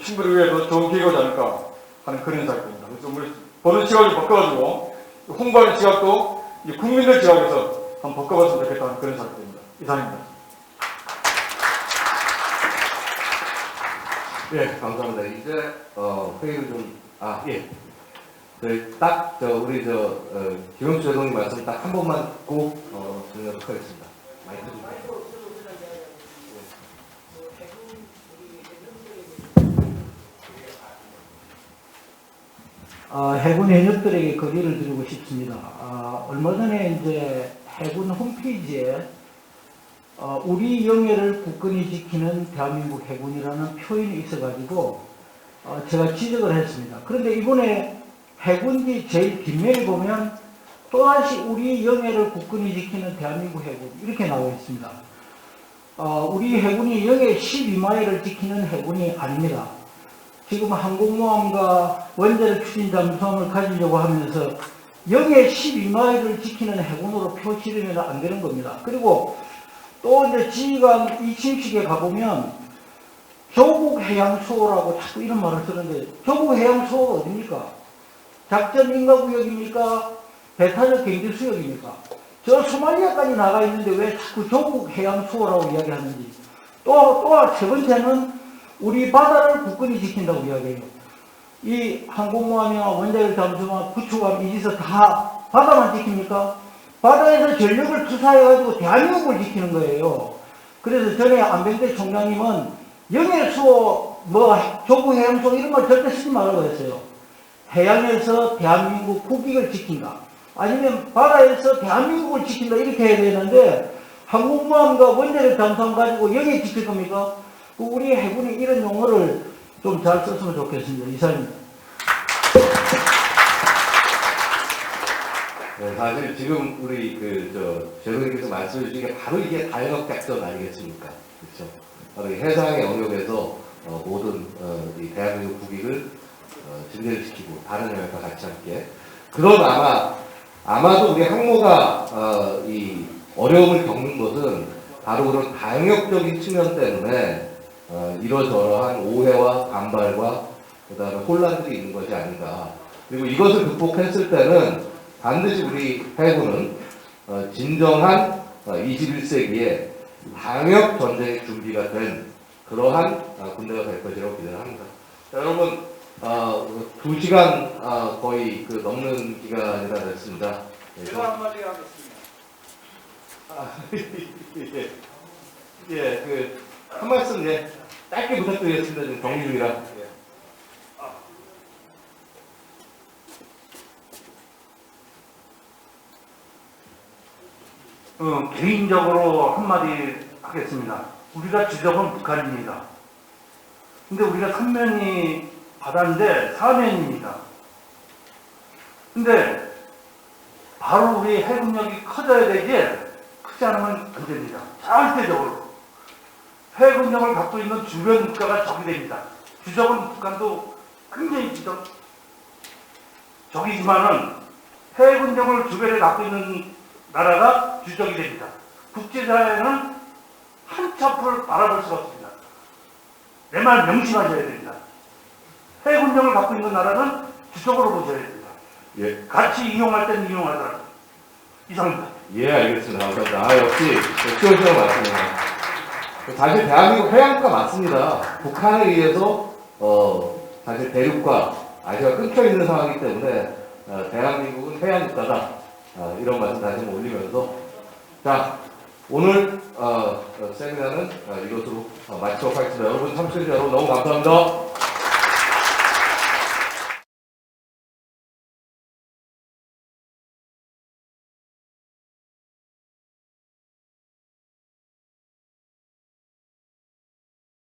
충분히 우리가 더 좋은 기회가 오지 않을까 하는 그런 생각입니다. 그래서 우리 보는 시각을 바꿔가지고 홍보하는 시각도 국민들 시각에서 한번 바꿔봤으면 좋겠다 하는 그런 생각입니다. 이상입니다. 예, 감사합니다. 이제 회의를 좀 예. 우리 김영수 회장님 말씀 딱 한 번만 듣고 진행하도록 하겠습니다. 마이크 좀. 해군 현역들에게 거리를 드리고 싶습니다. 얼마 전에 이제 해군 홈페이지에 우리 영예를 굳건히 지키는 대한민국 해군이라는 표현이 있어가지고 제가 지적을 했습니다. 그런데 이번에 해군기 제일 뒷면에 보면 또다시 우리 영예를 굳건히 지키는 대한민국 해군 이렇게 나와 있습니다. 우리 해군이 영예 12마일을 지키는 해군이 아닙니다. 지금 항공모함과 원자력 추진 잠수함을 가지려고 하면서 영예 12마일을 지키는 해군으로 표시되면 안 되는 겁니다. 그리고 또 이제 지휘관 2침식에 가보면 조국 해양수호라고 자꾸 이런 말을 쓰는데 조국 해양수호가 어딥니까? 작전 인가구역입니까? 배타적 경제수역입니까? 저 소말리아까지 나가 있는데 왜 자꾸 조국 해양수호라고 이야기하는지 또 세 번째는 우리 바다를 굳건히 지킨다고 이야기해요. 이 항공모함이나 원자력 잠수함, 구축함, 이지서 다 바다만 지킵니까? 바다에서 전력을 투사해가지고 대한민국을 지키는 거예요. 그래서 전에 안병대 총장님은 영해수호, 조국 해양수호 이런 걸 절대 쓰지 말라고 했어요. 해양에서 대한민국 국익을 지킨다. 아니면 바다에서 대한민국을 지킨다 이렇게 해야 되는데 항공모함과 원자력 잠수함 가지고 영해 지킬 겁니까? 우리 해군이 이런 용어를 좀 잘 썼으면 좋겠습니다. 이사입니다. 네, 사실 지금 우리 제동님께서 말씀해 주신 게 바로 이게 다양학 작전 아니겠습니까? 그렇죠? 바로 이 해상의 영역에서 모든 이 대한민국 국익을 진전시키고 다른 영역과 같이 함께 그런 아마도 우리 항모가 이 어려움을 겪는 것은 바로 그런 다영역적인 측면 때문에 이러저러한 오해와 반발과 그다음에 혼란들이 있는 것이 아닌가. 그리고 이것을 극복했을 때는 반드시 우리 해군은 진정한 21세기에 방역 전쟁에 준비가 된 그러한 군대가 될 것이라고 기대를 합니다. 자, 여러분 2시간 거의 넘는 기간이라 됐습니다. 제가 한마디 하겠습니다. 한 말씀 짧게 부탁드리겠습니다. 지금 정리 중이라. 개인적으로 한마디 하겠습니다. 우리가 지적은 북한입니다. 근데 우리가 3면이 바다인데 4면입니다. 근데 바로 우리 해군력이 커져야 되지 크지 않으면 안 됩니다. 절대적으로. 해군력을 갖고 있는 주변 국가가 적이 됩니다. 주적은 북한도 굉장히 적이지만은 해군력을 주변에 갖고 있는 나라가 주적이 됩니다. 국제사회는 한치 앞을 바라볼 수가 없습니다. 내 말 명심하셔야 됩니다. 해군력을 갖고 있는 나라는 주적으로 보셔야 됩니다. 예. 같이 이용할 때는 이용하더라도 이상입니다. 예, 알겠습니다. 감사합니다. 역시 시원시원 맞습니다. 사실 대한민국 해양국가 맞습니다. 북한에 의해서 사실 대륙과 아시아가 끊겨 있는 상황이기 때문에 대한민국은 해양국가다. 이런 말씀 다시 한번 올리면서 자 오늘 세미나는 이것으로 마치도록 하겠습니다. 여러분 참석해주셔서 너무 감사합니다.